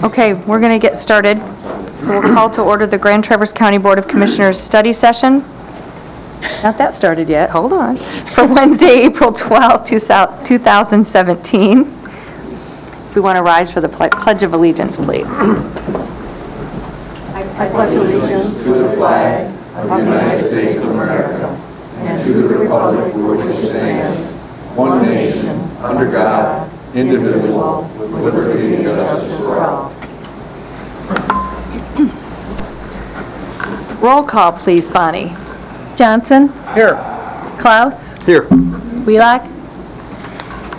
Okay, we're going to get started. So we'll call to order the Grand Traverse County Board of Commissioners study session. Not that started yet, hold on. For Wednesday, April 12th, 2017. If we want to rise for the Pledge of Allegiance, please. I pledge allegiance to the flag of the United States of America and to the republic for which it stands, one nation, under God, indivisible, with liberty and justice for all. Roll call, please, Bonnie. Johnson? Here. Klaus? Here. Wheelock?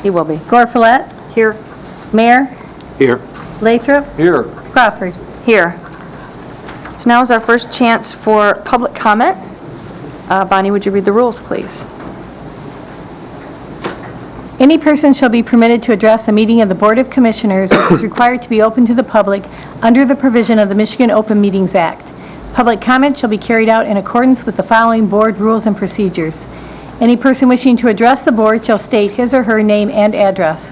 He will be. Gorfulet? Here. Mayor? Here. Lathrop? Here. Crawford? Here. So now is our first chance for public comment. Bonnie, would you read the rules, please? Any person shall be permitted to address a meeting of the Board of Commissioners which is required to be open to the public under the provision of the Michigan Open Meetings Act. Public comment shall be carried out in accordance with the following board rules and procedures. Any person wishing to address the board shall state his or her name and address.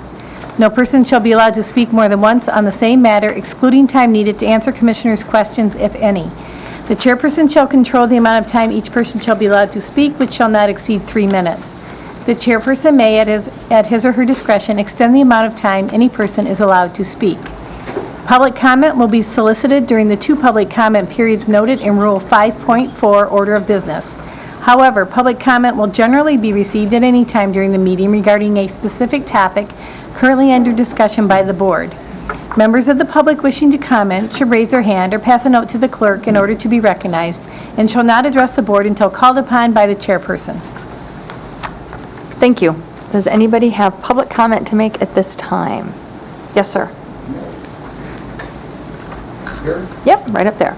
No person shall be allowed to speak more than once on the same matter, excluding time needed to answer commissioners' questions, if any. The chairperson shall control the amount of time each person shall be allowed to speak, which shall not exceed 3 minutes. The chairperson may, at his or her discretion, extend the amount of time any person is allowed to speak. Public comment will be solicited during the 2 public comment periods noted in Rule 5.4, Order of Business. However, public comment will generally be received at any time during the meeting regarding a specific topic currently under discussion by the board. Members of the public wishing to comment should raise their hand or pass a note to the clerk in order to be recognized and shall not address the board until called upon by the chairperson. Thank you. Does anybody have public comment to make at this time? Yes, sir. Here? Yep, right up there.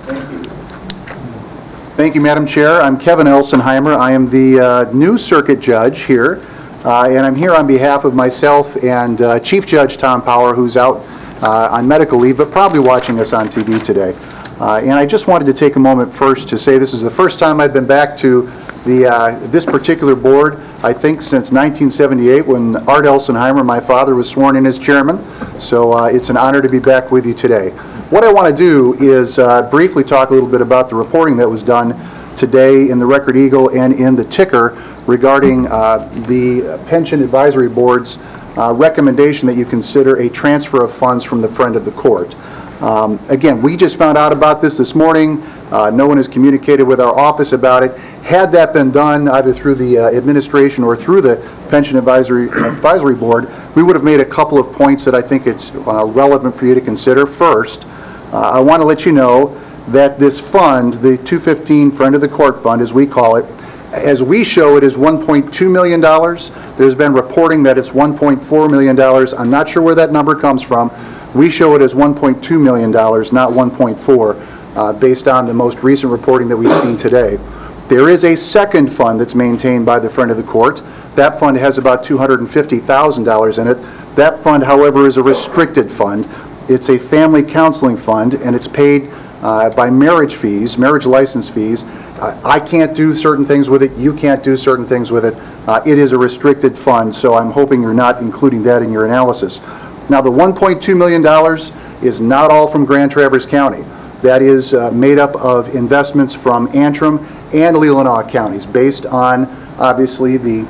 Thank you, Madam Chair. I'm Kevin Elsenheimer. I am the new circuit judge here, and I'm here on behalf of myself and Chief Judge Tom Power, who's out on medical leave, but probably watching us on TV today. And I just wanted to take a moment first to say this is the first time I've been back to this particular board, I think, since 1978 when Art Elsenheimer, my father, was sworn in as chairman. So it's an honor to be back with you today. What I want to do is briefly talk a little bit about the reporting that was done today in the Record Eagle and in the Ticker regarding the Pension Advisory Board's recommendation that you consider a transfer of funds from the friend of the court. Again, we just found out about this morning. No one has communicated with our office about it. Had that been done either through the administration or through the Pension Advisory Board, we would have made a couple of points that I think it's relevant for you to consider. First, I want to let you know that this fund, the 215 Friend of the Court Fund, as we call it, as we show it, is $1.2 million. There's been reporting that it's $1.4 million. I'm not sure where that number comes from. We show it as $1.2 million, not 1.4, based on the most recent reporting that we've seen today. There is a second fund that's maintained by the Friend of the Court. That fund has about $250,000 in it. That fund, however, is a restricted fund. It's a family counseling fund, and it's paid by marriage fees, marriage license fees. I can't do certain things with it. You can't do certain things with it. It is a restricted fund, so I'm hoping you're not including that in your analysis. Now, the $1.2 million is not all from Grand Traverse County. That is made up of investments from Antrim and Leelanau counties based on, obviously, the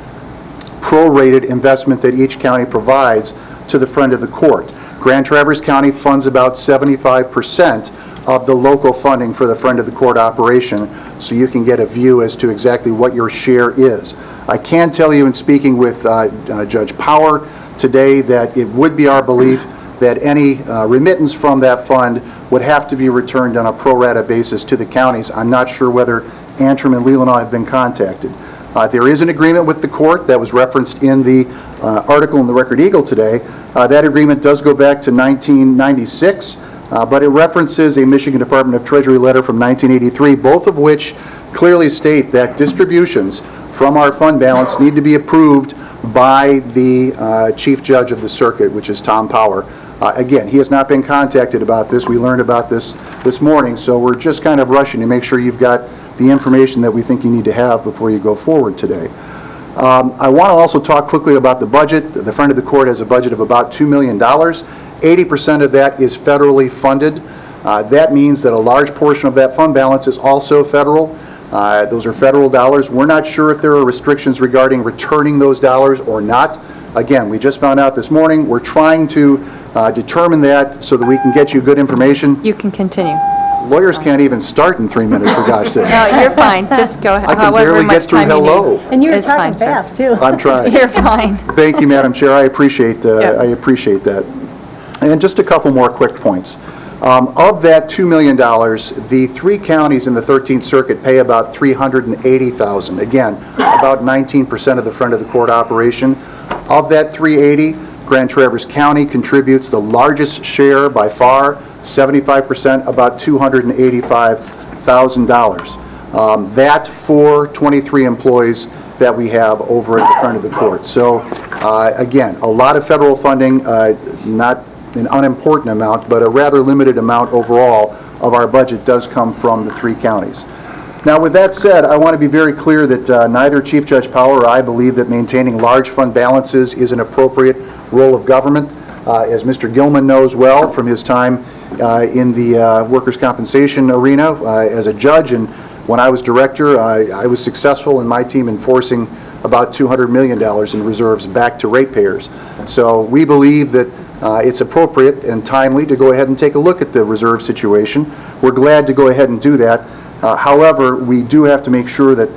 prorated investment that each county provides to the Friend of the Court. Grand Traverse County funds about 75% of the local funding for the Friend of the Court operation, so you can get a view as to exactly what your share is. I can tell you in speaking with Judge Power today that it would be our belief that any remittance from that fund would have to be returned on a pro rata basis to the counties. I'm not sure whether Antrim and Leelanau have been contacted. There is an agreement with the court that was referenced in the article in the Record Eagle today. That agreement does go back to 1996, but it references a Michigan Department of Treasury letter from 1983, both of which clearly state that distributions from our fund balance need to be approved by the Chief Judge of the Circuit, which is Tom Power. Again, he has not been contacted about this. We learned about this morning, so we're just kind of rushing to make sure you've got the information that we think you need to have before you go forward today. I want to also talk quickly about the budget. The Friend of the Court has a budget of about $2 million. 80% of that is federally funded. That means that a large portion of that fund balance is also federal. Those are federal dollars. We're not sure if there are restrictions regarding returning those dollars or not. Again, we just found out this morning. We're trying to determine that so that we can get you good information. You can continue. Lawyers can't even start in 3 minutes, for God's sake. No, you're fine. Just go ahead. I can However barely much get through time you need. hello. And you were It's talking fine, sir. fast, too. I'm trying. You're fine. Thank you, Madam Chair. I appreciate Yeah. that. And just a couple more quick points. Of that $2 million, the 3 counties in the 13th Circuit pay about $380,000. Again, about 19% of the Friend of the Court operation. Of that $380,000, Grand Traverse County contributes the largest share by far, 75%, about $285,000. That for 23 employees that we have over at the Friend of the Court. So, again, a lot of federal funding, not an unimportant amount, but a rather limited amount overall of our budget does come from the 3 counties. Now, with that said, I want to be very clear that neither Chief Judge Power or I believe that maintaining large fund balances is an appropriate role of government. As Mr. Gilman knows well from his time in the workers' compensation arena as a judge, and when I was director, I was successful in my team enforcing about $200 million in reserves back to ratepayers. So we believe that it's appropriate and timely to go ahead and take a look at the reserve situation. We're glad to go ahead and do that. However, we do have to make sure that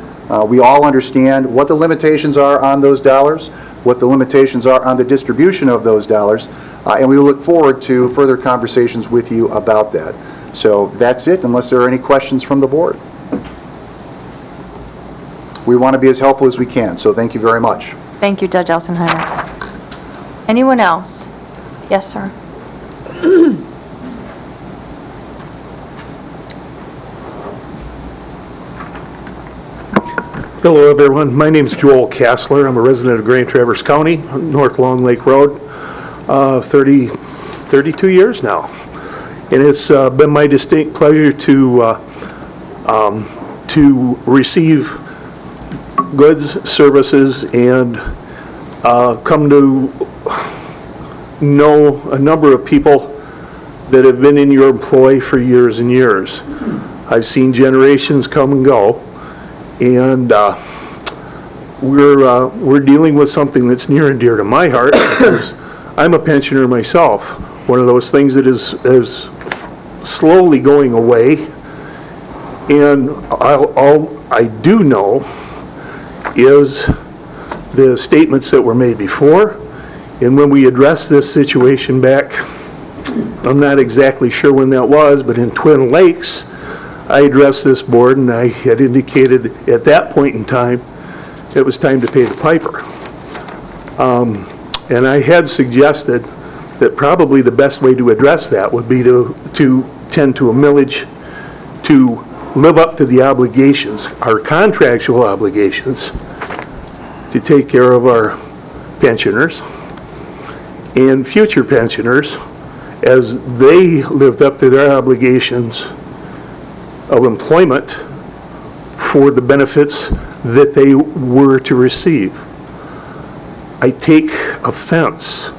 we all understand what the limitations are on those dollars, what the limitations are on the distribution of those dollars, and we look forward to further conversations with you about that. So that's it, unless there are any questions from the board. We want to be as helpful as we can, so thank you very much. Thank you, Judge Elsenheimer. Anyone else? Yes, sir. Hello, everyone. My name is Joel Kassler. I'm a resident of Grand Traverse County, North Long Lake Road, 32 years now. And it's been my distinct pleasure to receive goods, services, and come to know a number of people that have been in your employ for years and years. I've seen generations come and go. And we're dealing with something that's near and dear to my heart because I'm a pensioner myself. One of those things that is slowly going away. And all I do know is the statements that were made before. And when we addressed this situation back, I'm not exactly sure when that was, but in Twin Lakes, I addressed this board and I had indicated at that point in time it was time to pay the piper. And I had suggested that probably the best way to address that would be to tend to a millage to live up to the obligations, our contractual obligations, to take care of our pensioners and future pensioners as they lived up to their obligations of employment for the benefits that they were to receive. I take offense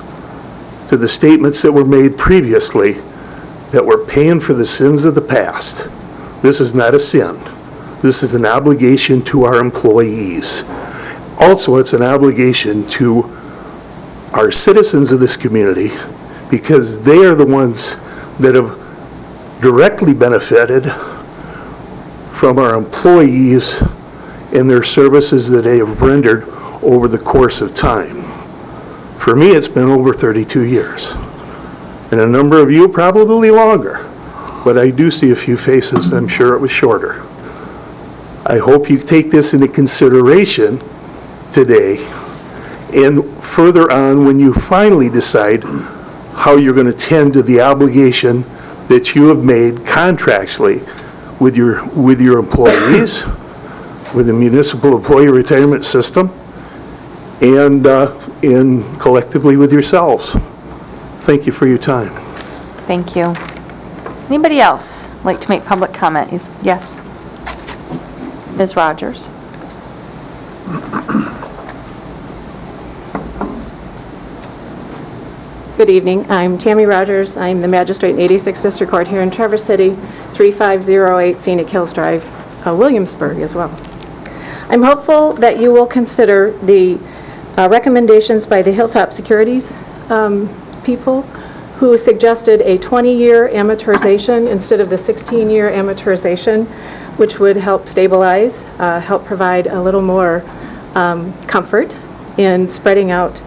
to the statements that were made previously that we're paying for the sins of the past. This is not a sin. This is an obligation to our employees. Also, it's an obligation to our citizens of this community because they are the ones that have directly benefited from our employees and their services that they have rendered over the course of time. For me, it's been over 32 years. And a number of you probably longer. But I do see a few faces, I'm sure it was shorter. I hope you take this into consideration today and further on when you finally decide how you're going to tend to the obligation that you have made contractually with your employees, with the municipal employee retirement system, and collectively with yourselves. Thank you for your time. Thank you. Anybody else like to make public comment? Yes? Ms. Rogers? Good evening. I'm Tammy Rogers. I'm the magistrate in 86th District Court here in Traverse City, 3508 Scenic Hills Drive, Williamsburg as well. I'm hopeful that you will consider the recommendations by the Hilltop Securities people who suggested a 20-year amortization instead of the 16-year amortization, which would help stabilize, help provide a little more comfort in spreading out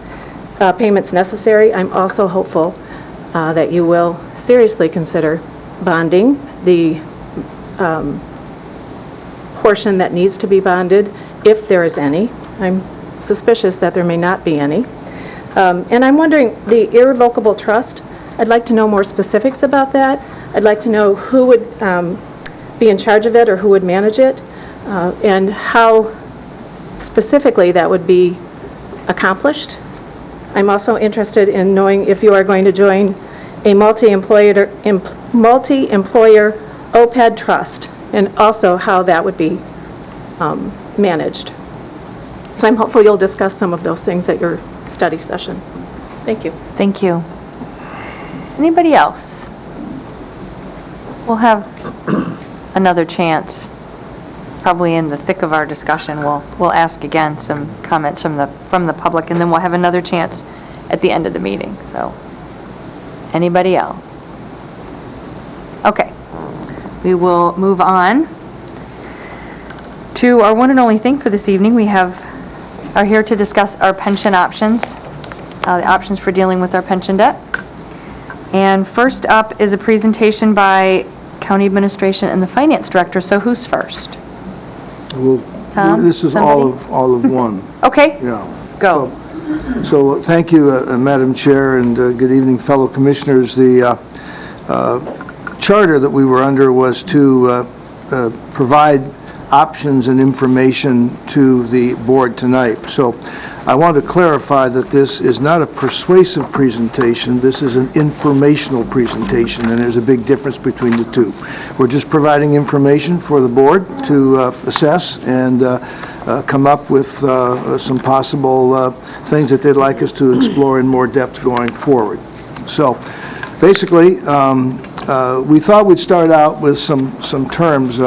payments necessary. I'm also hopeful that you will seriously consider bonding the portion that needs to be bonded, if there is any. I'm suspicious that there may not be any. And I'm wondering, the irrevocable trust, I'd like to know more specifics about that. I'd like to know who would be in charge of it or who would manage it, and how specifically that would be accomplished. I'm also interested in knowing if you are going to join a multi-employer OPEB trust, and also how that would be managed. So I'm hopeful you'll discuss some of those things at your study session. Thank you. Thank you. Anybody else? We'll have another chance, probably in the thick of our discussion. We'll ask again some comments from the public, and then we'll have another chance at the end of the meeting. So, anybody else? Okay. We will move on to our one and only thing for this evening. We are here to discuss our pension options, the options for dealing with our pension debt. And first up is a presentation by County Administration and the Finance Director. So who's first? Well, Tom, this is somebody? all of one. Okay, Yeah. go. So thank you, Madam Chair, and good evening, fellow commissioners. The charter that we were under was to provide options and information to the board tonight. So I want to clarify that this is not a persuasive presentation. This is an informational presentation, and there's a big difference between the two. We're just providing information for the board to assess and come up with some possible things that they'd like us to explore in more depth going forward. So basically, we thought we'd start out with some terms.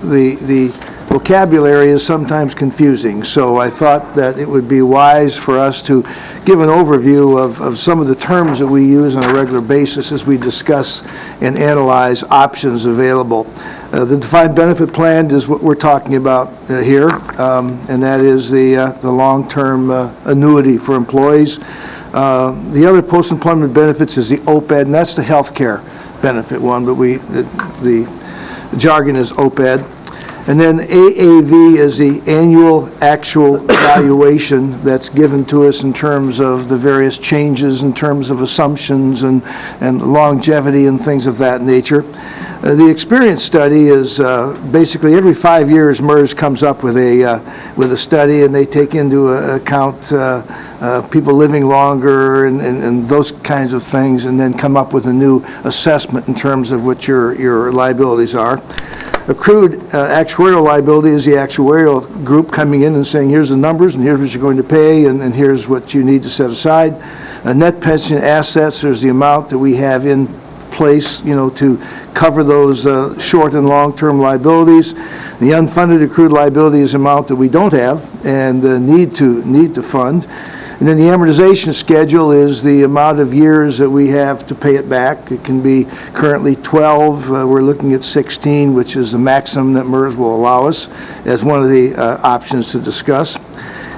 The vocabulary is sometimes confusing, so I thought that it would be wise for us to give an overview of some of the terms that we use on a regular basis as we discuss and analyze options available. The defined benefit plan is what we're talking about here, and that is the long-term annuity for employees. The other post-employment benefits is the OPEB, and that's the health care benefit one, but the jargon is OPEB. And then AAV is the annual actual valuation that's given to us in terms of the various changes, in terms of assumptions and longevity and things of that nature. The experience study is basically every 5 years MERS comes up with a study, and they take into account people living longer and those kinds of things, and then come up with a new assessment in terms of what your liabilities are. Accrued actuarial liability is the actuarial group coming in and saying, here's the numbers, and here's what you're going to pay, and here's what you need to set aside. Net pension assets is the amount that we have in place, to cover those short and long-term liabilities. The unfunded accrued liability is the amount that we don't have and need to fund. And then the amortization schedule is the amount of years that we have to pay it back. It can be currently 12. We're looking at 16, which is the maximum that MERS will allow us as one of the options to discuss.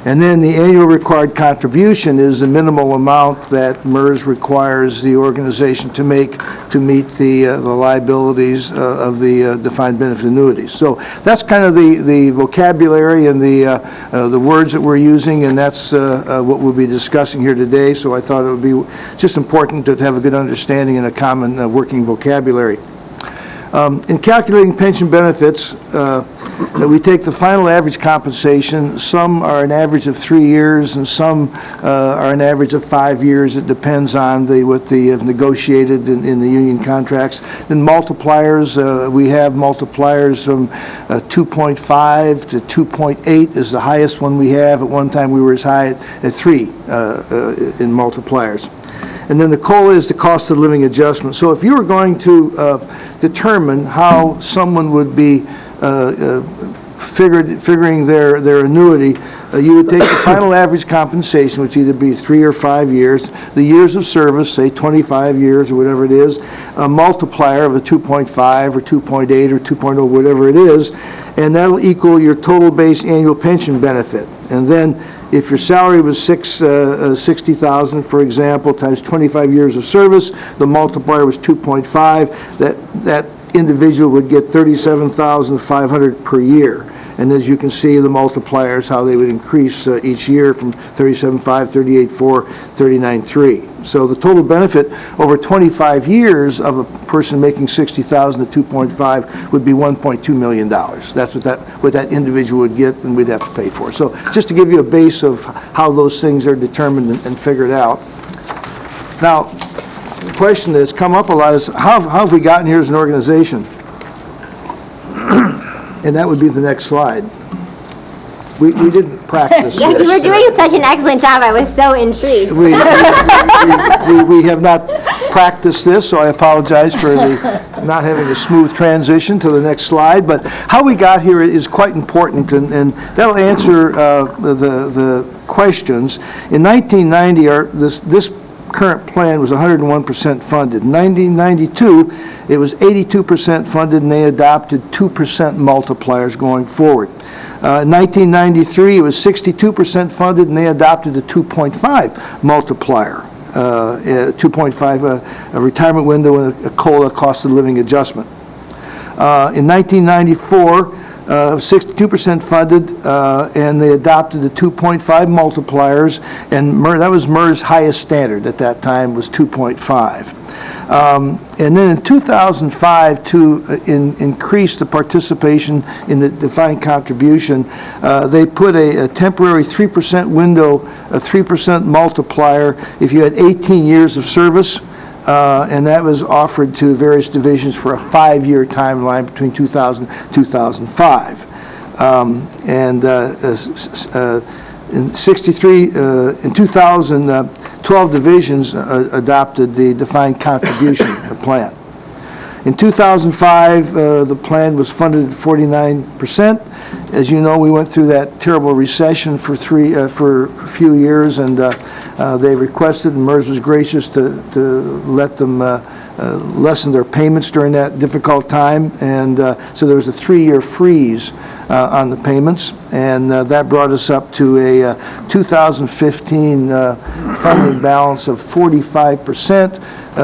And then the annual required contribution is the minimal amount that MERS requires the organization to make to meet the liabilities of the defined benefit annuities. So that's kind of the vocabulary and the words that we're using, and that's what we'll be discussing here today. So I thought it would be just important to have a good understanding and a common working vocabulary. In calculating pension benefits, we take the final average compensation. Some are an average of 3 years, and some are an average of 5 years. It depends on what they have negotiated in the union contracts. Then multipliers, we have multipliers from 2.5 to 2.8 is the highest one we have. At one time, we were as high at 3 in multipliers. And then the COLA is the cost of living adjustment. So if you were going to determine how someone would be figuring their annuity, you would take the final average compensation, which either be 3 or 5 years, the years of service, say 25 years or whatever it is, a multiplier of a 2.5 or 2.8 or 2.0, whatever it is, and that'll equal your total base annual pension benefit. And then if your salary was $60,000, for example, times 25 years of service, the multiplier was 2.5, that individual would get $37,500 per year. And as you can see, the multipliers, how they would increase each year from 37.5, 38.4, 39.3. So the total benefit over 25 years of a person making $60,000 to 2.5 would be $1.2 million. That's what that individual would get and we'd have to pay for. So just to give you a base of how those things are determined and figured out. Now, the question that's come up a lot is, how have we gotten here as an organization? And that would be the next slide. We didn't practice Yes, this. you were doing such an excellent job. I was so intrigued. We have not practiced this, so I apologize for not having a smooth transition to the next slide. But how we got here is quite important, and that'll answer the questions. In 1990, this current plan was 101% funded. In 1992, it was 82% funded, and they adopted 2% multipliers going forward. In 1993, it was 62% funded, and they adopted a 2.5 multiplier, 2.5 a retirement window and a COLA, cost of living adjustment. In 1994, 62% funded, and they adopted the 2.5 multipliers, and that was MERS' highest standard at that time, was 2.5. And then in 2005, to increase the participation in the defined contribution, they put a temporary 3% window, a 3% multiplier if you had 18 years of service, and that was offered to various divisions for a 5-year timeline between 2000 and 2005. In 2012 divisions adopted the defined contribution plan. In 2005, the plan was funded at 49%. As you know, we went through that terrible recession for a few years, and they requested, and MERS was gracious to let them lessen their payments during that difficult time, and so there was a 3-year freeze on the payments, and that brought us up to a 2015 funding balance of 45%,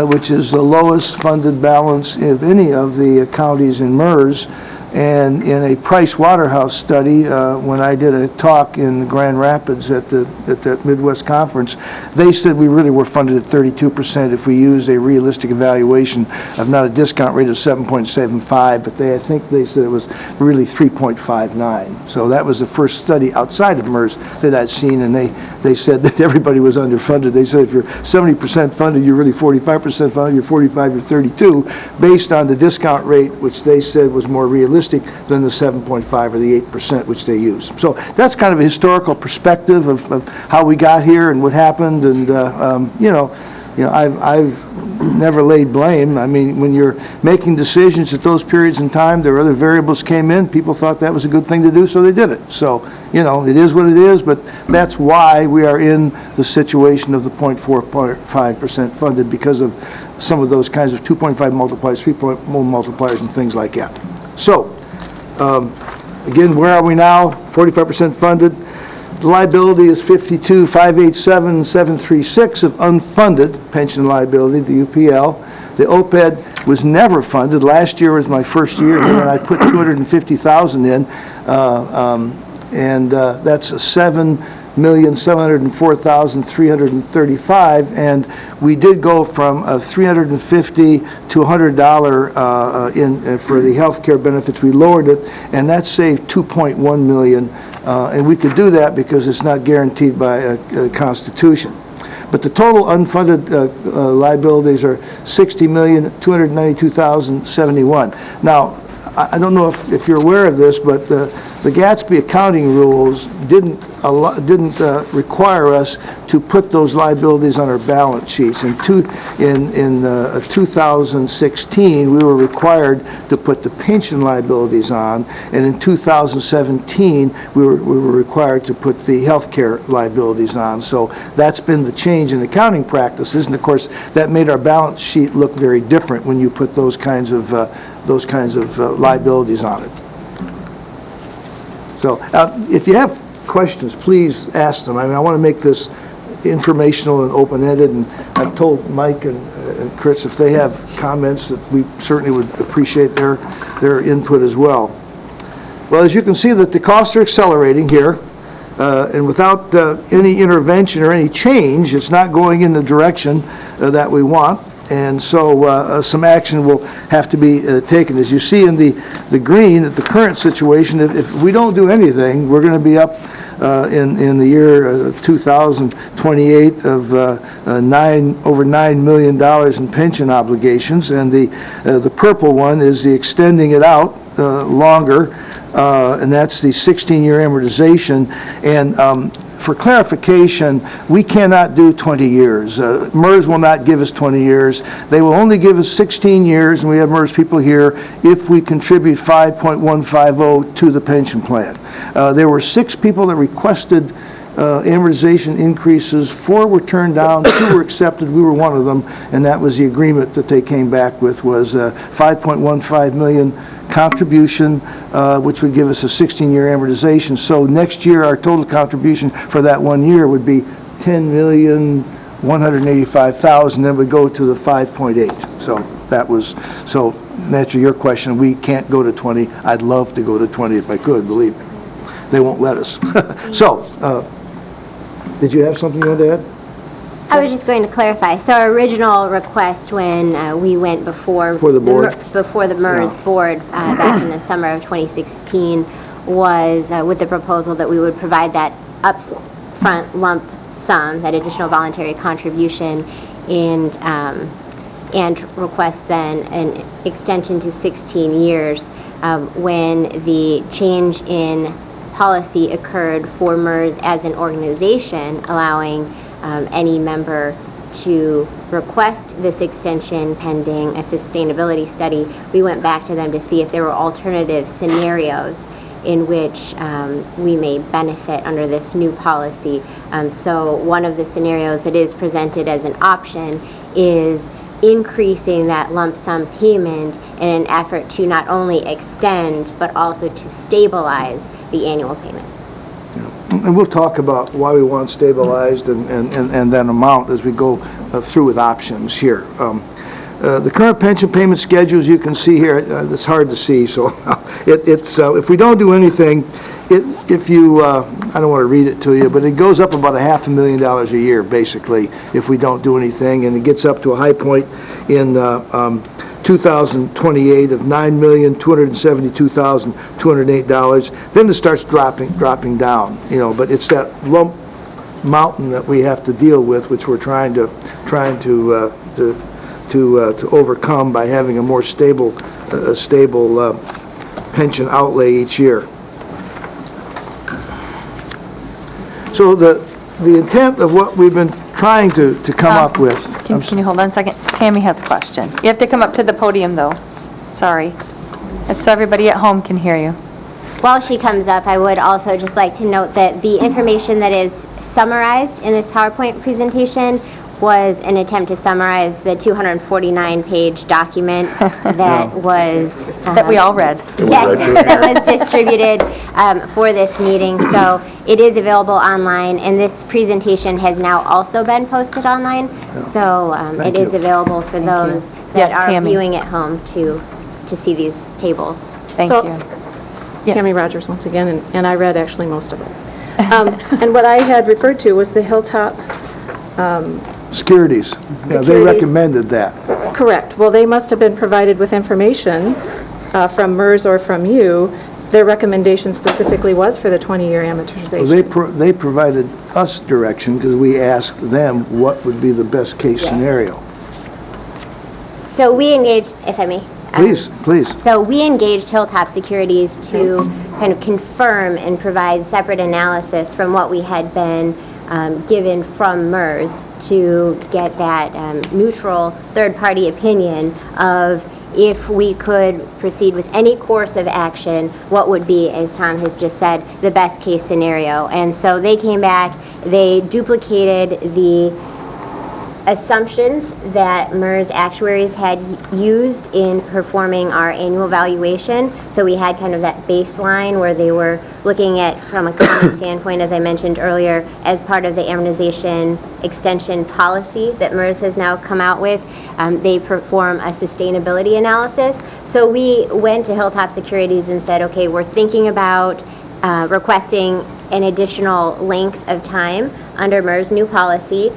which is the lowest funded balance of any of the counties in MERS. And in a Price Waterhouse study, when I did a talk in Grand Rapids at that Midwest conference, they said we really were funded at 32% if we used a realistic evaluation of not a discount rate of 7.75, but I think they said it was really 3.59. So that was the first study outside of MERS that I'd seen, and they said that everybody was underfunded. They said if you're 70% funded, you're really 45% funded, you're 45, you're 32, based on the discount rate, which they said was more realistic than the 7.5 or the 8% which they use. So that's kind of a historical perspective of how we got here and what happened, and I've never laid blame. I mean, when you're making decisions at those periods in time, there were other variables came in, people thought that was a good thing to do, so they did it. So, it is what it is, but that's why we are in the situation of the 0.45% funded, because of some of those kinds of 2.5 multipliers, 3.0 multipliers, and things like that. So, again, where are we now? 45% funded. The liability is $52,587,736 of unfunded pension liability, the UPL. The OPEB was never funded. Last year was my first year here, and I put $250,000 in, and that's $7,704,335, and we did go from $350 to $100 for the health care benefits. We lowered it, and that saved $2.1 million, and we could do that because it's not guaranteed by a Constitution. But the total unfunded liabilities are $60,292,071. Now, I don't know if you're aware of this, but the Gatsby accounting rules didn't require us to put those liabilities on our balance sheets. In 2016, we were required to put the pension liabilities on, and in 2017, we were required to put the health care liabilities on. So that's been the change in accounting practices, and of course, that made our balance sheet look very different when you put those kinds of liabilities on it. So if you have questions, please ask them. I mean, I want to make this informational and open-ended, and I've told Mike and Chris if they have comments that we certainly would appreciate their input as well. Well, as you can see that the costs are accelerating here, and without any intervention or any change, it's not going in the direction that we want. And so some action will have to be taken. As you see in the green, at the current situation, if we don't do anything, we're going to be up in the year 2028 of over $9 million in pension obligations. And the purple one is the extending it out longer, and that's the 16-year amortization. And for clarification, we cannot do 20 years. MERS will not give us 20 years. They will only give us 16 years, and we have MERS people here, if we contribute 5.150 to the pension plan. There were 6 people that requested amortization increases. 4 were turned down, 2 were accepted. We were one of them, and that was the agreement that they came back with, was 5.15 million contribution, which would give us a 16-year amortization. So next year, our total contribution for that 1 year would be $10,185,000, then we go to the 5.8. So that was, so to answer your question, we can't go to 20. I'd love to go to 20 if I could, believe me. They won't let us. So, did you have something you wanted to add? I was just going to clarify. So our original request when we went before the board? before the MERS board back in the summer of 2016 was with the proposal that we would provide that upfront lump sum, that additional voluntary contribution, and request then an extension to 16 years when the change in policy occurred for MERS as an organization, allowing any member to request this extension pending a sustainability study. We went back to them to see if there were alternative scenarios in which we may benefit under this new policy. So one of the scenarios that is presented as an option is increasing that lump sum payment in an effort to not only extend but also to stabilize the annual payments. And we'll talk about why we want stabilized and that amount as we go through with options here. The current pension payment schedule, as you can see here, it's hard to see, so it's if we don't do anything, if you, I don't want to read it to you, but it goes up about $500,000 a year, basically, if we don't do anything, and it gets up to a high point in 2028 of $9,272,208. Then it starts dropping down, you know. But it's that lump mountain that we have to deal with, which we're trying to overcome by having a more stable pension outlay each year. So the intent of what we've been trying to come up with. Can you hold on a second? Tammy has a question. You have to come up to the podium, though. Sorry. It's so everybody at home can hear you. While she comes up, I would also just like to note that the information that is summarized in this PowerPoint presentation was an attempt to summarize the 249-page document that was... That we all read. Yes, that was distributed for this meeting. So it is available online, and this presentation has now also been posted online. So it is available for those that are viewing at home to see these tables. Thank So- you. Tammy Rogers once again, and I read actually most of it. And what I had referred to was the Hilltop. Securities. Yeah, they Securities. recommended that. Correct. Well, they must have been provided with information from MERS or from you. Their recommendation specifically was for the 20-year amortization. They provided us direction because we asked them what would be the best case scenario. So we engaged, if I may, Please, please. So we engaged Hilltop Securities to kind of confirm and provide separate analysis from what we had been given from MERS to get that neutral third-party opinion of if we could proceed with any course of action, what would be, as Tom has just said, the best-case scenario. And so they came back, they duplicated the assumptions that MERS actuaries had used in performing our annual valuation. So we had kind of that baseline where they were looking at, from a common standpoint, as I mentioned earlier, as part of the amortization extension policy that MERS has now come out with. They perform a sustainability analysis. So we went to Hilltop Securities and said, okay, we're thinking about requesting an additional length of time under MERS new policy.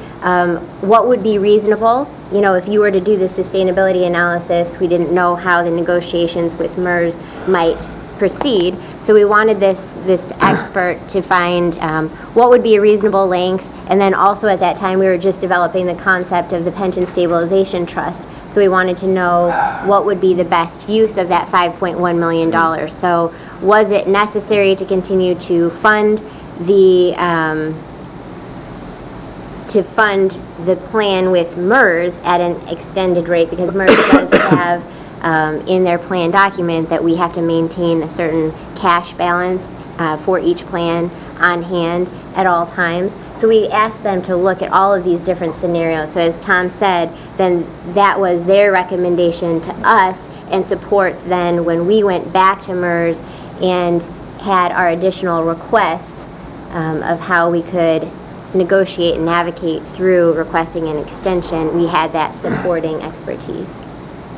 What would be reasonable? You know, if you were to do the sustainability analysis, we didn't know how the negotiations with MERS might proceed. So we wanted this expert to find what would be a reasonable length. And then also at that time, we were just developing the concept of the pension stabilization trust. So we wanted to know what would be the best use of that $5.1 million. So was it necessary to continue to fund the plan with MERS at an extended rate? Because MERS does have in their plan document that we have to maintain a certain cash balance for each plan on hand at all times. So we asked them to look at all of these different scenarios. So as Tom said, then that was their recommendation to us and supports then when we went back to MERS and had our additional requests of how we could negotiate and navigate through requesting an extension, we had that supporting expertise.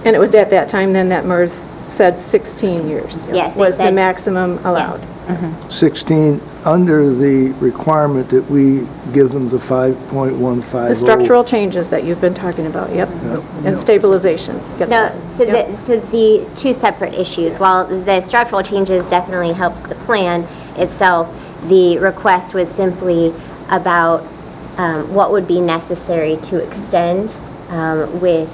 And it was at that time then that MERS said 16 years? Yes, they Was the said- maximum allowed? Yes. 16, under the requirement that we give them the 5.150. The structural changes that you've been talking about, yep. And stabilization. Yes. No, so Yep. the two separate issues. While the structural changes definitely helps the plan itself, the request was simply about what would be necessary to extend with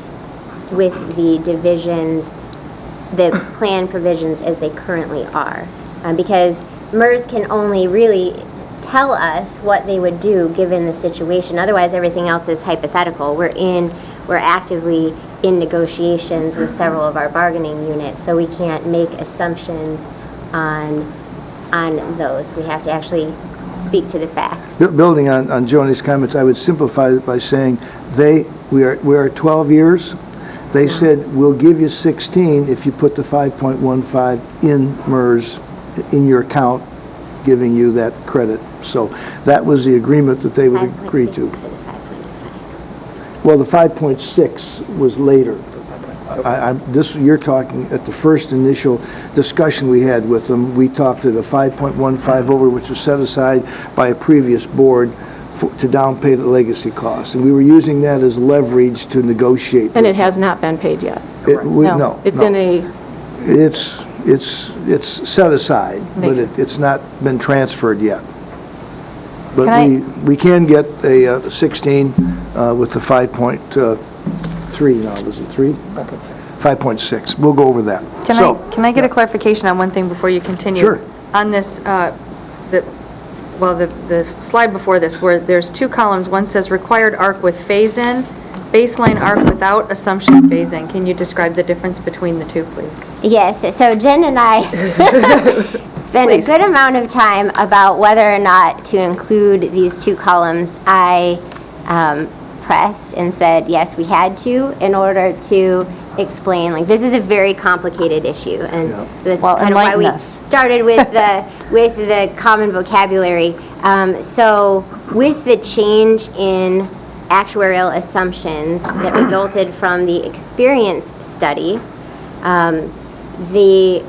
the divisions, the plan provisions as they currently are. Because MERS can only really tell us what they would do given the situation. Otherwise, everything else is hypothetical. We're actively in negotiations with several of our bargaining units, so we can't make assumptions on those. We have to actually speak to the facts. Building on Joni's comments, I would simplify it by saying we are 12 years. They said, we'll give you 16 if you put the 5.15 in MERS, in your account, giving you that credit. So that was the agreement that they would agree 5.6 to. for the 5.5. Well, the 5.6 was later. You're talking at the first initial discussion we had with them, we talked to the 5.15 over, which was set aside by a previous board to down pay the legacy costs. And we were using that as leverage to negotiate. And with it has not been paid yet? No. It's no. in a, It's set aside, but it's not been transferred yet. But we can get a 16 with the 5.3 now, was it 3? 5.6. We'll go over that. Can I get a clarification on one thing before you continue? Sure. On this, the slide before this, where there's two columns, one says required ARC with phase-in, baseline ARC without assumption phase-in. Can you describe the difference between the two, please? Yes, so Jen and I spent a good amount of time about whether or not to include these two columns. I pressed and said, yes, we had to in order to explain, like, this is a very complicated issue. And so that's Well, kind of why we enlighten us. started with the common vocabulary. So with the change in actuarial assumptions that resulted from the experience study, the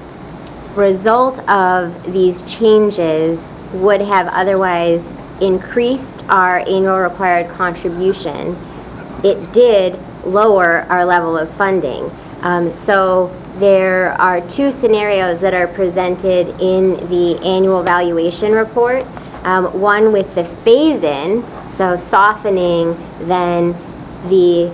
result of these changes would have otherwise increased our annual required contribution. It did lower our level of funding. So there are two scenarios that are presented in the annual valuation report. One with the phase-in, so softening then the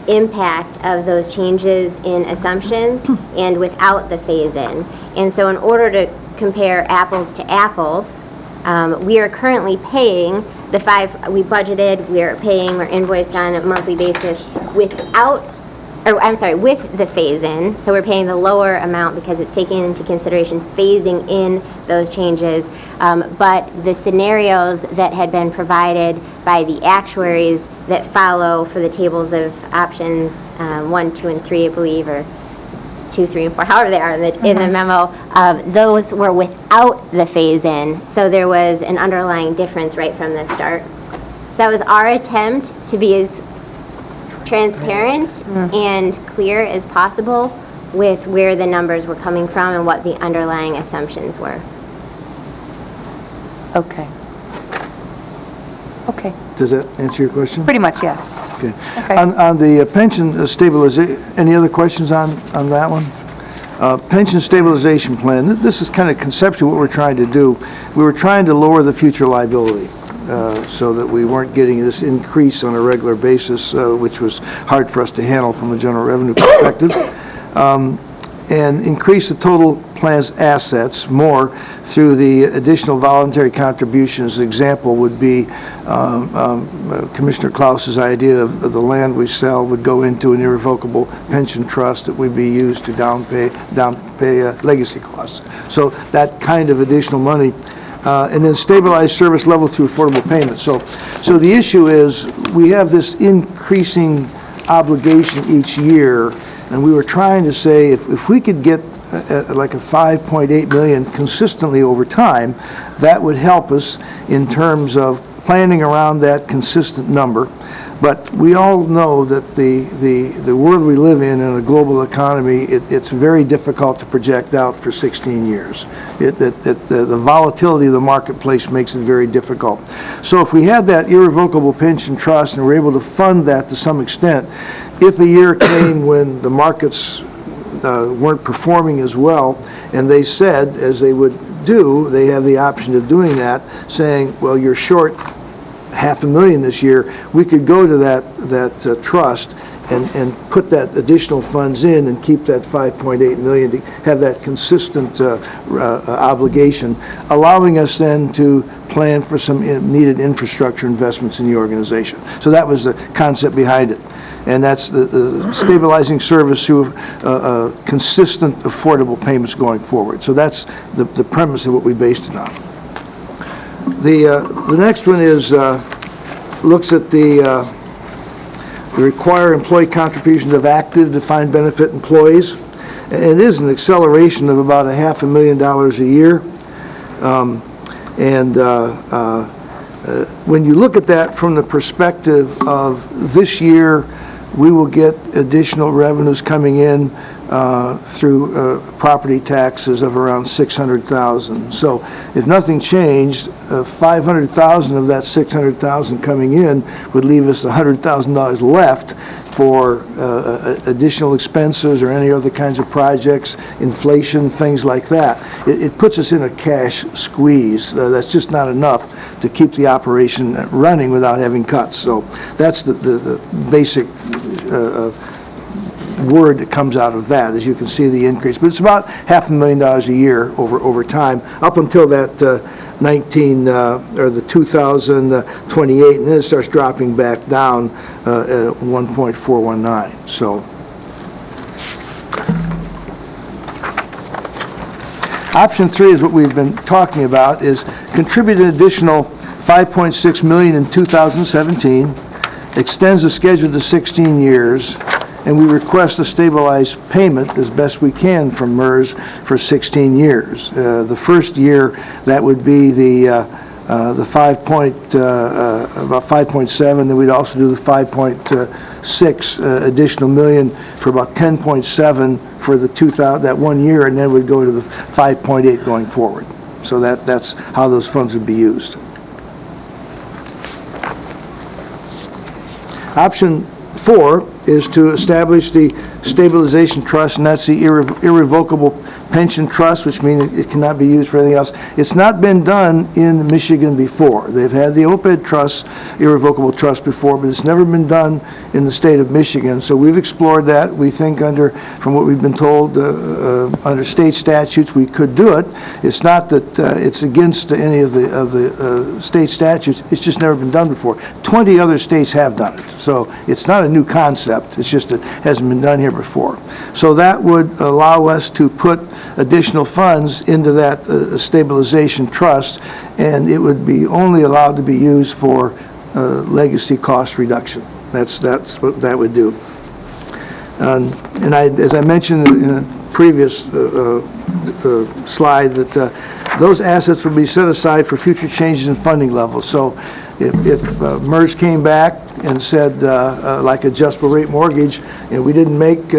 impact of those changes in assumptions and without the phase-in. And so in order to compare apples to apples, we are currently paying we budgeted, we're invoiced on a monthly basis with the phase-in. So we're paying the lower amount because it's taking into consideration phasing in those changes. But the scenarios that had been provided by the actuaries that follow for the tables of options 1, 2, and 3, I believe, or 2, 3, and 4, however they are in the memo, those were without the phase-in. So there was an underlying difference right from the start. So that was our attempt to be as transparent and clear as possible with where the numbers were coming from and what the underlying assumptions were. Okay. Okay, Does that answer your question? pretty much, yes. Okay. Okay. On the pension stabilization, any other questions on that one? Pension stabilization plan, this is kind of conceptually what we're trying to do. We were trying to lower the future liability so that we weren't getting this increase on a regular basis, which was hard for us to handle from a general revenue perspective, and increase the total plan's assets more through the additional voluntary contributions. An example would be Commissioner Klaus's idea of the land we sell would go into an irrevocable pension trust that would be used to down pay legacy costs. So that kind of additional money. And then stabilize service level through affordable payments. So the issue is we have this increasing obligation each year, and we were trying to say if we could get like a 5.8 million consistently over time, that would help us in terms of planning around that consistent number. But we all know that the world we live in a global economy, it's very difficult to project out for 16 years. The volatility of the marketplace makes it very difficult. So if we had that irrevocable pension trust and were able to fund that to some extent, if a year came when the markets weren't performing as well, and they said, as they would do, they have the option of doing that, saying, well, you're short $500,000 this year, we could go to that trust and put that additional funds in and keep that 5.8 million to have that consistent obligation, allowing us then to plan for some needed infrastructure investments in the organization. So that was the concept behind it. And that's the stabilizing service through consistent, affordable payments going forward. So that's the premise of what we based it on. The next one is looks at the require employee contributions of active defined benefit employees. It is an acceleration of about $500,000 a year. When you look at that from the perspective of this year, we will get additional revenues coming in through property taxes of around $600,000. So if nothing changed, $500,000 of that $600,000 coming in would leave us $100,000 left for additional expenses or any other kinds of projects, inflation, things like that. It puts us in a cash squeeze. That's just not enough to keep the operation running without having cuts. So that's the basic word that comes out of that. As you can see, the increase, but it's about $500,000 a year over time up until that 2028, and then it starts dropping back down at 1.419. So option 3 is what we've been talking about, is contribute an additional $5.6 million in 2017, extends the schedule to 16 years, and we request a stabilized payment as best we can from MERS for 16 years. The first year, that would be about 5.7, then we'd also do the 5.6 additional million for about 10.7 for that 1 year, and then we'd go to the 5.8 going forward. So that's how those funds would be used. Option 4 is to establish the stabilization trust, and that's the irrevocable pension trust, which means it cannot be used for anything else. It's not been done in Michigan before. They've had the OPEB trust, irrevocable trust before, but it's never been done in the state of Michigan. So we've explored that. We think from what we've been told, under state statutes, we could do it. It's not that it's against any of the state statutes. It's just never been done before. 20 other states have done it. So it's not a new concept. It's just it hasn't been done here before. So that would allow us to put additional funds into that stabilization trust, and it would be only allowed to be used for legacy cost reduction. That's what that would do. And as I mentioned in a previous slide, that those assets would be set aside for future changes in funding levels. So if MERS came back and said, like adjustable rate mortgage, we didn't make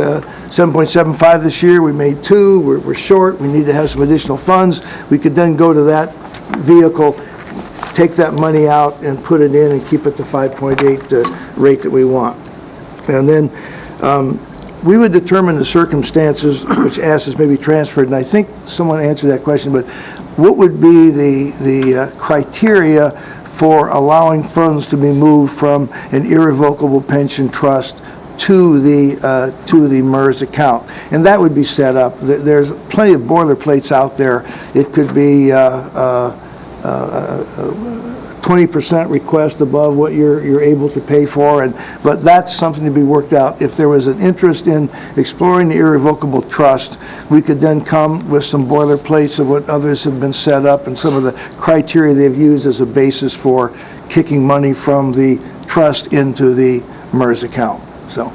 7.75 this year, we made 2, we're short, we need to have some additional funds, we could then go to that vehicle, take that money out and put it in and keep it the 5.8 rate that we want. And then we would determine the circumstances which assets may be transferred, and I think someone answered that question, but what would be the criteria for allowing funds to be moved from an irrevocable pension trust to the MERS account? And that would be set up. There's plenty of boilerplates out there. It could be 20% request above what you're able to pay for, but that's something to be worked out. If there was an interest in exploring the irrevocable trust, we could then come with some boilerplates of what others have been set up and some of the criteria they've used as a basis for kicking money from the trust into the MERS account. So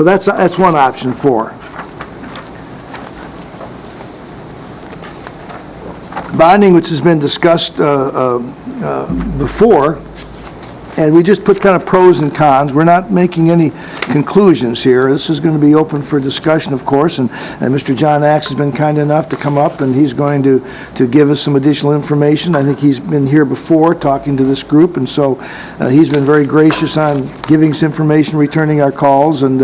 that's one option for. Bonding, which has been discussed before, and we just put kind of pros and cons. We're not making any conclusions here. This is going to be open for discussion, of course, and Mr. John Axe has been kind enough to come up, and he's going to give us some additional information. I think he's been here before talking to this group, and so he's been very gracious on giving us information, returning our calls, and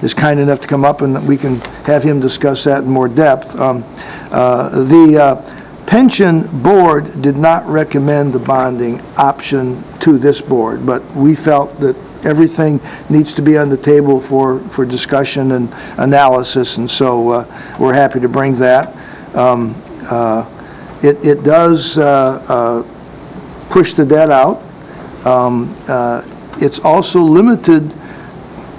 is kind enough to come up, and we can have him discuss that in more depth. The Pension Board did not recommend the bonding option to this board, but we felt that everything needs to be on the table for discussion and analysis, and so we're happy to bring that. It does push the debt out. It's also limited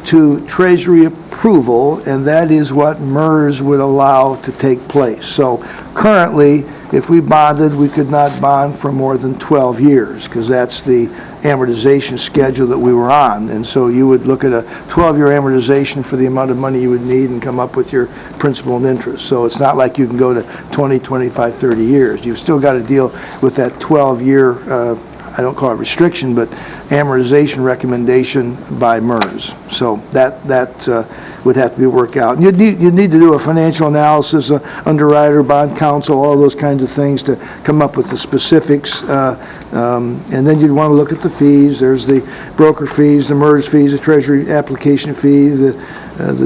to Treasury approval, and that is what MERS would allow to take place. So currently, if we bonded, we could not bond for more than 12 years, because that's the amortization schedule that we were on. And so you would look at a 12-year amortization for the amount of money you would need and come up with your principal and interest. So it's not like you can go to 20, 25, 30 years. You've still got to deal with that 12-year, I don't call it restriction, but amortization recommendation by MERS. So that would have to be worked out. And you'd need to do a financial analysis, underwriter, bond counsel, all those kinds of things to come up with the specifics. And then you'd want to look at the fees. There's the broker fees, the MERS fees, the Treasury application fee, the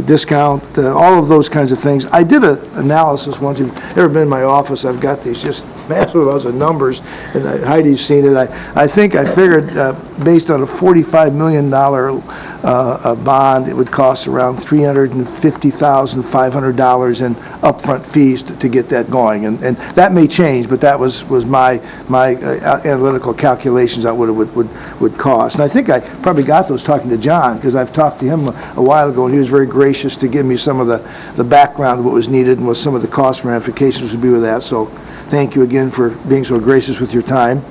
discount, all of those kinds of things. I did an analysis once. If you've ever been in my office, I've got these just massive amounts of numbers, and Heidi's seen it. I think I figured based on a $45 million bond, it would cost around $350,500 in upfront fees to get that going. And that may change, but that was my analytical calculations on what it would cost. And I think I probably got those talking to John, because I've talked to him a while ago, and he was very gracious to give me some of the background of what was needed and what some of the cost ramifications would be with that. So thank you again for being so gracious with your time.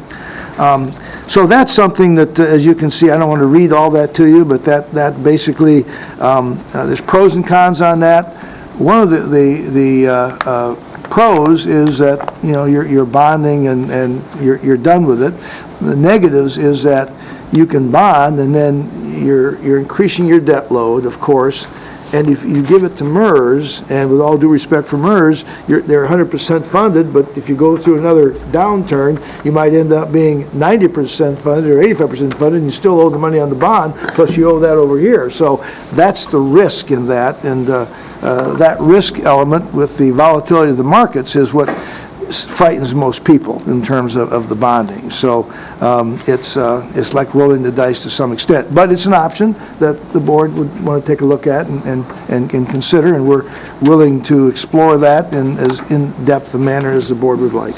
So that's something that, as you can see, I don't want to read all that to you, but that basically, there's pros and cons on that. One of the pros is that, you're bonding and you're done with it. The negatives is that you can bond, and then you're increasing your debt load, of course, And if you give it to MERS, and with all due respect for MERS, they're 100% funded, but if you go through another downturn, you might end up being 90% funded or 85% funded, and you still owe the money on the bond, plus you owe that over here. So that's the risk in that, and that risk element with the volatility of the markets is what frightens most people in terms of the bonding. So it's like rolling the dice to some extent. But it's an option that the board would want to take a look at and consider, and we're willing to explore that in as in-depth a manner as the board would like.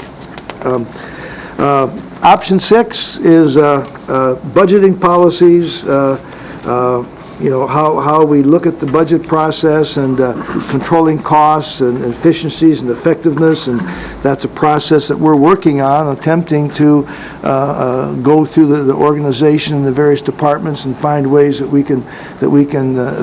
Option 6 is budgeting policies, how we look at the budget process and controlling costs and efficiencies and effectiveness, and that's a process that we're working on, attempting to go through the organization and the various departments and find ways that we can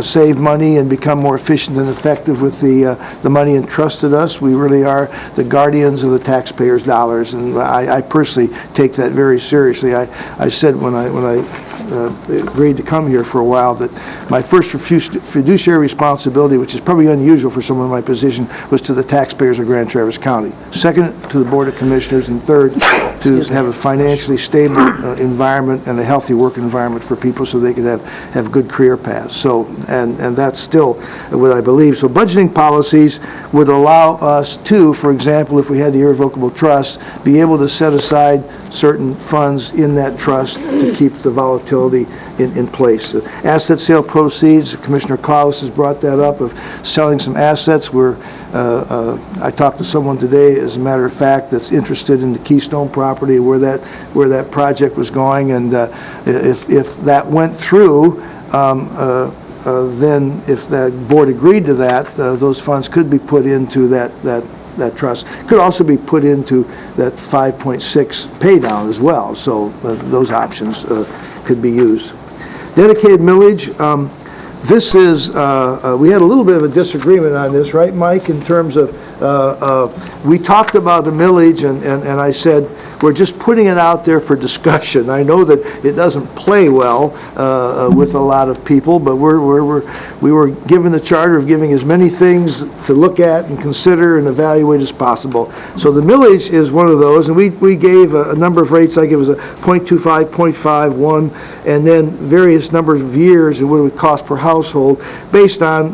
save money and become more efficient and effective with the money entrusted us. We really are the guardians of the taxpayers' dollars, and I personally take that very seriously. I said when I agreed to come here for a while that my first fiduciary responsibility, which is probably unusual for someone in my position, was to the taxpayers of Grand Traverse County. Second, to the Board of Commissioners, and third, to have a financially stable environment and a healthy work environment for people so they could have good career paths. So, and that's still what I believe. So budgeting policies would allow us to, for example, if we had the irrevocable trust, be able to set aside certain funds in that trust to keep the volatility in place. Asset sale proceeds, Commissioner Klaus has brought that up, of selling some assets. I talked to someone today, as a matter of fact, that's interested in the Keystone property, where that project was going, and if that went through, then if the board agreed to that, those funds could be put into that trust. Could also be put into that 5.6 pay down as well, so those options could be used. Dedicated millage, this is, we had a little bit of a disagreement on this, right, Mike, in terms of, we talked about the millage, and I said, we're just putting it out there for discussion. I know that it doesn't play well with a lot of people, but we were given the charter of giving as many things to look at and consider and evaluate as possible. So the millage is one of those, and we gave a number of rates. I gave us a 0.25, 0.5, 1, and then various numbers of years and what it would cost per household based on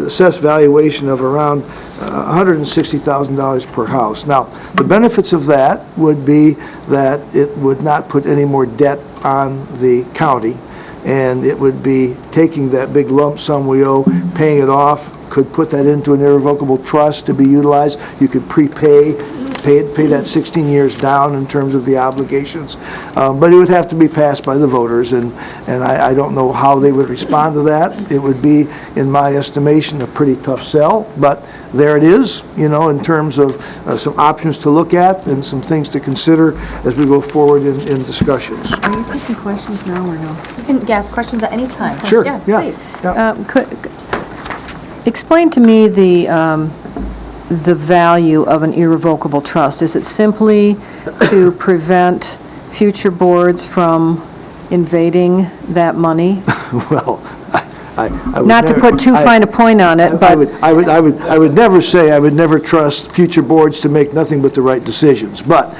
assessed valuation of around $160,000 per house. Now, the benefits of that would be that it would not put any more debt on the county, and it would be taking that big lump sum we owe, paying it off, could put that into an irrevocable trust to be utilized. You could prepay, pay that 16 years down in terms of the obligations. But it would have to be passed by the voters, and I don't know how they would respond to that. It would be, in my estimation, a pretty tough sell, but there it is, in terms of some options to look at and some things to consider as we go forward in discussions. Are you taking questions now or no? You can ask questions at any time. Sure, Yeah, yeah. please. Explain to me the value of an irrevocable trust. Is it simply to prevent future boards from invading that money? Well, I would Not to never- put too fine a point on it, but... I would never say, I would never trust future boards to make nothing but the right decisions. But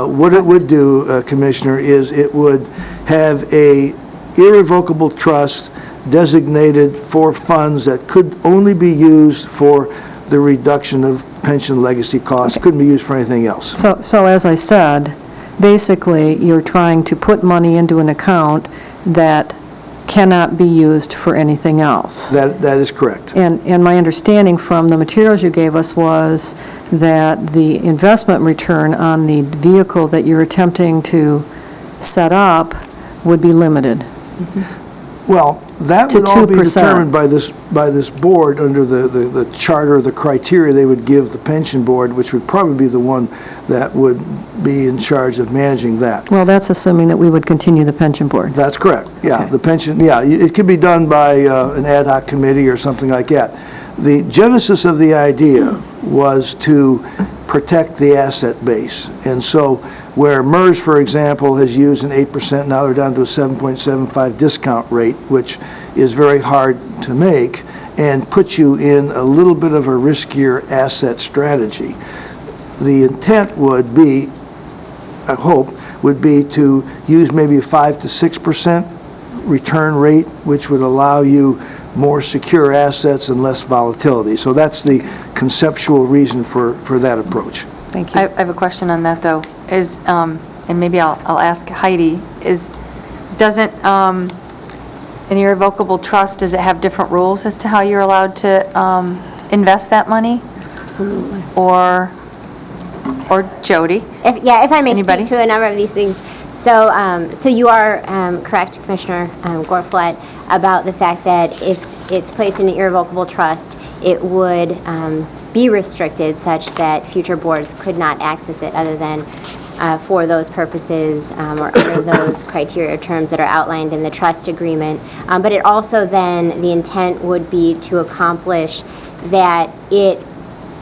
what it would do, Commissioner, is it would have a irrevocable trust designated for funds that could only be used for the reduction of pension legacy costs, couldn't be used for anything else. So as I said, basically, you're trying to put money into an account that cannot be used for anything else. That is correct. And my understanding from the materials you gave us was that the investment return on the vehicle that you're attempting to set up would be limited. Well, that To would all be 2%. determined by this board under the charter, the criteria they would give the pension board, which would probably be the one that would be in charge of managing that. Well, that's assuming that we would continue the pension board. That's correct, yeah. Okay. The pension, yeah, it could be done by an ad hoc committee or something like that. The genesis of the idea was to protect the asset base. And so where MERS, for example, has used an 8%, now they're down to a 7.75 discount rate, which is very hard to make. and put you in a little bit of a riskier asset strategy. The intent would be, I hope, would be to use maybe a 5 to 6% return rate, which would allow you more secure assets and less volatility. So that's the conceptual reason for that approach. Thank I you. have a question on that, though, is, and maybe I'll ask Heidi, doesn't an irrevocable trust, does it have different rules as to how you're allowed to invest that money? Absolutely. Or Jody? If I may Anybody? speak to a number of these things. So you are correct, Commissioner Gorflett, about the fact that if it's placed in an irrevocable trust, it would be restricted such that future boards could not access it other than for those purposes or under those criteria or terms that are outlined in the trust agreement. But it also then, the intent would be to accomplish that it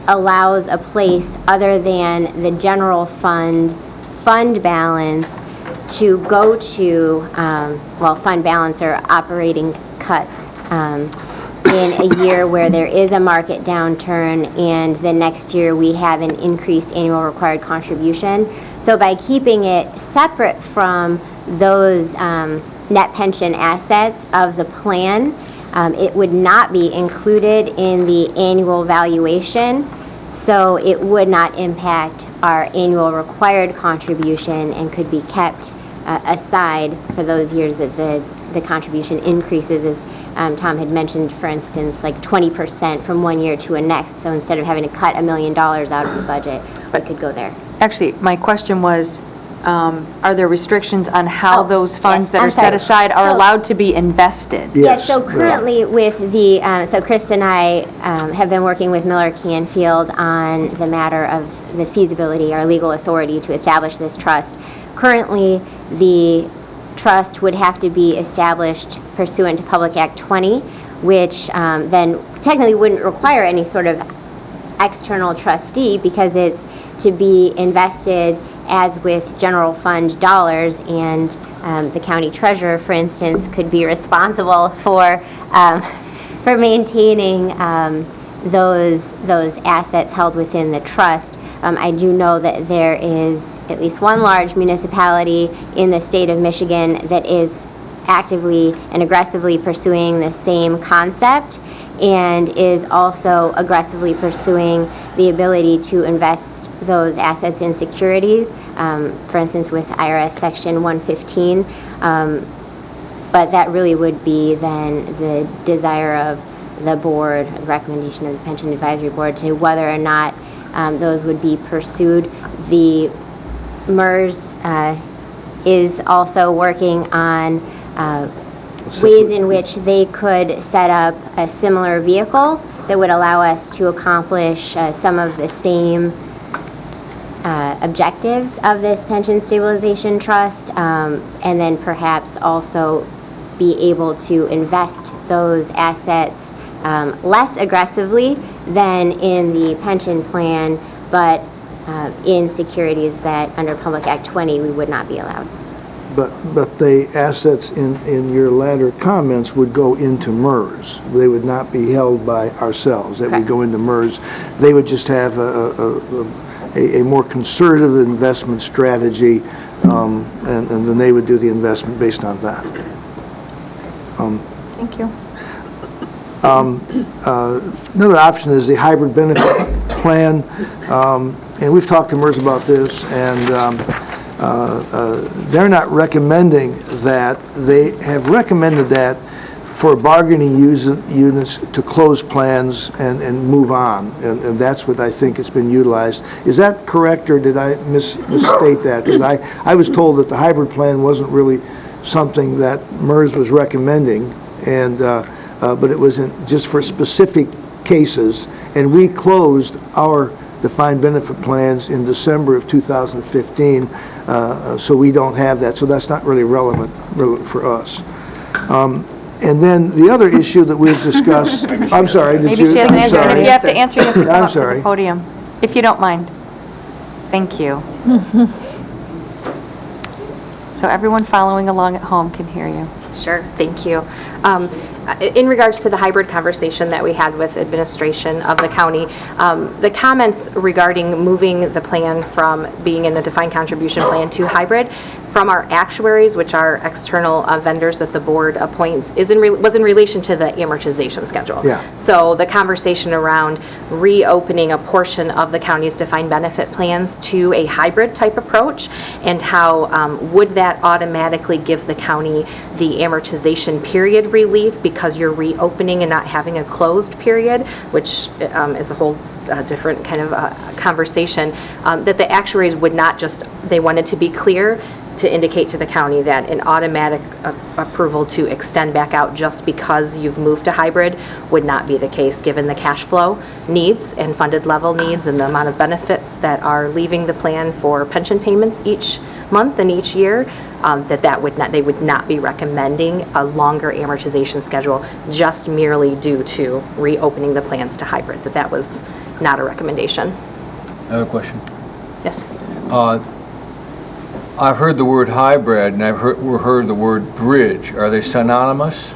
allows a place other than the general fund balance to go to, fund balance or operating cuts in a year where there is a market downturn and the next year we have an increased annual required contribution. So by keeping it separate from those net pension assets of the plan, it would not be included in the annual valuation, so it would not impact our annual required contribution and could be kept aside for those years that the contribution increases, as Tom had mentioned, for instance, like 20% from one year to a next. So instead of having to cut $1 million out of the budget, it could go there. Actually, my question was, are there restrictions on how Oh, those funds yes, that I'm are set sorry. aside are So- allowed to be invested? Yes, Yes. so currently with the, so Chris and I have been working with Miller Canfield on the matter of the feasibility, our legal authority to establish this trust. Currently, the trust would have to be established pursuant to Public Act 20, which then technically wouldn't require any sort of external trustee because it's to be invested as with general fund dollars, and the county treasurer, for instance, could be responsible for maintaining those assets held within the trust. I do know that there is at least one large municipality in the state of Michigan that is actively and aggressively pursuing the same concept and is also aggressively pursuing the ability to invest those assets in securities, for instance, with IRS Section 115. But that really would be then the desire of the board, the recommendation of the Pension Advisory Board to whether or not those would be pursued. The MERS is also working on ways in which they could set up a similar vehicle that would allow us to accomplish some of the same objectives of this pension stabilization trust, and then perhaps also be able to invest those assets less aggressively than in the pension plan, but in securities that under Public Act 20 we would not be allowed. But the assets in your latter comments would go into MERS. They would not be held by ourselves. They would Correct. go into MERS. They would just have a more conservative investment strategy, and then they would do the investment based on that. Thank you. Another option is the hybrid benefit plan, and we've talked to MERS about this, and they're not recommending that. They have recommended that for bargaining units to close plans and move on, and that's what I think has been utilized. Is that correct, or did I misstate that? Because I was told that the hybrid plan wasn't really something that MERS was recommending, and but it was just for specific cases, and we closed our defined benefit plans in December of 2015, so we don't have that, so that's not really relevant for us. And then the other issue that we've discussed, I'm sorry, did Maybe you? she hasn't I'm answered, and if sorry. you have to answer, you have to come I'm up to the sorry. podium, if you don't mind. Thank you. So everyone following along at home can hear you. Sure, thank you. In regards to the hybrid conversation that we had with administration of the county, the comments regarding moving the plan from being in a defined contribution plan to hybrid from our actuaries, which are external vendors that the board appoints, was in relation to the amortization schedule. Yeah. So the conversation around reopening a portion of the county's defined benefit plans to a hybrid type approach, and how would that automatically give the county the amortization period relief because you're reopening and not having a closed period, which is a whole different kind of conversation, that the actuaries would not just, they wanted to be clear to indicate to the county that an automatic approval to extend back out just because you've moved to hybrid would not be the case, given the cash flow needs and funded level needs and the amount of benefits that are leaving the plan for pension payments each month and each year, they would not be recommending a longer amortization schedule just merely due to reopening the plans to hybrid, that was not a recommendation. I have a question. Yes. I've heard the word hybrid, and I've heard the word bridge. Are they synonymous?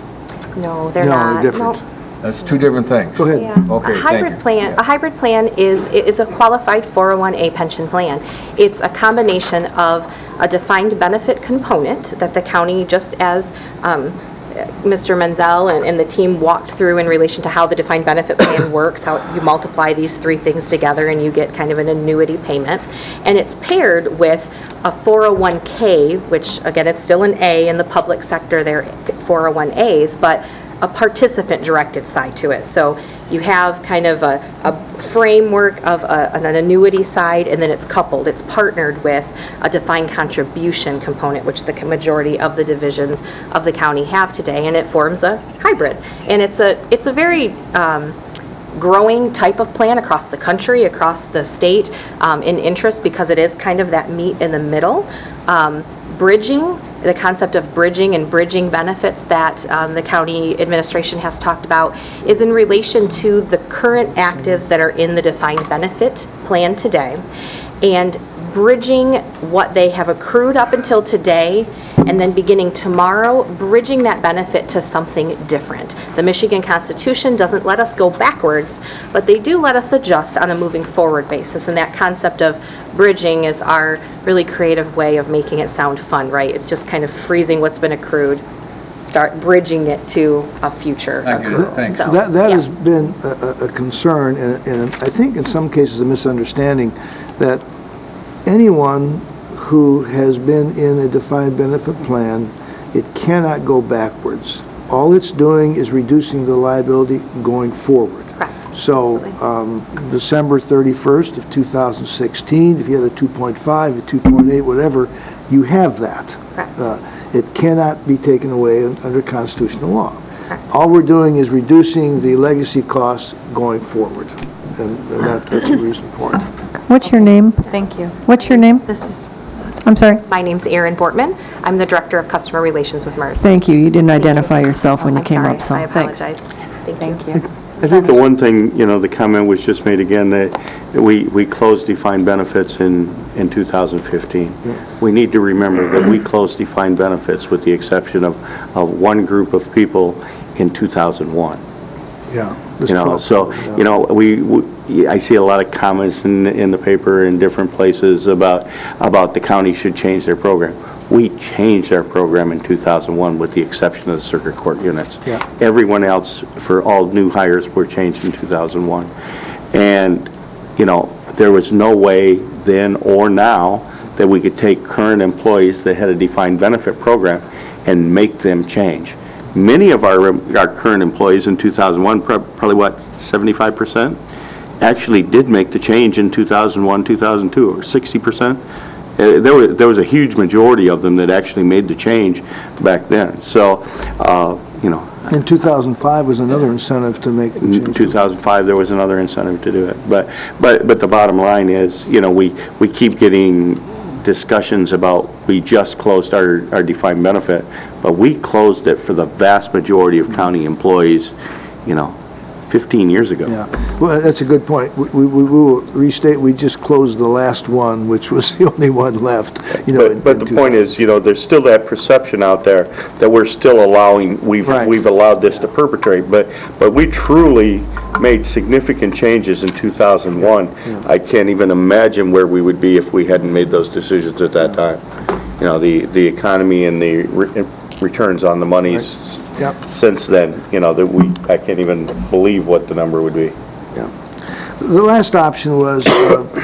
No, they're No, not. they're different. No. That's two different things. Go ahead. Yeah. Okay, A thank hybrid you. plan, a hybrid plan is a qualified 401A pension plan. It's a combination of a defined benefit component that the county, just as Mr. Menzel and the team walked through in relation to how the defined benefit plan works, how you multiply these three things together and you get kind of an annuity payment. And it's paired with a 401K, which again, it's still an A in the public sector, they're 401As, but a participant-directed side to it. So you have kind of a framework of an annuity side, and then it's coupled. It's partnered with a defined contribution component, which the majority of the divisions of the county have today, and it forms a hybrid. And it's a very growing type of plan across the country, across the state, in interest, because it is kind of that meat in the middle. Bridging, the concept of bridging and bridging benefits that the county administration has talked about is in relation to the current actives that are in the defined benefit plan today, and bridging what they have accrued up until today, and then beginning tomorrow, bridging that benefit to something different. The Michigan Constitution doesn't let us go backwards, but they do let us adjust on a moving forward basis, and that concept of bridging is our really creative way of making it sound fun, right? It's just kind of freezing what's been accrued, start bridging it to a future I get it. accrual. Thanks. So, That yeah. has been a concern, and I think in some cases a misunderstanding, that anyone who has been in a defined benefit plan, it cannot go backwards. All it's doing is reducing the liability going forward. Correct. So, Absolutely. December 31st of 2016, if you had a 2.5, a 2.8, whatever, you have that. Correct. It cannot be taken away under constitutional law. Correct. All we're doing is reducing the legacy costs going forward, and that's the reason for it. What's your name? Thank you. What's your name? This is, I'm sorry. My name's Erin Bortman. I'm the Director of Customer Relations with MERS. Thank you. You didn't identify yourself when you I'm came sorry. up, so I thanks. apologize. thank you. I think the one thing, the comment was just made again, that we closed defined benefits in 2015. We need to remember that we closed defined benefits with the exception of one group of people in 2001. Yeah. I see a lot of comments in the paper in different places about the county should change their program. We changed our program in 2001 with the exception of the circuit court units. Yeah. Everyone else, for all new hires, were changed in 2001. And, there was no way then or now that we could take current employees that had a defined benefit program and make them change. Many of our current employees in 2001, probably 75%, actually did make the change in 2001, 2002, or 60%. There was a huge majority of them that actually made the change back then. So, In 2005 was another incentive to make the in change. 2005, there was another incentive to do it. But the bottom line is, we keep getting discussions about we just closed our defined benefit, but we closed it for the vast majority of county employees, 15 years ago. Yeah, well, that's a good point. We will restate, we just closed the last one, which was the only one left, you know. But the point is, you know, there's still that perception out there that we're still allowing, Right. we've allowed this to perpetrate, but we truly made significant changes in 2001. I can't even imagine where we would be if we hadn't made those decisions at that time. You know, the economy and the returns on the monies Yep. since then, you know, I can't even believe what the number would be. The last option was,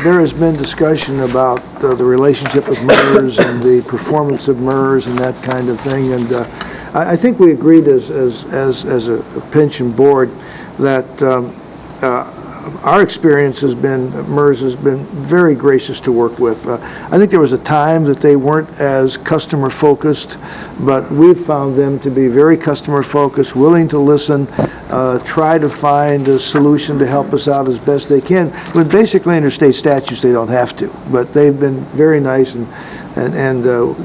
there has been discussion about the relationship with MERS and the performance of MERS and that kind of thing, and I think we agreed as a pension board that our experience has been, MERS has been very gracious to work with. I think there was a time that they weren't as customer-focused, but we've found them to be very customer-focused, willing to listen, try to find a solution to help us out as best they can. But basically, under state statutes, they don't have to, but they've been very nice, and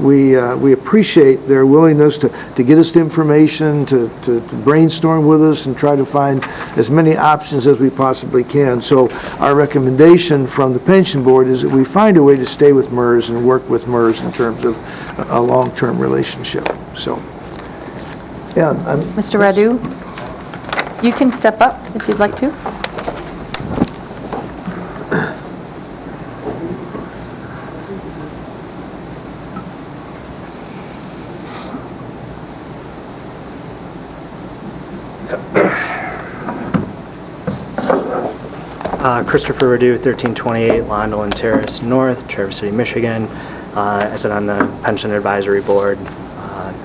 we appreciate their willingness to get us the information, to brainstorm with us and try to find as many options as we possibly can. So our recommendation from the pension board is that we find a way to stay with MERS and work with MERS in terms of a long-term relationship. So, yeah. Mr. Radu, you can step up if you'd like to. Christopher Radu, 1328 London Terrace North, Traverse City, Michigan. I sit on the Pension Advisory Board.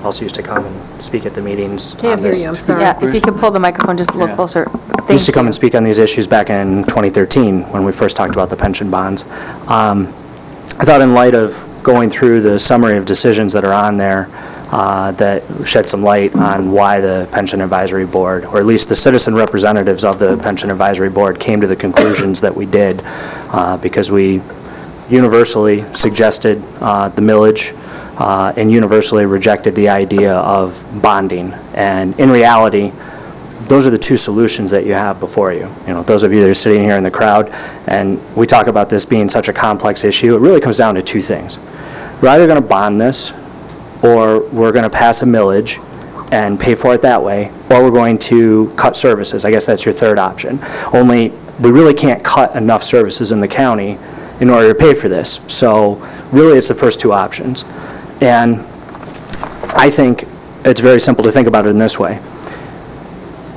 Also used to come and speak at the meetings. Can't hear you, I'm sorry. Yeah, if you could pull the microphone just a little closer. Thank Used to come you. and speak on these issues back in 2013 when we first talked about the pension bonds. I thought in light of going through the summary of decisions that are on there, that shed some light on why the Pension Advisory Board, or at least the citizen representatives of the Pension Advisory Board, came to the conclusions that we did, because we universally suggested the millage and universally rejected the idea of bonding. And in reality, those are the two solutions that you have before you. You know, those of you that are sitting here in the crowd, and we talk about this being such a complex issue, it really comes down to two things. We're either going to bond this, or we're going to pass a millage and pay for it that way, or we're going to cut services. I guess that's your third option. Only we really can't cut enough services in the county in order to pay for this. So really it's the first two options. And I think it's very simple to think about it in this way.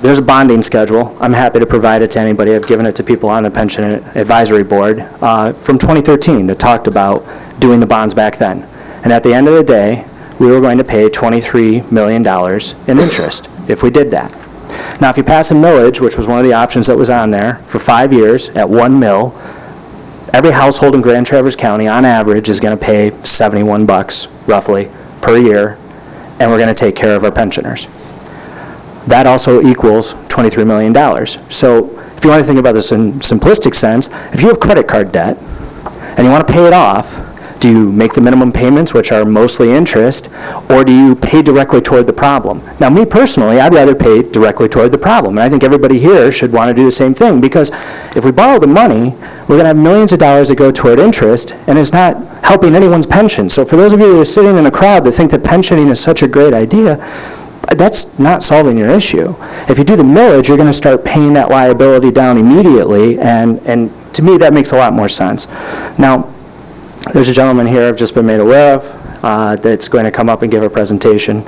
There's a bonding schedule. I'm happy to provide it to anybody. I've given it to people on the Pension Advisory Board from 2013 that talked about doing the bonds back then. And at the end of the day, we were going to pay $23 million in interest if we did that. Now, if you pass a millage, which was one of the options that was on there, for 5 years at 1 mil, every household in Grand Traverse County, on average, is going to pay $71, roughly, per year, and we're going to take care of our pensioners. That also equals $23 million. So if you want to think about this in simplistic sense, if you have credit card debt and you want to pay it off, do you make the minimum payments, which are mostly interest, or do you pay directly toward the problem? Now, me personally, I'd rather pay directly toward the problem, and I think everybody here should want to do the same thing, because if we borrow the money, we're going to have millions of dollars that go toward interest, and it's not helping anyone's pension. So for those of you that are sitting in the crowd that think that pensioning is such a great idea, that's not solving your issue. If you do the millage, you're going to start paying that liability down immediately, and to me, that makes a lot more sense. Now, there's a gentleman here I've just been made aware of that's going to come up and give a presentation,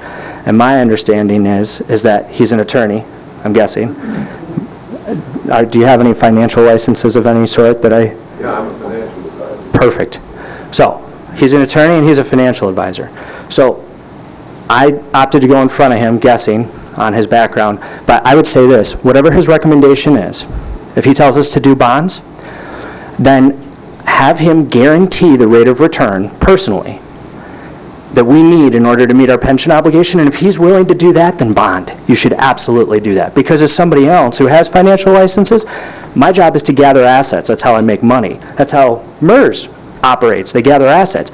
and my understanding is that he's an attorney, I'm guessing. Do you have any financial licenses of any sort that I... Yeah, I'm a financial advisor. Perfect. So, he's an attorney and he's a financial advisor. So, I opted to go in front of him, guessing on his background, but I would say this, whatever his recommendation is, if he tells us to do bonds, then have him guarantee the rate of return personally that we need in order to meet our pension obligation, and if he's willing to do that, then bond. You should absolutely do that, because as somebody else who has financial licenses, my job is to gather assets. That's how I make money. That's how MERS operates. They gather assets.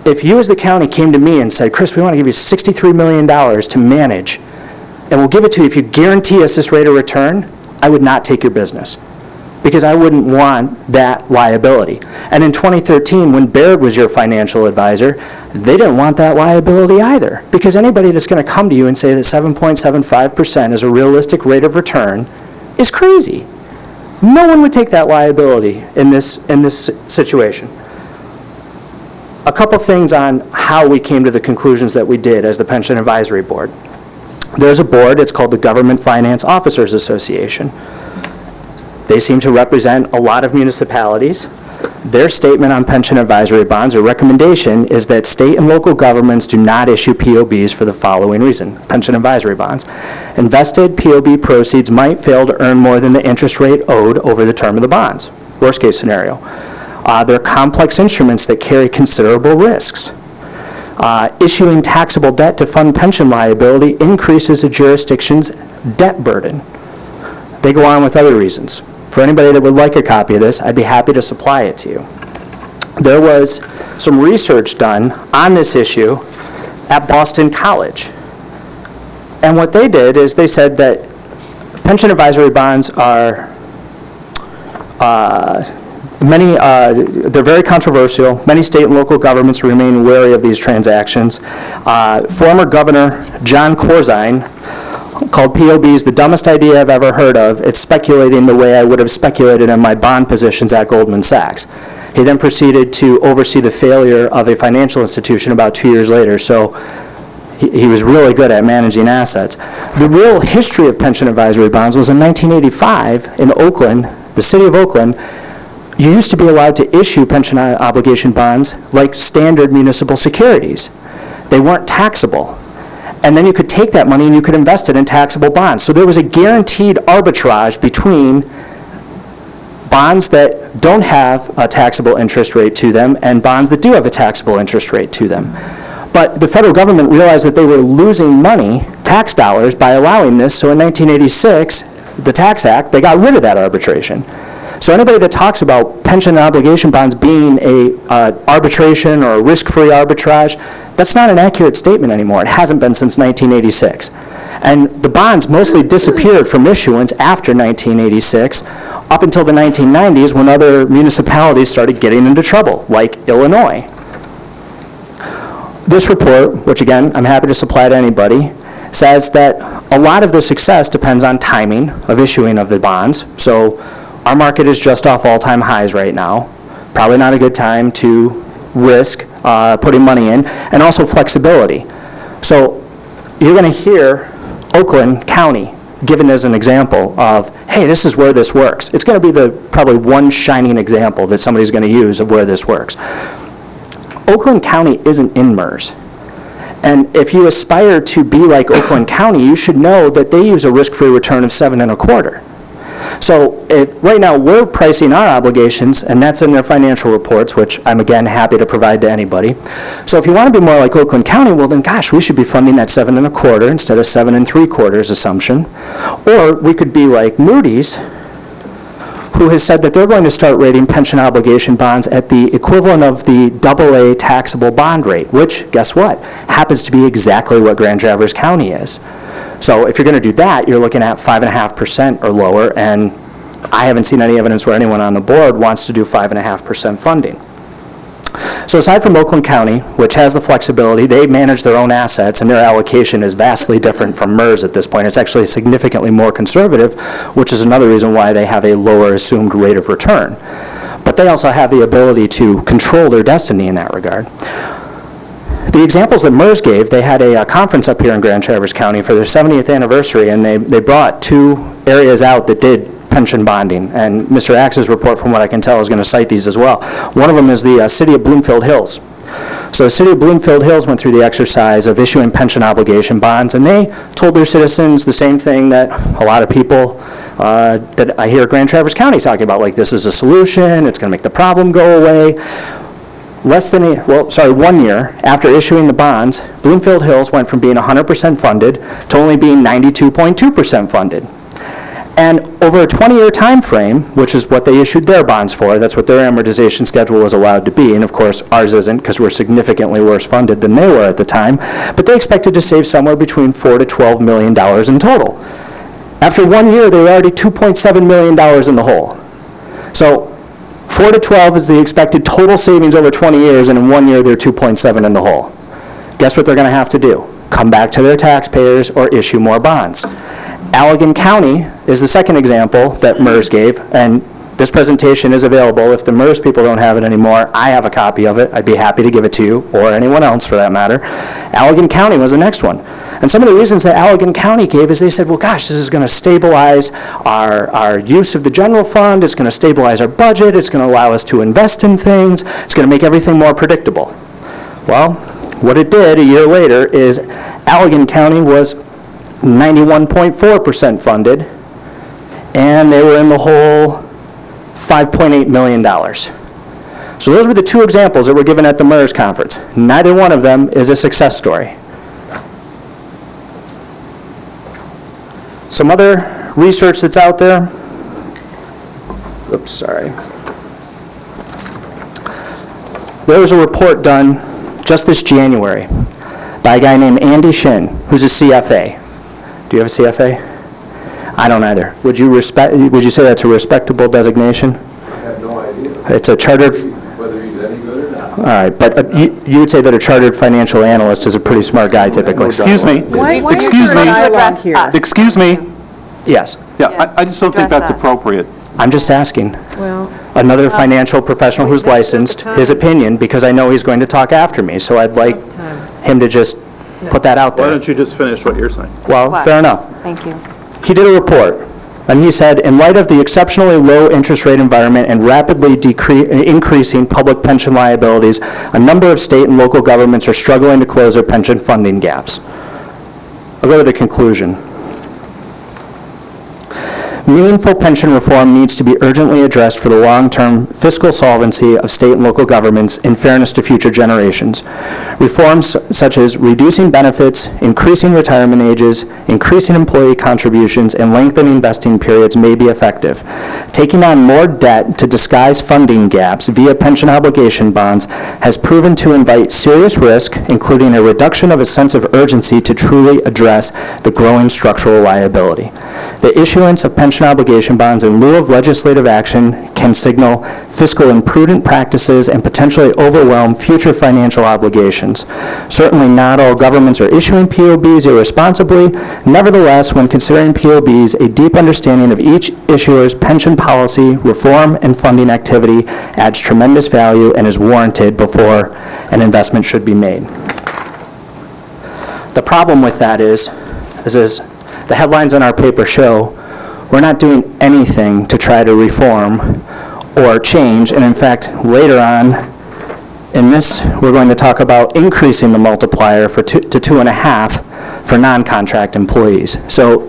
If you as the county came to me and said, Chris, we want to give you $63 million to manage, and we'll give it to you if you guarantee us this rate of return, I would not take your business, because I wouldn't want that liability. And in 2013, when Baird was your financial advisor, they didn't want that liability either, because anybody that's going to come to you and say that 7.75% is a realistic rate of return is crazy. No one would take that liability in this situation. A couple things on how we came to the conclusions that we did as the Pension Advisory Board. There's a board, it's called the Government Finance Officers Association. They seem to represent a lot of municipalities. Their statement on pension advisory bonds, or recommendation, is that state and local governments do not issue POBs for the following reason: pension advisory bonds. Invested POB proceeds might fail to earn more than the interest rate owed over the term of the bonds. Worst case scenario. They're complex instruments that carry considerable risks. Issuing taxable debt to fund pension liability increases a jurisdiction's debt burden. They go on with other reasons. For anybody that would like a copy of this, I'd be happy to supply it to you. There was some research done on this issue at Boston College. And what they did is they said that pension advisory bonds are they're very controversial. Many state and local governments remain wary of these transactions. Former Governor John Corzine called POBs the dumbest idea I've ever heard of. It's speculating the way I would have speculated in my bond positions at Goldman Sachs. He then proceeded to oversee the failure of a financial institution about 2 years later, so he was really good at managing assets. The real history of pension advisory bonds was in 1985 in Oakland, the city of Oakland. You used to be allowed to issue pension obligation bonds like standard municipal securities. They weren't taxable. And then you could take that money and you could invest it in taxable bonds. So there was a guaranteed arbitrage between bonds that don't have a taxable interest rate to them and bonds that do have a taxable interest rate to them. But the federal government realized that they were losing money, tax dollars, by allowing this. So in 1986, the Tax Act, they got rid of that arbitration. So anybody that talks about pension and obligation bonds being a arbitration or a risk-free arbitrage, that's not an accurate statement anymore. It hasn't been since 1986. And the bonds mostly disappeared from issuance after 1986, up until the 1990s when other municipalities started getting into trouble, like Illinois. This report, which again, I'm happy to supply to anybody, says that a lot of the success depends on timing of issuing of the bonds. So our market is just off all-time highs right now. Probably not a good time to risk putting money in, and also flexibility. So you're going to hear Oakland County given as an example of, hey, this is where this works. It's going to be the probably one shining example that somebody's going to use of where this works. Oakland County isn't in MERS. And if you aspire to be like Oakland County, you should know that they use a risk-free return of 7.25. So right now, we're pricing our obligations, and that's in their financial reports, which I'm, again, happy to provide to anybody. So if you want to be more like Oakland County, well, then, gosh, we should be funding that 7.25 instead of 7.75 assumption. Or we could be like Moody's, who has said that they're going to start rating pension obligation bonds at the equivalent of the AA taxable bond rate, which, guess what, happens to be exactly what Grand Traverse County is. So if you're going to do that, you're looking at 5.5% or lower, and I haven't seen any evidence where anyone on the board wants to do 5.5% funding. So aside from Oakland County, which has the flexibility, they manage their own assets, and their allocation is vastly different from MERS at this point. It's actually significantly more conservative, which is another reason why they have a lower assumed rate of return. But they also have the ability to control their destiny in that regard. The examples that MERS gave, they had a conference up here in Grand Traverse County for their 70th anniversary, and they brought 2 areas out that did pension bonding. And Mr. Axe's report, from what I can tell, is going to cite these as well. One of them is the city of Bloomfield Hills. So the city of Bloomfield Hills went through the exercise of issuing pension obligation bonds, and they told their citizens the same thing that a lot of people that I hear Grand Traverse County talking about, like this is a solution, it's going to make the problem go away. 1 year after issuing the bonds, Bloomfield Hills went from being 100% funded to only being 92.2% funded. And over a 20-year time frame, which is what they issued their bonds for, that's what their amortization schedule was allowed to be, and of course ours isn't because we're significantly worse funded than they were at the time, but they expected to save somewhere between $4 to $12 million in total. After 1 year, they were already $2.7 million in the hole. So 4 to 12 is the expected total savings over 20 years, and in 1 year, they're 2.7 in the hole. Guess what they're going to have to do? Come back to their taxpayers or issue more bonds. Allegan County is the second example that MERS gave, and this presentation is available. If the MERS people don't have it anymore, I have a copy of it. I'd be happy to give it to you, or anyone else for that matter. Allegan County was the next one. And some of the reasons that Allegan County gave is they said, well, gosh, this is going to stabilize our use of the general fund, it's going to stabilize our budget, it's going to allow us to invest in things, it's going to make everything more predictable. Well, what it did a year later is Allegan County was 91.4% funded, and they were in the hole $5.8 million. So those were the two examples that were given at the MERS conference. Neither one of them is a success story. Some other research that's out there. Oops, sorry. There was a report done just this January by a guy named Andy Shin, who's a CFA. Do you have a CFA? I don't either. Would you say that's a respectable designation? I have no idea It's a chartered, whether he's any good or not. all right, but you would say that a chartered financial analyst is a pretty smart guy typically. Excuse me. Excuse me. address us. Excuse me. Yes, Yeah, I just don't think Address that's us. appropriate. I'm just asking. Well, Another financial professional who's licensed, his opinion, because I know he's going to talk after me, so I'd like him to just put that out Why there. don't you just finish what you're saying? Well, fair enough. Thank you. He did a report, and he said, in light of the exceptionally low interest rate environment and rapidly increasing public pension liabilities, a number of state and local governments are struggling to close their pension funding gaps. I'll go to the conclusion. Meaningful pension reform needs to be urgently addressed for the long-term fiscal solvency of state and local governments in fairness to future generations. Reforms such as reducing benefits, increasing retirement ages, increasing employee contributions, and lengthening vesting periods may be effective. Taking on more debt to disguise funding gaps via pension obligation bonds has proven to invite serious risk, including a reduction of a sense of urgency to truly address the growing structural liability. The issuance of pension obligation bonds in lieu of legislative action can signal fiscal imprudent practices and potentially overwhelm future financial obligations. Certainly not all governments are issuing POBs irresponsibly. Nevertheless, when considering POBs, a deep understanding of each issuer's pension policy, reform, and funding activity adds tremendous value and is warranted before an investment should be made. The problem with that is the headlines in our paper show we're not doing anything to try to reform or change, and in fact, later on in this, we're going to talk about increasing the multiplier to 2.5 for non-contract employees. So,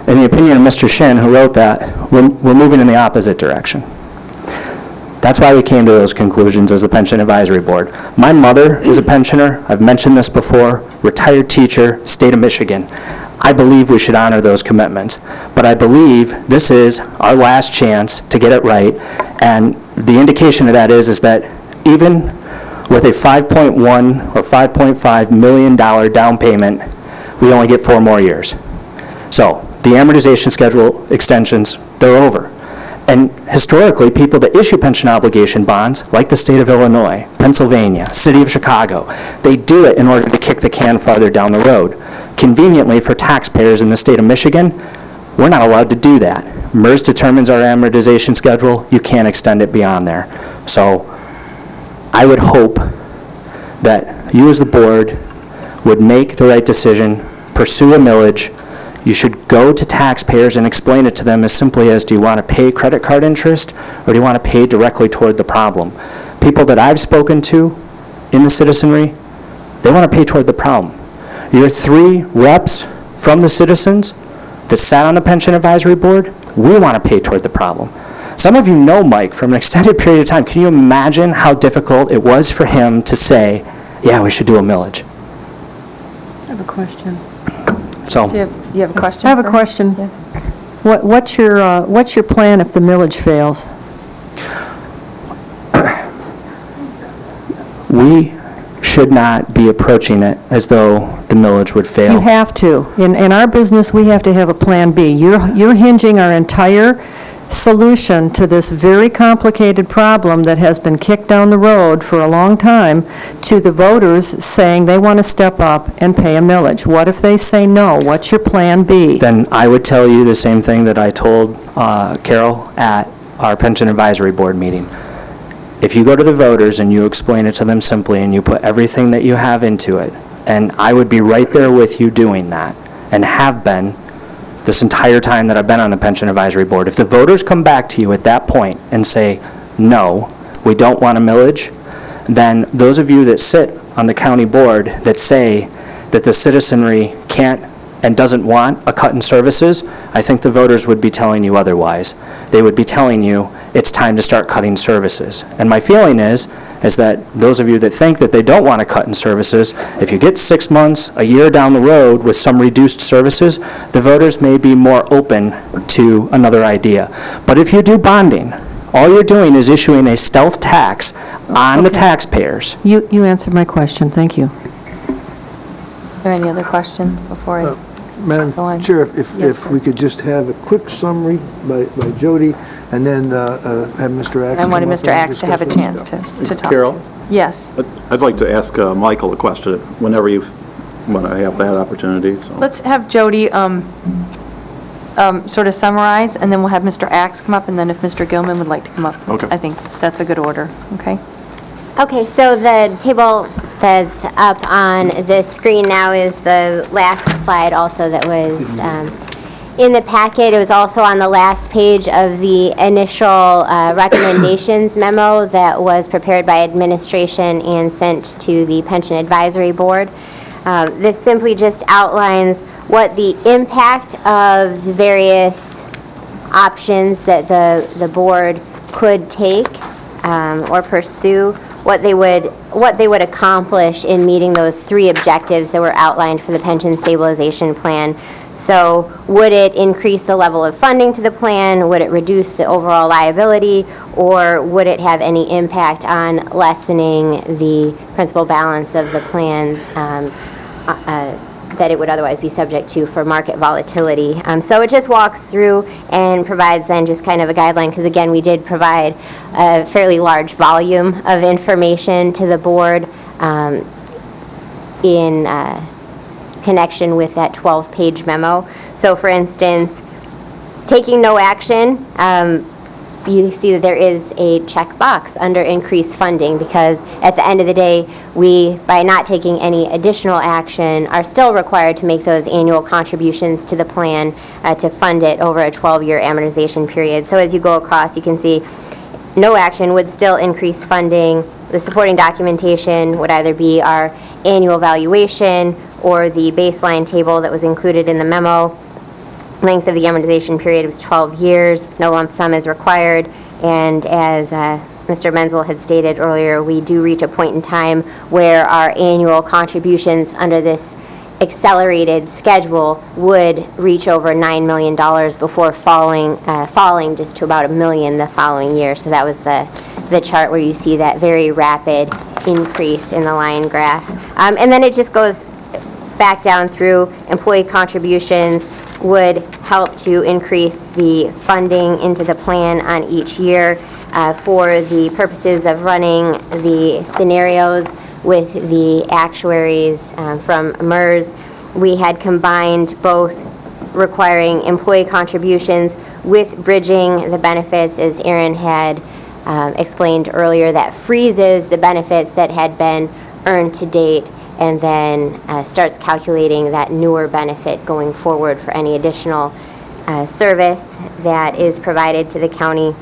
in the opinion of Mr. Shin, who wrote that, we're moving in the opposite direction. That's why we came to those conclusions as the Pension Advisory Board. My mother is a pensioner, I've mentioned this before, retired teacher, state of Michigan. I believe we should honor those commitments, but I believe this is our last chance to get it right, and the indication of that is that even with a $5.1 or $5.5 million down payment, we only get 4 more years. So the amortization schedule extensions, they're over. And historically, people that issue pension obligation bonds, like the state of Illinois, Pennsylvania, city of Chicago, they do it in order to kick the can farther down the road. Conveniently, for taxpayers in the state of Michigan, we're not allowed to do that. MERS determines our amortization schedule. You can't extend it beyond there. So I would hope that you as the board would make the right decision, pursue a millage. You should go to taxpayers and explain it to them as simply as, do you want to pay credit card interest, or do you want to pay directly toward the problem? People that I've spoken to in the citizenry, they want to pay toward the problem. Your 3 reps from the citizens that sat on the Pension Advisory Board, we want to pay toward the problem. Some of you know Mike from an extended period of time. Can you imagine how difficult it was for him to say, yeah, we should do a millage? I have a question. So, Do you have a question? I have a question. Yeah. What's your plan if the millage fails? we should not be approaching it as though the millage would fail. You have to. In our business, we have to have a Plan B. You're hinging our entire solution to this very complicated problem that has been kicked down the road for a long time to the voters saying they want to step up and pay a millage. What if they say no? What's your Plan B? Then I would tell you the same thing that I told Carol at our Pension Advisory Board meeting. If you go to the voters and you explain it to them simply and you put everything that you have into it, and I would be right there with you doing that, and have been this entire time that I've been on the Pension Advisory Board. If the voters come back to you at that point and say, no, we don't want a millage, then those of you that sit on the county board that say that the citizenry can't and doesn't want a cut in services, I think the voters would be telling you otherwise. They would be telling you it's time to start cutting services. And my feeling is that those of you that think that they don't want to cut in services, if you get 6 months, a year down the road with some reduced services, the voters may be more open to another idea. But if you do bonding, all you're doing is issuing a stealth tax on the taxpayers. You answered my question. Thank you. Are there any other questions before I go on? Madam Chair, if we could just have a quick summary by Jody, and then have Mr. Axe. I wanted come up Mr. and Axe to have a discuss chance to talk. Carol? Yes. I'd like to ask Michael a question whenever you want to have that opportunity, so. Let's have Jody sort of summarize, and then we'll have Mr. Axe come up, and then if Mr. Gilman would like to come up. Okay. I think that's a good order, okay? Okay, so the table that's up on the screen now is the last slide also that was in the packet. It was also on the last page of the initial recommendations memo that was prepared by administration and sent to the Pension Advisory Board. This simply just outlines what the impact of the various options that the board could take or pursue, what they would accomplish in meeting those 3 objectives that were outlined for the pension stabilization plan. So would it increase the level of funding to the plan? Would it reduce the overall liability? Or would it have any impact on lessening the principal balance of the plans that it would otherwise be subject to for market volatility? So it just walks through and provides then just kind of a guideline, because again, we did provide a fairly large volume of information to the board in connection with that 12-page memo. So for instance, taking no action, you see that there is a checkbox under increased funding, because at the end of the day, we, by not taking any additional action, are still required to make those annual contributions to the plan to fund it over a 12-year amortization period. So as you go across, you can see no action would still increase funding. The supporting documentation would either be our annual valuation or the baseline table that was included in the memo. Length of the amortization period was 12 years. No lump sum is required. And as Mr. Menzel had stated earlier, we do reach a point in time where our annual contributions under this accelerated schedule would reach over $9 million before falling just to about $1 million the following year. So that was the chart where you see that very rapid increase in the line graph. And then it just goes back down through. Employee contributions would help to increase the funding into the plan on each year for the purposes of running the scenarios with the actuaries from MERS. We had combined both requiring employee contributions with bridging the benefits, as Aaron had explained earlier, that freezes the benefits that had been earned to date, and then starts calculating that newer benefit going forward for any additional service that is provided to the county.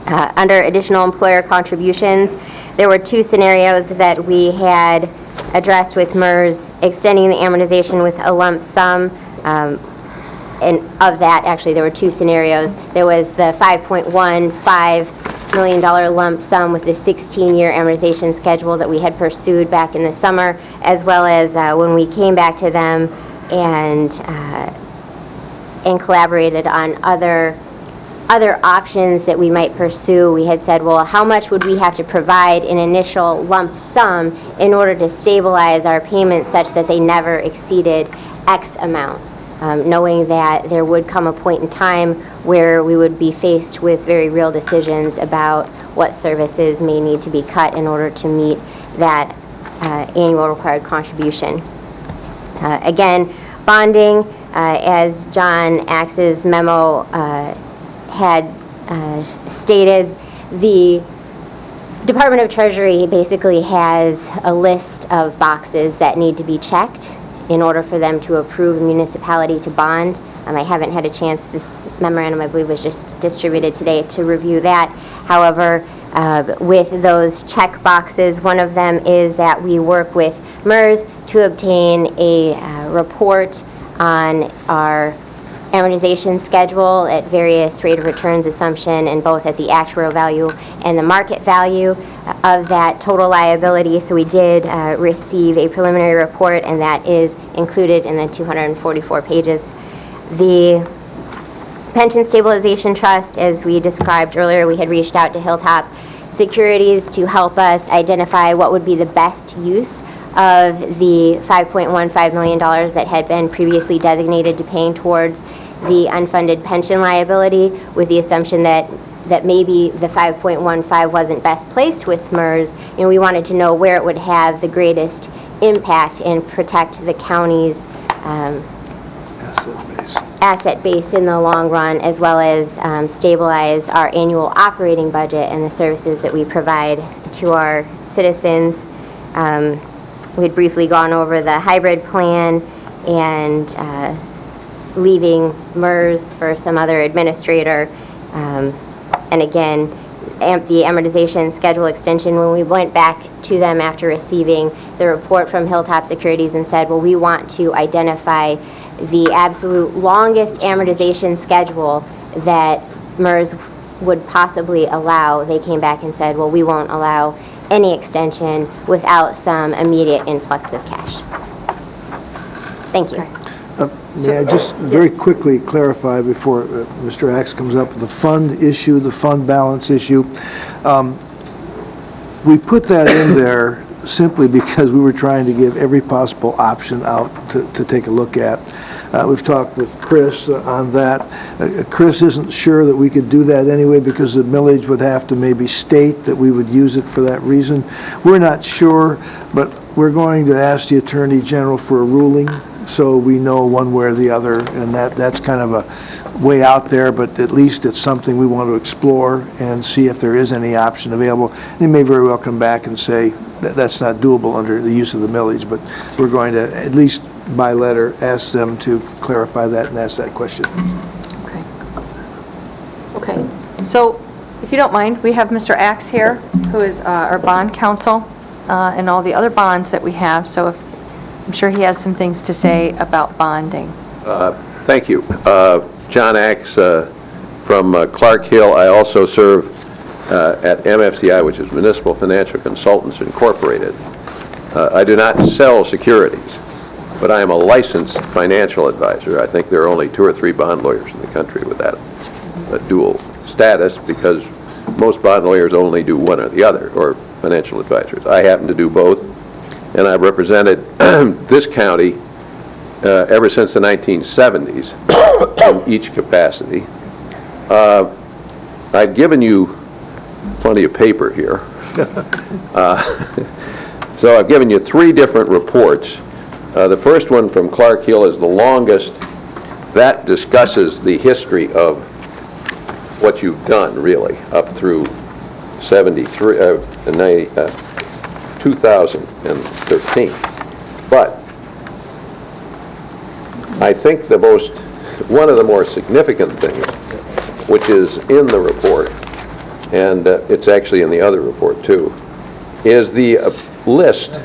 Under additional employer contributions, there were 2 scenarios that we had addressed with MERS, extending the amortization with a lump sum. And of that, actually, there were 2 scenarios. There was the $5.15 million lump sum with the 16-year amortization schedule that we had pursued back in the summer, as well as when we came back to them and collaborated on other other options that we might pursue. We had said, well, how much would we have to provide in initial lump sum in order to stabilize our payments such that they never exceeded X amount, knowing that there would come a point in time where we would be faced with very real decisions about what services may need to be cut in order to meet that annual required contribution. Again, bonding, as John Axe's memo had stated, the Department of Treasury basically has a list of boxes that need to be checked in order for them to approve a municipality to bond. I haven't had a chance, this memorandum I believe was just distributed today, to review that. However, with those check boxes, one of them is that we work with MERS to obtain a report on our amortization schedule at various rate of returns assumption, and both at the actuarial value and the market value of that total liability. So we did receive a preliminary report, and that is included in the 244 pages. The Pension Stabilization Trust, as we described earlier, we had reached out to Hilltop Securities to help us identify what would be the best use of the $5.15 million that had been previously designated to paying towards the unfunded pension liability, with the assumption that maybe the 5.15 wasn't best placed with MERS. We wanted to know where it would have the greatest impact and protect the county's asset base in the long run, as well as stabilize our annual operating budget and the services that we provide to our citizens. We had briefly gone over the hybrid plan and leaving MERS for some other administrator. And again, the amortization schedule extension, when we went back to them after receiving the report from Hilltop Securities and said, well, we want to identify the absolute longest amortization schedule that MERS would possibly allow, they came back and said, well, we won't allow any extension without some immediate influx of cash. Thank you. May I just very quickly clarify before Mr. Axe comes up, the fund issue, the fund balance issue. We put that in there simply because we were trying to give every possible option out to take a look at. We've talked with Chris on that. Chris isn't sure that we could do that anyway because the millage would have to maybe state that we would use it for that reason. We're not sure, but we're going to ask the Attorney General for a ruling so we know one way or the other, and that's kind of a way out there, but at least it's something we want to explore and see if there is any option available. They may very well come back and say that that's not doable under the use of the millage, but we're going to at least by letter ask them to clarify that and ask that question. Okay. So, if you don't mind, we have Mr. Axe here, who is our bond counsel, and all the other bonds that we have, so I'm sure he has some things to say about bonding. Thank you. John Axe from Clark Hill. I also serve at MFCI, which is Municipal Financial Consultants Incorporated. I do not sell securities, but I am a licensed financial advisor. I think there are only 2 or 3 bond lawyers in the country with that dual status, because most bond lawyers only do one or the other, or financial advisors. I happen to do both, and I've represented this county ever since the 1970s in each capacity. I've given you plenty of paper here. So I've given you 3 different reports. The first one from Clark Hill is the longest. That discusses the history of what you've done, really, up through 2013. But I think one of the more significant things, which is in the report, and it's actually in the other report too, is the list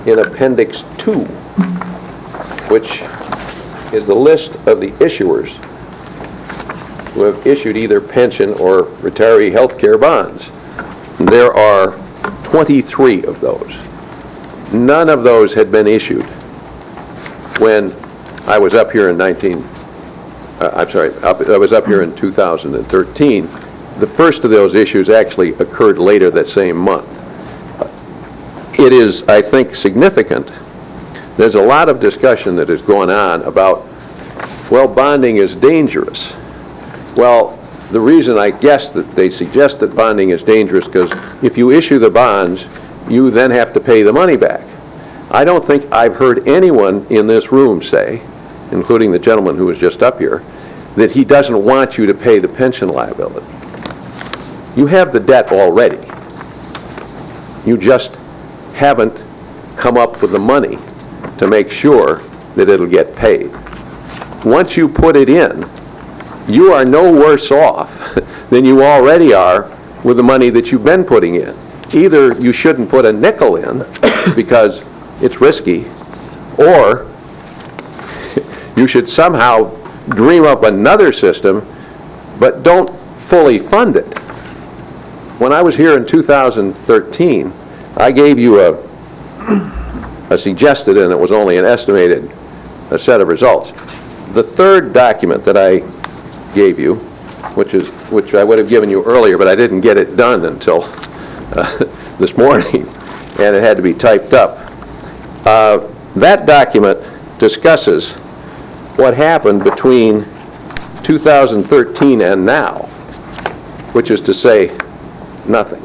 in Appendix 2, which is the list of the issuers who have issued either pension or retiree health care bonds. There are 23 of those. None of those had been issued when I was up here in I'm sorry, I was up here in 2013. The first of those issues actually occurred later that same month. It is, I think, significant. There's a lot of discussion that is going on about, well, bonding is dangerous. Well, the reason I guess that they suggest that bonding is dangerous because if you issue the bonds, you then have to pay the money back. I don't think I've heard anyone in this room say, including the gentleman who was just up here, that he doesn't want you to pay the pension liability. You have the debt already. You just haven't come up with the money to make sure that it'll get paid. Once you put it in, you are no worse off than you already are with the money that you've been putting in. Either you shouldn't put a nickel in because it's risky, or you should somehow dream up another system, but don't fully fund it. When I was here in 2013, I gave you a suggested, and it was only an estimated, a set of results. The third document that I gave you, which I would have given you earlier, but I didn't get it done until this morning, and it had to be typed up. That document discusses what happened between 2013 and now, which is to say, nothing.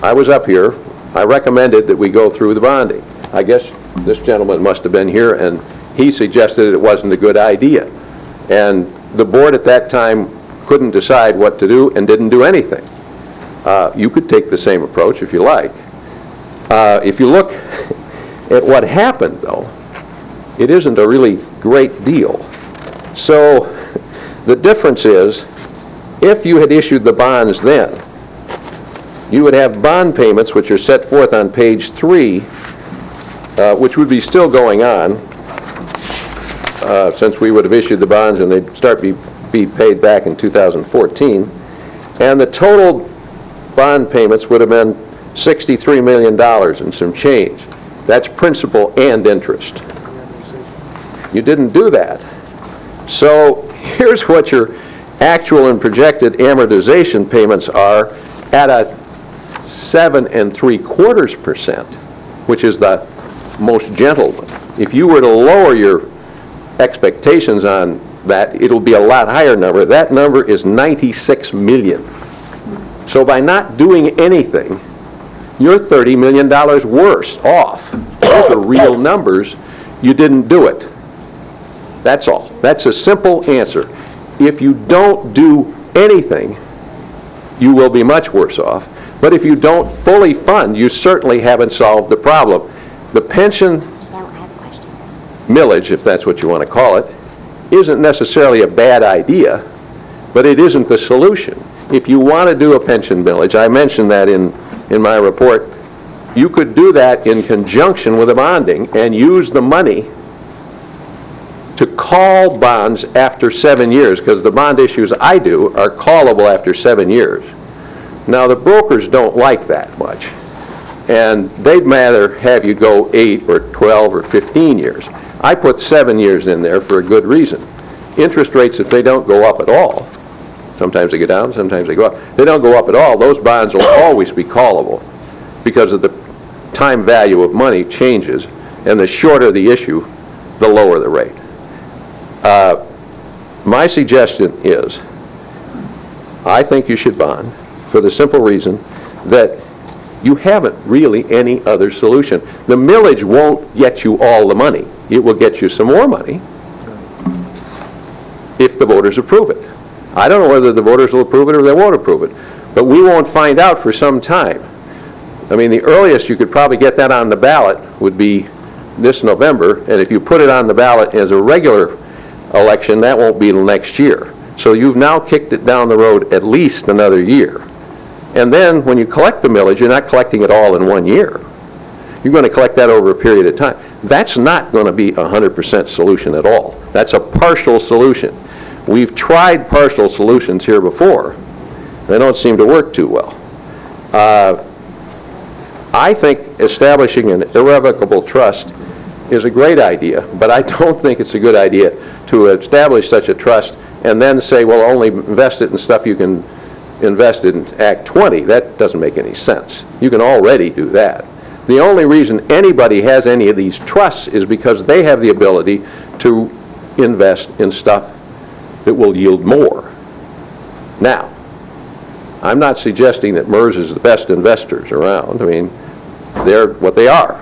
I was up here. I recommended that we go through the bonding. I guess this gentleman must have been here, and he suggested it wasn't a good idea. And the board at that time couldn't decide what to do and didn't do anything. You could take the same approach if you like. If you look at what happened, though, it isn't a really great deal. So the difference is, if you had issued the bonds then, you would have bond payments which are set forth on page 3, which would be still going on, since we would have issued the bonds and they'd start be paid back in 2014. And the total bond payments would have been $63 million and some change. That's principal and interest. You didn't do that. So here's what your actual and projected amortization payments are at a 7 3/4%, which is the most gentle one. If you were to lower your expectations on that, it'll be a lot higher number. That number is $96 million. So by not doing anything, you're $30 million worse off. Those are real numbers. You didn't do it. That's all. That's a simple answer. If you don't do anything, you will be much worse off. But if you don't fully fund, you certainly haven't solved the problem. The pension millage, if that's what you want to call it, isn't necessarily a bad idea, but it isn't the solution. If you want to do a pension millage, I mentioned that in my report, you could do that in conjunction with the bonding and use the money to call bonds after 7 years, because the bond issues I do are callable after 7 years. Now, the brokers don't like that much, and they'd rather have you go 8 or 12 or 15 years. I put 7 years in there for a good reason. Interest rates, if they don't go up at all, sometimes they go down, sometimes they go up. If they don't go up at all, those bonds will always be callable because of the time value of money changes, and the shorter the issue, the lower the rate. My suggestion is, I think you should bond for the simple reason that you haven't really any other solution. The millage won't get you all the money. It will get you some more money if the voters approve it. I don't know whether the voters will approve it or they won't approve it, but we won't find out for some time. I mean, the earliest you could probably get that on the ballot would be this November, and if you put it on the ballot as a regular election, that won't be till next year. So you've now kicked it down the road at least another year. And then when you collect the millage, you're not collecting it all in 1 year. You're going to collect that over a period of time. That's not going to be a 100% solution at all. That's a partial solution. We've tried partial solutions here before. They don't seem to work too well. I think establishing an irrevocable trust is a great idea, but I don't think it's a good idea to establish such a trust and then say, well, only invest it in stuff you can invest in Act 20. That doesn't make any sense. You can already do that. The only reason anybody has any of these trusts is because they have the ability to invest in stuff that will yield more. Now, I'm not suggesting that MERS is the best investors around. I mean, they're what they are.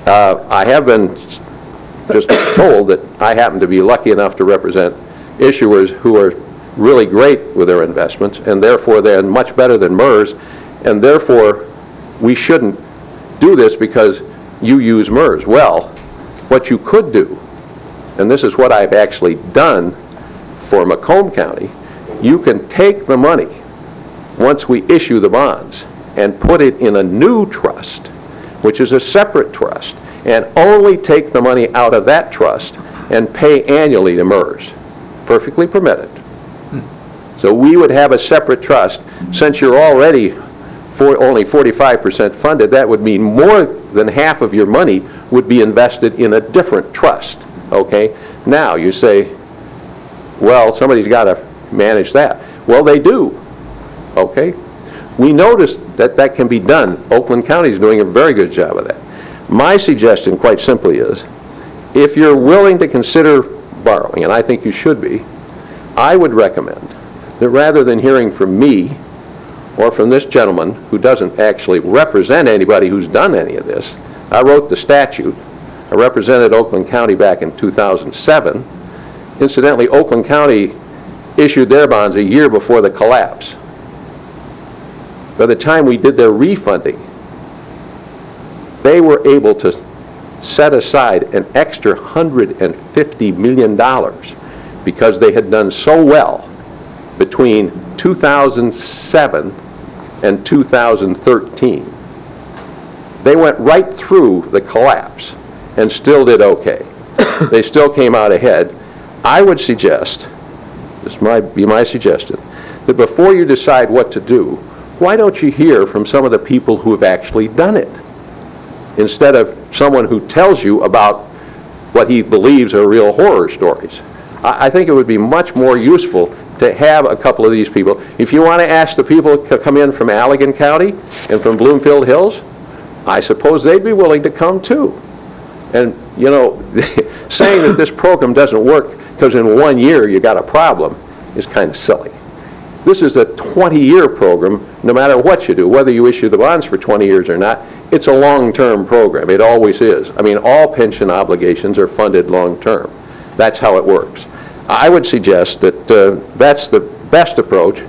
I have been just told that I happen to be lucky enough to represent issuers who are really great with their investments, and therefore they're much better than MERS, and therefore we shouldn't do this because you use MERS. Well, what you could do, and this is what I've actually done for Macomb County, you can take the money once we issue the bonds and put it in a new trust, which is a separate trust, and only take the money out of that trust and pay annually to MERS. Perfectly permitted. So we would have a separate trust. Since you're already only 45% funded, that would mean more than half of your money would be invested in a different trust, okay? Now, you say, well, somebody's got to manage that. Well, they do, okay? We noticed that that can be done. Oakland County is doing a very good job of that. My suggestion, quite simply, is if you're willing to consider borrowing, and I think you should be, I would recommend that rather than hearing from me or from this gentleman who doesn't actually represent anybody who's done any of this, I wrote the statute. I represented Oakland County back in 2007. Incidentally, Oakland County issued their bonds a year before the collapse. By the time we did their refunding, they were able to set aside an extra $150 million because they had done so well between 2007 and 2013. They went right through the collapse and still did okay. They still came out ahead. I would suggest, this might be my suggestion, that before you decide what to do, why don't you hear from some of the people who have actually done it, instead of someone who tells you about what he believes are real horror stories. I think it would be much more useful to have a couple of these people. If you want to ask the people to come in from Allegan County and from Bloomfield Hills, I suppose they'd be willing to come too. And, you know, saying that this program doesn't work because in 1 year you got a problem is kind of silly. This is a 20-year program, no matter what you do, whether you issue the bonds for 20 years or not. It's a long-term program. It always is. I mean, all pension obligations are funded long-term. That's how it works. I would suggest that that's the best approach.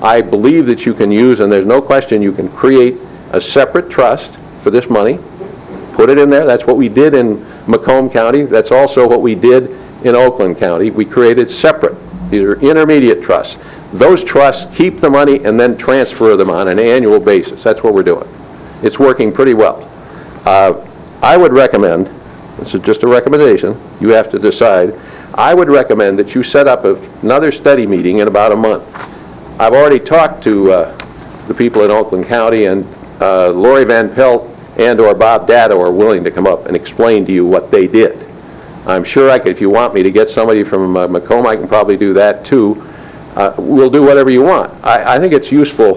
I believe that you can use, and there's no question you can create a separate trust for this money, put it in there. That's what we did in Macomb County. That's also what we did in Oakland County. We created separate, these are intermediate trusts. Those trusts keep the money and then transfer them on an annual basis. That's what we're doing. It's working pretty well. I would recommend, this is just a recommendation, you have to decide, I would recommend that you set up another study meeting in about a month. I've already talked to the people in Oakland County, and Lori Van Pelt and or Bob Datto are willing to come up and explain to you what they did. I'm sure I could, if you want me to get somebody from Macomb, I can probably do that too. We'll do whatever you want. I think it's useful.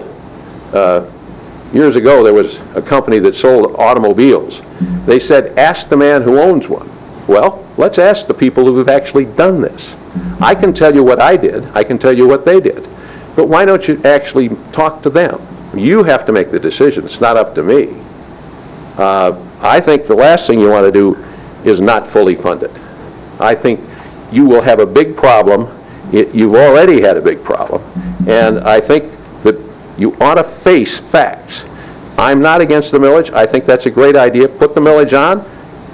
Years ago, there was a company that sold automobiles. They said, ask the man who owns one. Well, let's ask the people who have actually done this. I can tell you what I did. I can tell you what they did. But why don't you actually talk to them? You have to make the decision. It's not up to me. I think the last thing you want to do is not fully fund it. I think you will have a big problem. You've already had a big problem. And I think that you ought to face facts. I'm not against the millage. I think that's a great idea. Put the millage on.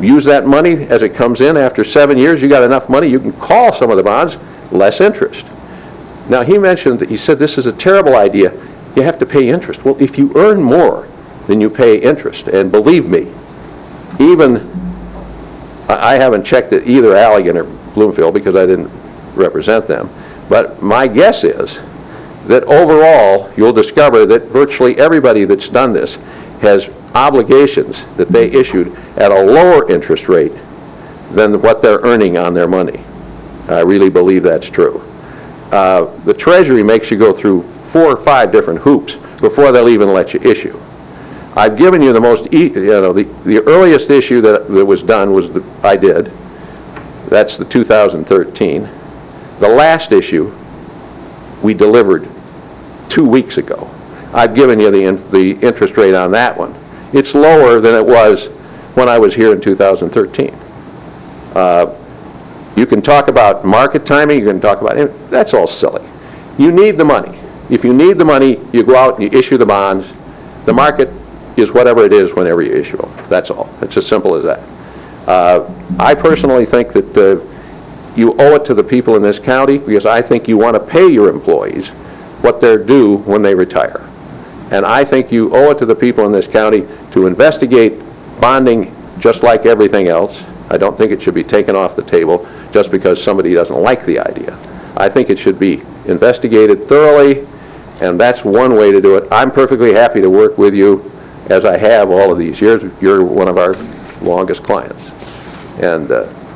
Use that money as it comes in. After 7 years, you got enough money, you can call some of the bonds, less interest. Now, he mentioned, he said this is a terrible idea. You have to pay interest. Well, if you earn more than you pay interest, and believe me, even, I haven't checked at either Allegan or Bloomfield because I didn't represent them, but my guess is that overall, you'll discover that virtually everybody that's done this has obligations that they issued at a lower interest rate than what they're earning on their money. I really believe that's true. The Treasury makes you go through 4 or 5 different hoops before they'll even let you issue. I've given you the the earliest issue that was done was I did. That's the 2013. The last issue we delivered 2 weeks ago. I've given you the interest rate on that one. It's lower than it was when I was here in 2013. You can talk about market timing, you can talk about, that's all silly. You need the money. If you need the money, you go out and you issue the bonds. The market is whatever it is whenever you issue them. That's all. It's as simple as that. I personally think that you owe it to the people in this county, because I think you want to pay your employees what they're due when they retire. And I think you owe it to the people in this county to investigate bonding just like everything else. I don't think it should be taken off the table just because somebody doesn't like the idea. I think it should be investigated thoroughly, and that's one way to do it. I'm perfectly happy to work with you, as I have all of these years. You're one of our longest clients. And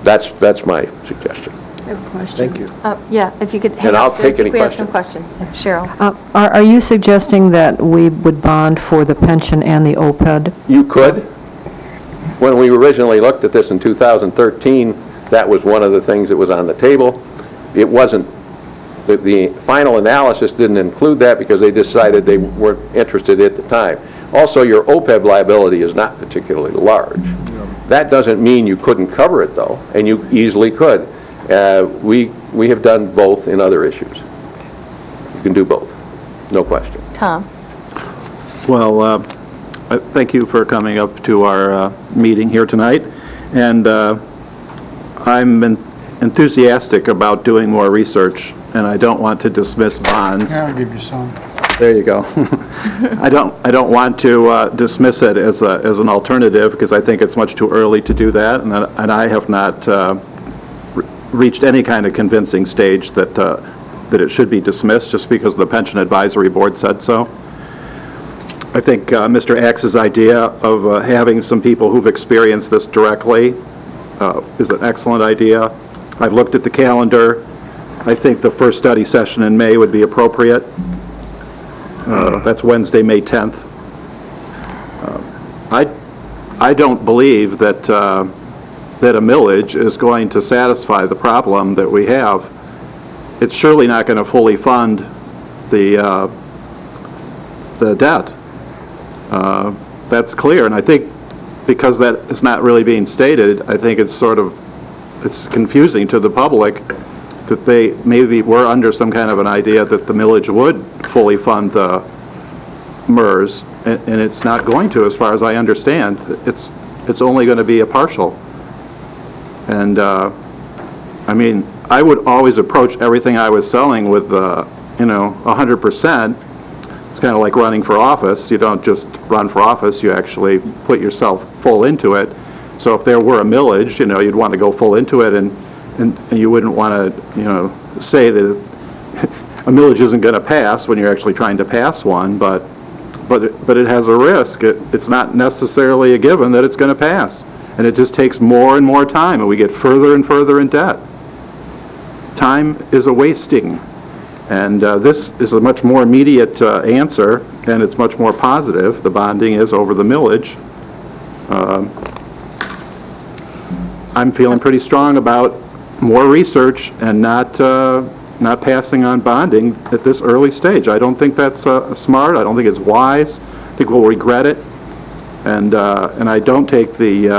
that's my suggestion. I have a question. Thank you. Yeah, if you could hang And on, I'll take any we have some questions. Cheryl? Are you suggesting that we would bond for the pension and the OPEB? You could. When we originally looked at this in 2013, that was one of the things that was on the table. It wasn't, the final analysis didn't include that because they decided they weren't interested at the time. Also, your OPEB liability is not particularly large. That doesn't mean you couldn't cover it, though, and you easily could. We have done both in other issues. You can do both, no question. Tom? Well, thank you for coming up to our meeting here tonight, and I'm enthusiastic about doing more research, and I don't want to dismiss bonds. I'll give you some. There you go. I don't want to dismiss it as an alternative, because I think it's much too early to do that, and I have not reached any kind of convincing stage that it should be dismissed just because the Pension Advisory Board said so. I think Mr. Axe's idea of having some people who've experienced this directly is an excellent idea. I've looked at the calendar. I think the first study session in May would be appropriate. That's Wednesday, May 10th. I don't believe that that a millage is going to satisfy the problem that we have. It's surely not going to fully fund the debt. That's clear, and I think because that is not really being stated, I think it's confusing to the public that they maybe were under some kind of an idea that the millage would fully fund the MERS, and it's not going to, as far as I understand. It's only going to be a partial. And, I mean, I would always approach everything I was selling with, 100%. It's kind of like running for office. You don't just run for office, you actually put yourself full into it. So if there were a millage, you'd want to go full into it, and you wouldn't want to, say that a millage isn't going to pass when you're actually trying to pass one, but it has a risk. It's not necessarily a given that it's going to pass. And it just takes more and more time, and we get further and further in debt. Time is a wasting. And this is a much more immediate answer, and it's much more positive. The bonding is over the millage. I'm feeling pretty strong about more research and not passing on bonding at this early stage. I don't think that's smart. I don't think it's wise. I think we'll regret it. And I don't take the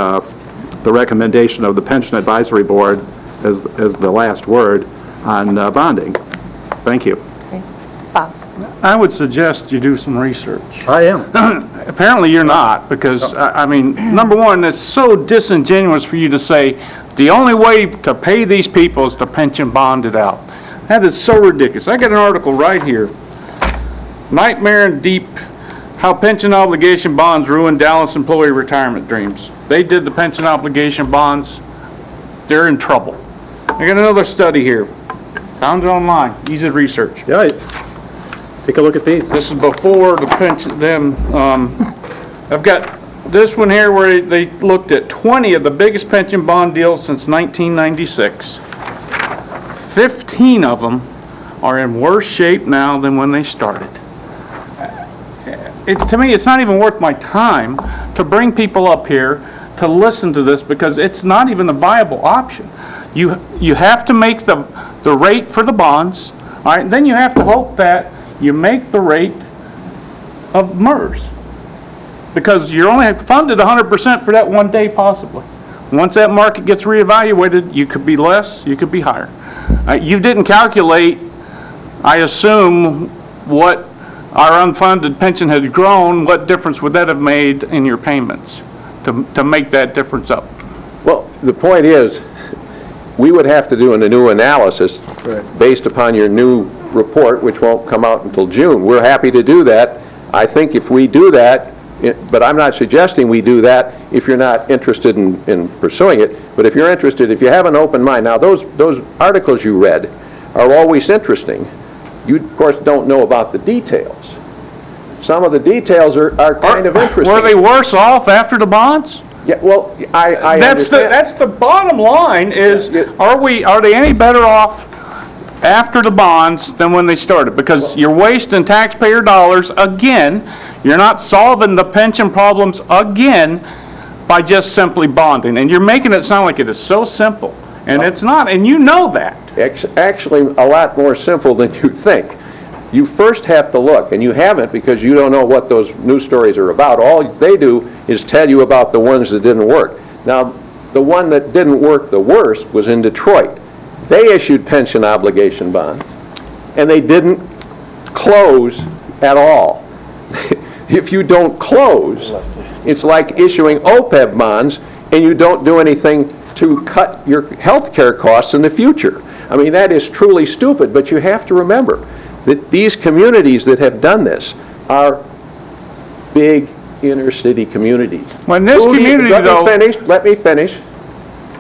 recommendation of the Pension Advisory Board as the last word on bonding. Thank you. Okay. Bob? I would suggest you do some research. I am. Apparently you're not, because, I mean, number one, it's so disingenuous for you to say the only way to pay these people is to pension bond it out. That is so ridiculous. I got an article right here. Nightmare and Deep, How Pension Obligation Bonds Ruin Dallas Employee Retirement Dreams. They did the pension obligation bonds. They're in trouble. I got another study here. Found it online. Easy to research. Yeah, take a look at these. This is before the pension, I've got this one here where they looked at 20 of the biggest pension bond deals since 1996. 15 of them are in worse shape now than when they started. To me, it's not even worth my time to bring people up here to listen to this because it's not even a viable option. You have to make the rate for the bonds, all right? Then you have to hope that you make the rate of MERS because you're only funded 100% for that one day possibly. Once that market gets reevaluated, you could be less, you could be higher. You didn't calculate, I assume, what our unfunded pension has grown, what difference would that have made in your payments to make that difference up? Well, the point is, we would have to do a new analysis based upon your new report, which won't come out until June. We're happy to do that. I think if we do that, but I'm not suggesting we do that if you're not interested in pursuing it. But if you're interested, if you have an open mind, now those articles you read are always interesting. You, of course, don't know about the details. Some of the details are kind of interesting. Were they worse off after the bonds? Yeah, well, I understand. That's the bottom line is, are they any better off after the bonds than when they started? Because you're wasting taxpayer dollars again. You're not solving the pension problems again by just simply bonding. And you're making it sound like it is so simple. And it's not, and you know that. Actually, a lot more simple than you think. You first have to look, and you haven't because you don't know what those news stories are about. All they do is tell you about the ones that didn't work. Now, the one that didn't work the worst was in Detroit. They issued pension obligation bonds, and they didn't close at all. If you don't close, it's like issuing OPEB bonds, and you don't do anything to cut your health care costs in the future. I mean, that is truly stupid, but you have to remember that these communities that have done this are big inner-city communities. When this community, though... Let me finish.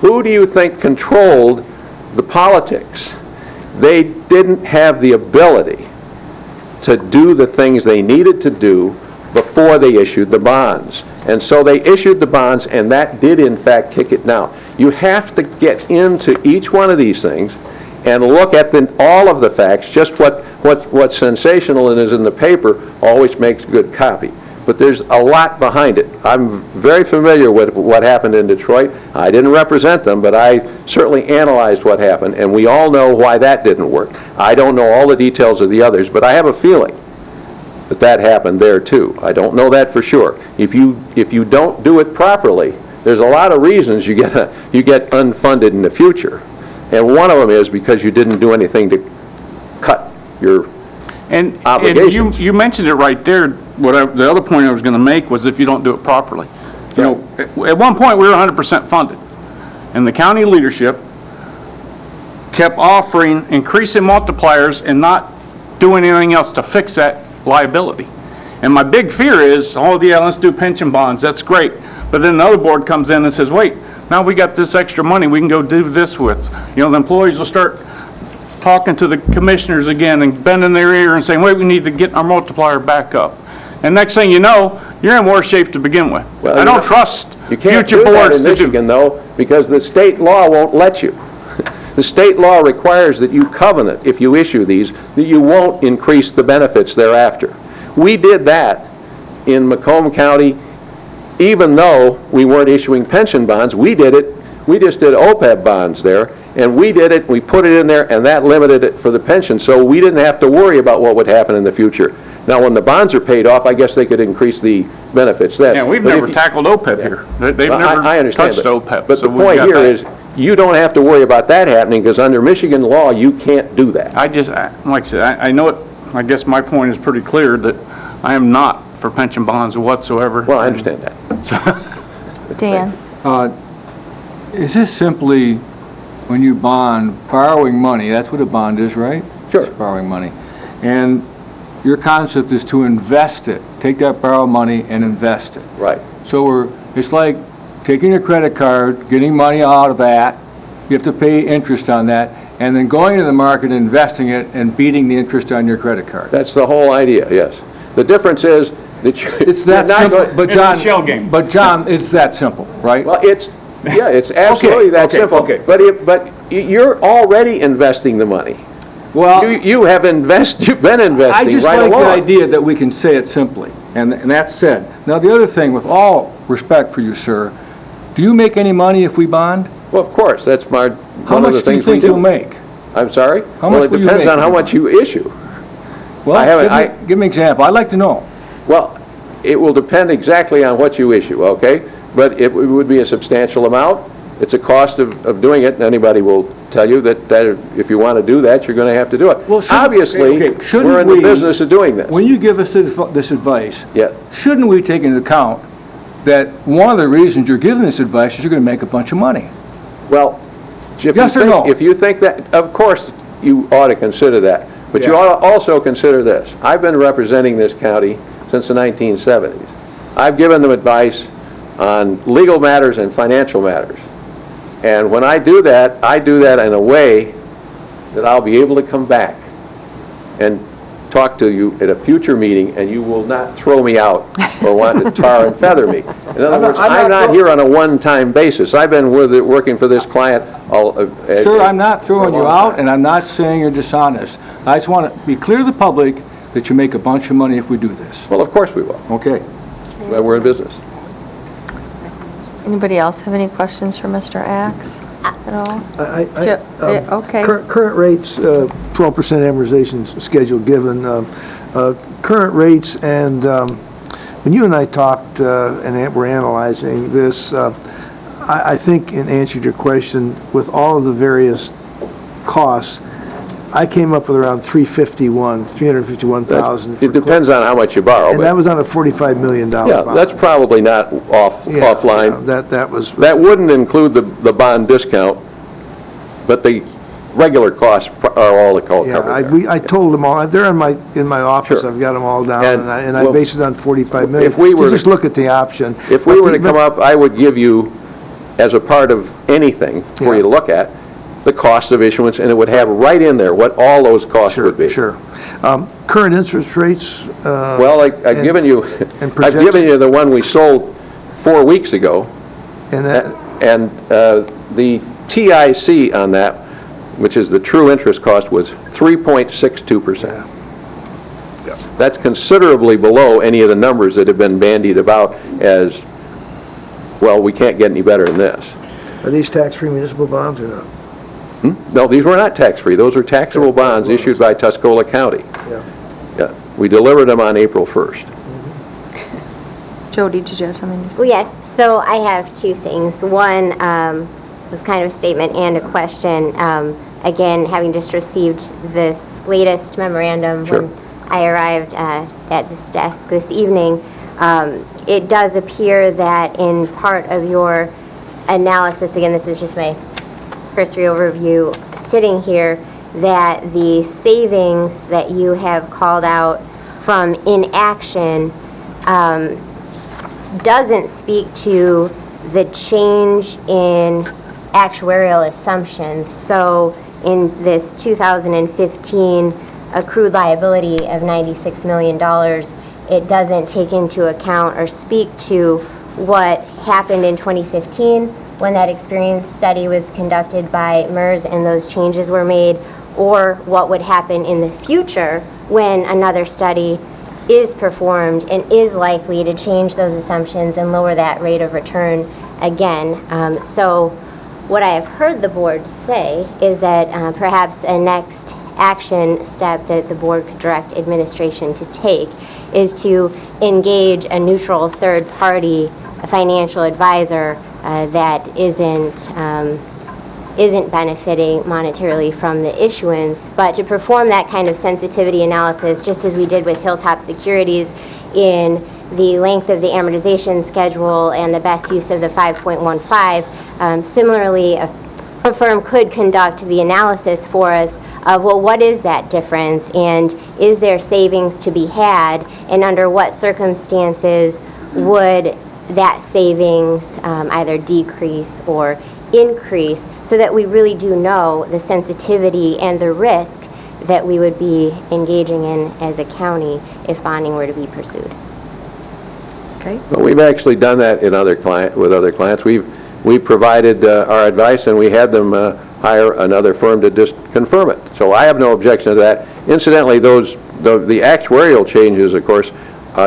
Who do you think controlled the politics? They didn't have the ability to do the things they needed to do before they issued the bonds. And so they issued the bonds, and that did, in fact, kick it down. You have to get into each one of these things and look at all of the facts. Just what's sensational and is in the paper always makes good copy. But there's a lot behind it. I'm very familiar with what happened in Detroit. I didn't represent them, but I certainly analyzed what happened, and we all know why that didn't work. I don't know all the details of the others, but I have a feeling that that happened there too. I don't know that for sure. If you don't do it properly, there's a lot of reasons you get unfunded in the future. And one of them is because you didn't do anything to cut your obligations. And you mentioned it right there. The other point I was going to make was if you don't do it properly. You know, at one point we were 100% funded, and the county leadership kept offering increasing multipliers and not doing anything else to fix that liability. And my big fear is, oh yeah, let's do pension bonds, that's great. But then another board comes in and says, wait, now we got this extra money we can go do this with. You know, the employees will start talking to the commissioners again and bending their ear and saying, wait, we need to get our multiplier back up. And next thing you know, you're in worse shape to begin with. Well, I don't trust you can't future do that boards in to do. Michigan, though, because the state law won't let you. The state law requires that you covenant, if you issue these, that you won't increase the benefits thereafter. We did that in Macomb County, even though we weren't issuing pension bonds. We did it. We just did OPEB bonds there, and we did it, we put it in there, and that limited it for the pension, so we didn't have to worry about what would happen in the future. Now, when the bonds are paid off, I guess they could increase the benefits then. Yeah, we've never tackled OPEB here. They've never I understand, touched OPEB. But the point here is, you don't have to worry about that happening, because under Michigan law, you can't do that. like I said, I know it, I guess my point is pretty clear that I am not for pension bonds whatsoever. Well, I understand that. Dan? Is this simply, when you bond, borrowing money? That's what a bond is, right? Sure. It's borrowing money. And your concept is to invest it. Take that borrowed money and invest it. Right. So it's like taking a credit card, getting money out of that, you have to pay interest on that, and then going to the market, investing it, and beating the interest on your credit card. That's the whole idea, yes. The difference is, It's that simple, but It's a John... shell game. But John, it's that simple, right? Well, it's absolutely that okay, simple. okay. But you're already investing the money. Well... You've been investing I just right like the along. idea that we can say it simply, and that's said. Now, the other thing, with all respect for you, sir, do you make any money if we bond? Well, of course, that's How one of the much do you things we think do. you'll make? I'm sorry? How much will you Well, it depends make on if how you much you issue. Well, give me an example. I'd like to know. Well, it will depend exactly on what you issue, okay? But it would be a substantial amount. It's a cost of doing it, and anybody will tell you that if you want to do that, you're going to have to do it. Well, Obviously, shouldn't we're in the we- business of doing this. When you give us this advice, Yeah. shouldn't we take into account that one of the reasons you're giving this advice is you're going to make a bunch of money? Well, if Yes or no? If you think that, of course, you ought to consider that. But you Yeah. ought to also consider this. I've been representing this county since the 1970s. I've given them advice on legal matters and financial matters. And when I do that in a way that I'll be able to come back and talk to you at a future meeting, and you will not throw me out or want to tar and feather me. In other words, I'm not here on a one-time basis. I've been working for this client Sir, I'm not throwing you out, and I'm not saying you're dishonest. I just want to be clear to the public that you make a bunch of money if we do this. Well, of course we will. Okay. We're in business. Anybody else have any questions for Mr. Axe at all? Okay. Current rates, 12% amortization schedule given, current rates, and when you and I talked and were analyzing this, I think in answer to your question, with all of the various costs, I came up with around 351,000. It depends on how much you borrow. And that was on a $45 million bond. Yeah, that's probably not offline. That wouldn't include the bond discount, but the regular costs are all covered. Yeah, I told them all, they're in my office, Sure. I've got them all down, and I well, based it on 45 million. if we were Just look at the option. If we were to come up, I would give you, as a part of anything for you to look at, the cost of issuance, and it would have right in there what all those costs would be. Sure. Current interest rates? Well, I've given you the one we sold 4 weeks ago, and the TIC on that, which is the true interest cost, was 3.62%. That's considerably below any of the numbers that have been bandied about as, well, we can't get any better than this. Are these tax-free municipal bonds or not? No, these were not tax-free. Those are taxable bonds issued by Tuscola County. Yeah. We delivered them on April 1st. Jody, did you have something to say? Well, yes, so I have two things. One was kind of a statement and a question. Again, having just received this latest memorandum Sure. when I arrived at this desk this evening, it does appear that in part of your analysis, again, this is just my cursory overview sitting here, that the savings that you have called out from inaction doesn't speak to the change in actuarial assumptions. So in this 2015 accrued liability of $96 million, it doesn't take into account or speak to what happened in 2015 when that experience study was conducted by MERS and those changes were made, or what would happen in the future when another study is performed and is likely to change those assumptions and lower that rate of return again. So what I have heard the board say is that perhaps a next action step that the board could direct administration to take is to engage a neutral third party, a financial advisor that isn't benefiting monetarily from the issuance, but to perform that kind of sensitivity analysis, just as we did with Hilltop Securities in the length of the amortization schedule and the best use of the 5.15. Similarly, a firm could conduct the analysis for us of, well, what is that difference, and is there savings to be had, and under what circumstances would that savings either decrease or increase, so that we really do know the sensitivity and the risk that we would be engaging in as a county if bonding were to be pursued. Okay. Well, we've actually done that with other clients. We've provided our advice, and we had them hire another firm to just confirm it. So I have no objection to that. Incidentally, the actuarial changes, of course,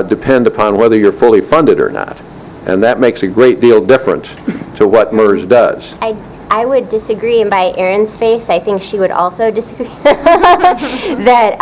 depend upon whether you're fully funded or not. And that makes a great deal different to what MERS does. I would disagree, and by Erin's face, I think she would also disagree, that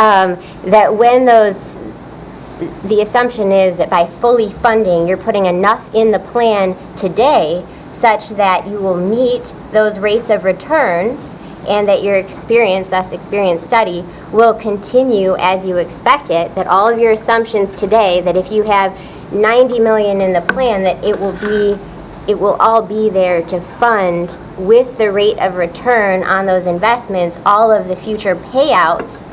when the assumption is that by fully funding, you're putting enough in the plan today such that you will meet those rates of returns and that your experience, thus experience study, will continue as you expect it, that all of your assumptions today, that if you have 90 million in the plan, that it will all be there to fund with the rate of return on those investments, all of the future payouts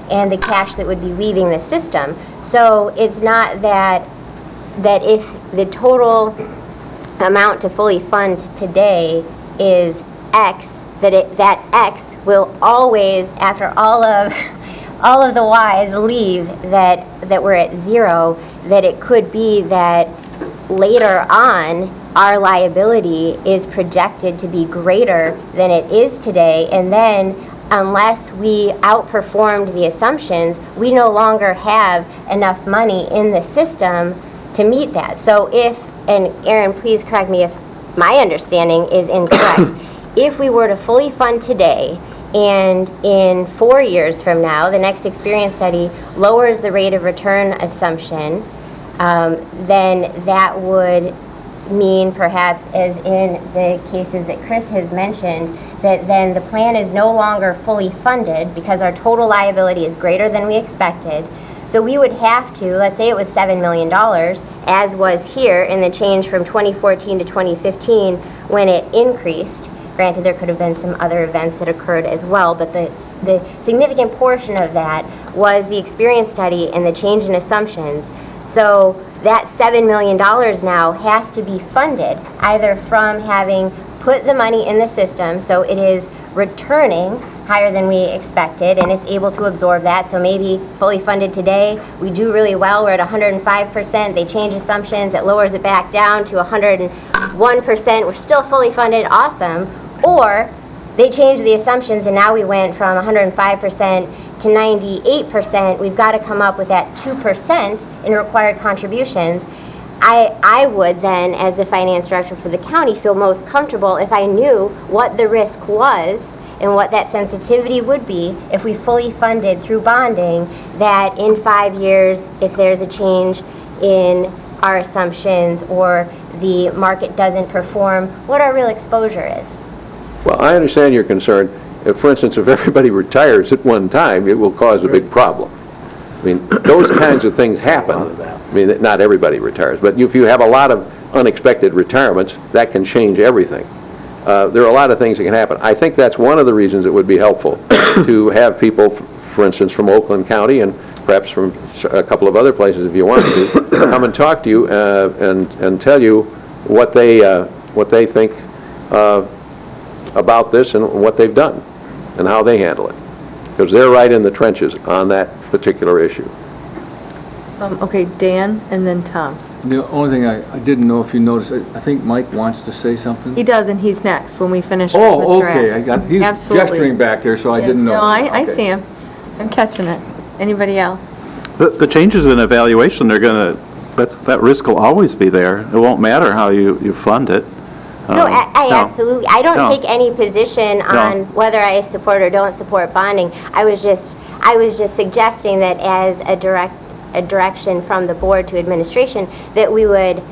and the cash that would be leaving the system. So it's not that if the total amount to fully fund today is X, that X will always, after all of the Y's leave, that we're at zero, that it could be that later on, our liability is projected to be greater than it is today, and then unless we outperformed the assumptions, we no longer have enough money in the system to meet that. So and Erin, please correct me if my understanding is incorrect, if we were to fully fund today, and in 4 years from now, the next experience study lowers the rate of return assumption, then that would mean, perhaps, as in the cases that Chris has mentioned, that then the plan is no longer fully funded because our total liability is greater than we expected. So we would have to, let's say it was $7 million, as was here in the change from 2014 to 2015 when it increased. Granted, there could have been some other events that occurred as well, but the significant portion of that was the experience study and the change in assumptions. So that $7 million now has to be funded either from having put the money in the system, so it is returning higher than we expected, and it's able to absorb that. So maybe fully funded today, we do really well, we're at 105%, they change assumptions, it lowers it back down to 101%, we're still fully funded, awesome. Or they changed the assumptions and now we went from 105% to 98%, we've got to come up with that 2% in required contributions. I would then, as the finance director for the county, feel most comfortable if I knew what the risk was and what that sensitivity would be if we fully funded through bonding, that in 5 years, if there's a change in our assumptions or the market doesn't perform, what our real exposure is. Well, I understand your concern. If, for instance, if everybody retires at one time, it will cause a big problem. I mean, those kinds of things happen. I mean, not everybody retires, but if you have a lot of unexpected retirements, that can change everything. There are a lot of things that can happen. I think that's one of the reasons it would be helpful to have people, for instance, from Oakland County and perhaps from a couple of other places if you want to, come and talk to you and tell you what they think about this and what they've done and how they handle it. Because they're right in the trenches on that particular issue. Okay, Dan, and then Tom. The only thing I didn't know if you noticed, I think Mike wants to say something. He does, and he's next when we finish with Oh, Mr. okay, Axe. he's Absolutely. gesturing back there, so I didn't know. No, I Okay. see him. I'm catching it. Anybody else? The changes in evaluation, that risk will always be there. It won't matter how you fund it. No, I absolutely, I don't No. take any position on whether I support or don't support bonding. I was just suggesting that as a direction from the board to administration, that we would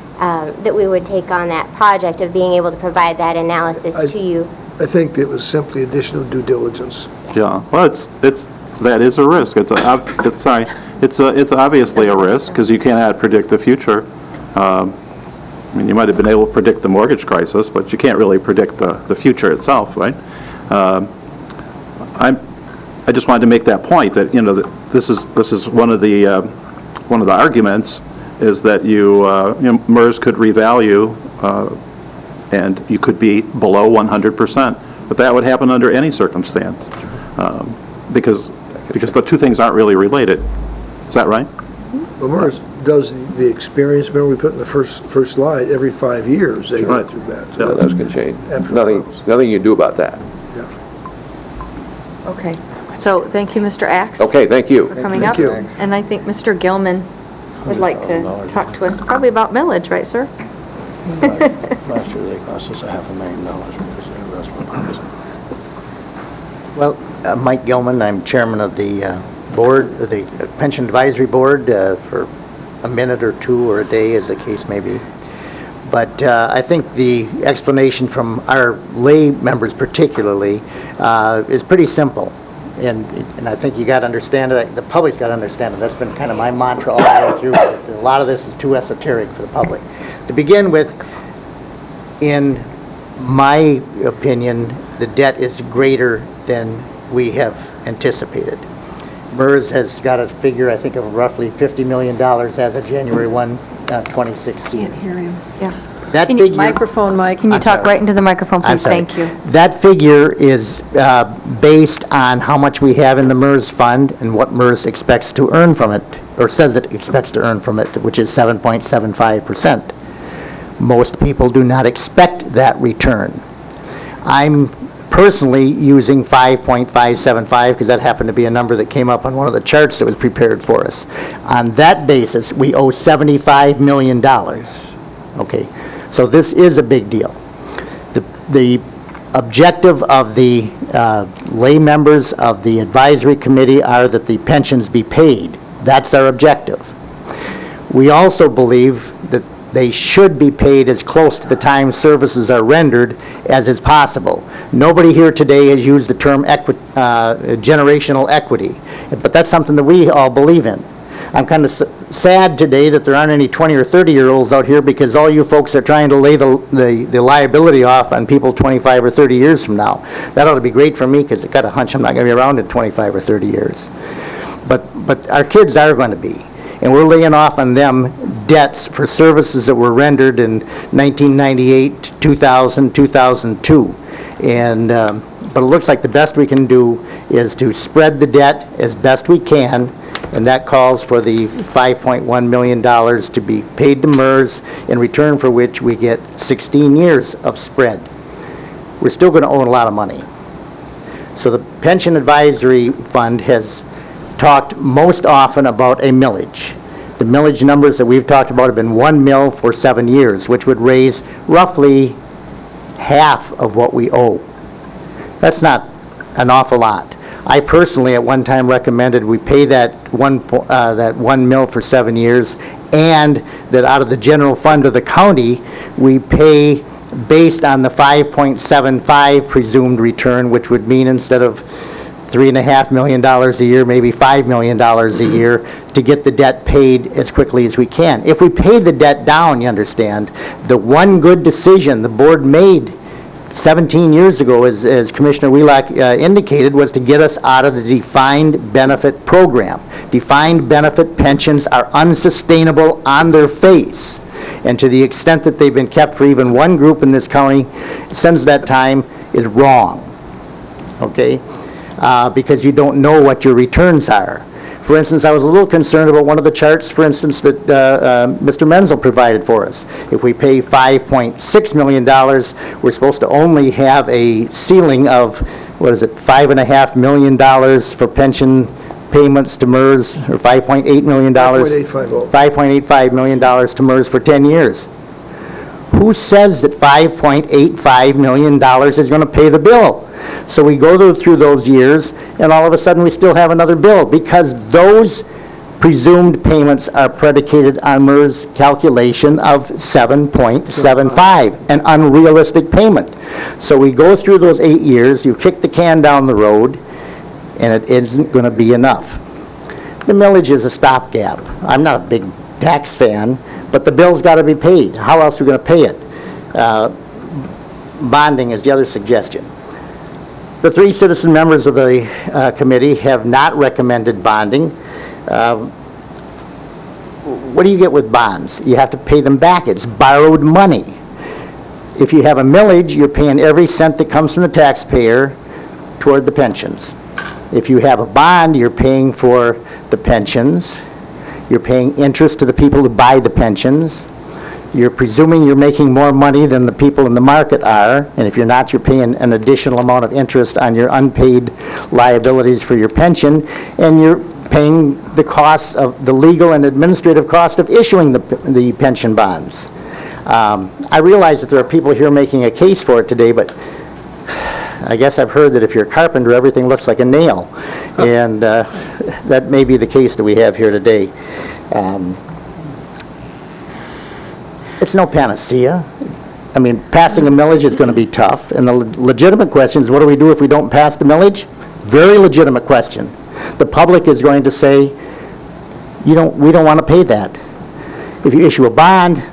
take on that project of being able to provide that analysis to you. I think it was simply additional due diligence. Yeah, well, that is a risk. It's obviously a risk because you cannot predict the future. I mean, you might have been able to predict the mortgage crisis, but you can't really predict the future itself, right? I just wanted to make that point that that this is one of the arguments is that MERS could revalue and you could be below 100%, but that would happen under any circumstance because the two things aren't really related. Is that right? Well, MERS does the experience, remember we put in the first slide, every 5 years they go Right. through that. Yeah, that's going to change. Absolutely. Nothing you can do about that. Okay, so thank you, Mr. Axe. Okay, thank you. For coming up. Thank you. And I think Mr. Gilman would like to talk to us probably about millage, right, sir? Last year, they cost us $500,000 because they were us. Well, Mike Gilman, I'm chairman of the board, the Pension Advisory Board, for a minute or two or a day, as the case may be. But I think the explanation from our lay members particularly is pretty simple. And I think you got to understand it, the public's got to understand it. That's been kind of my mantra all the way through. A lot of this is too esoteric for the public. To begin with, in my opinion, the debt is greater than we have anticipated. MERS has got a figure, I think, of roughly $50 million as of January 1, 2016. Can't hear him. Yeah. That Can you- figure, Microphone, Mike. Can you I'm talk sorry. right into the microphone, I'm please? sorry. Thank you. That figure is based on how much we have in the MERS fund and what MERS expects to earn from it, or says it expects to earn from it, which is 7.75%. Most people do not expect that return. I'm personally using 5.575 because that happened to be a number that came up on one of the charts that was prepared for us. On that basis, we owe $75 million. Okay, so this is a big deal. The objective of the lay members of the advisory committee are that the pensions be paid. That's our objective. We also believe that they should be paid as close to the time services are rendered as is possible. Nobody here today has used the term generational equity, but that's something that we all believe in. I'm kind of sad today that there aren't any 20 or 30-year-olds out here because all you folks are trying to lay the liability off on people 25 or 30 years from now. That ought to be great for me because I've got a hunch I'm not going to be around in 25 or 30 years. But our kids are going to be. And we're laying off on them debts for services that were rendered in 1998, 2000, 2002. And, but it looks like the best we can do is to spread the debt as best we can, and that calls for the $5.1 million to be paid to MERS, in return for which we get 16 years of spread. We're still going to owe a lot of money. So the Pension Advisory Fund has talked most often about a millage. The millage numbers that we've talked about have been 1 mil for 7 years, which would raise roughly half of what we owe. That's not an awful lot. I personally at one time recommended we pay that 1 mil for 7 years, and that out of the general fund of the county, we pay based on the 5.75 presumed return, which would mean instead of $3.5 million a year, maybe $5 million a year, to get the debt paid as quickly as we can. If we pay the debt down, you understand, the one good decision the board made 17 years ago, as Commissioner Wheelock indicated, was to get us out of the defined benefit program. Defined benefit pensions are unsustainable on their face. And to the extent that they've been kept for even one group in this county since that time is wrong. Okay? Because you don't know what your returns are. For instance, I was a little concerned about one of the charts, for instance, that Mr. Menzel provided for us. If we pay $5.6 million, we're supposed to only have a ceiling of, $5.5 million for pension payments to MERS, or $5.8 million? $5.850. $5.85 million to MERS for 10 years. Who says that $5.85 million is going to pay the bill? So we go through those years, and all of a sudden we still have another bill, because those presumed payments are predicated on MERS calculation of 7.75, an unrealistic payment. So we go through those 8 years, you kick the can down the road, and it isn't going to be enough. The millage is a stopgap. I'm not a big tax fan, but the bill's got to be paid. How else are we going to pay it? Bonding is the other suggestion. The 3 citizen members of the committee have not recommended bonding. What do you get with bonds? You have to pay them back. It's borrowed money. If you have a millage, you're paying every cent that comes from the taxpayer toward the pensions. If you have a bond, you're paying for the pensions, You're paying interest to the people who buy the pensions. You're presuming you're making more money than the people in the market are, and if you're not, you're paying an additional amount of interest on your unpaid liabilities for your pension, and you're paying the costs of the legal and administrative cost of issuing the pension bonds. I realize that there are people here making a case for it today, but I guess I've heard that if you're a carpenter, everything looks like a nail, and that may be the case that we have here today. It's no panacea. I mean, passing a millage is going to be tough, and the legitimate question is, what do we do if we don't pass the millage? Very legitimate question. The public is going to say, we don't want to pay that. If you issue a bond,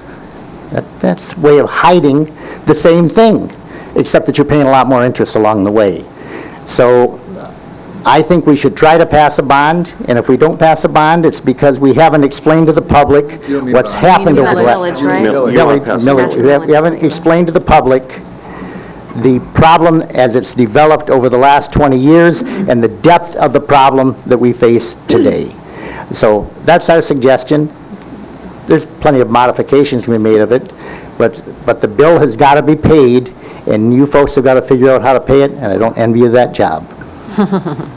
that's a way of hiding the same thing, except that you're paying a lot more interest along the way. So I think we should try to pass a bond, and if we don't pass a bond, it's because we haven't explained to the public what's happened over the last... Millage. We haven't explained to the public the problem as it's developed over the last 20 years and the depth of the problem that we face today. So that's our suggestion. There's plenty of modifications to be made of it, but the bill has got to be paid, and you folks have got to figure out how to pay it, and I don't envy you that job.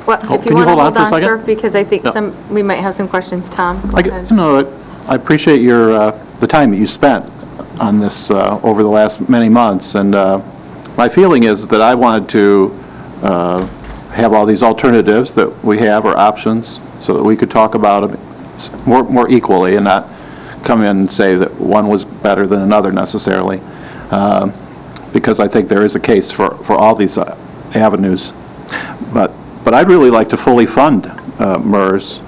Well, if you want to hold on, sir, because I think we might have some questions. Tom, go ahead. I appreciate the time that you spent on this over the last many months, and my feeling is that I wanted to have all these alternatives that we have, or options, so that we could talk about them more equally and not come in and say that one was better than another necessarily, because I think there is a case for all these avenues. But I'd really like to fully fund MERS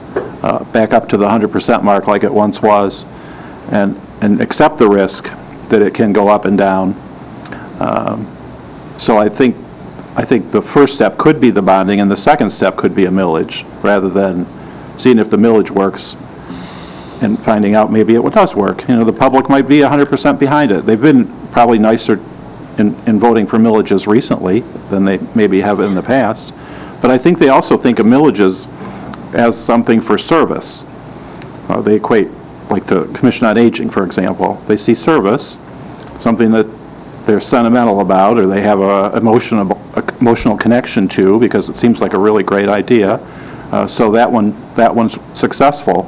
back up to the 100% mark like it once was, and accept the risk that it can go up and down. So I think the first step could be the bonding, and the second step could be a millage, rather than seeing if the millage works and finding out maybe it does work. You know, the public might be 100% behind it. They've been probably nicer in voting for millages recently than they maybe have in the past. But I think they also think of millages as something for service. They equate, like the Commission on Aging, for example. They see service, something that they're sentimental about, or they have an emotional connection to, because it seems like a really great idea. So that one's successful.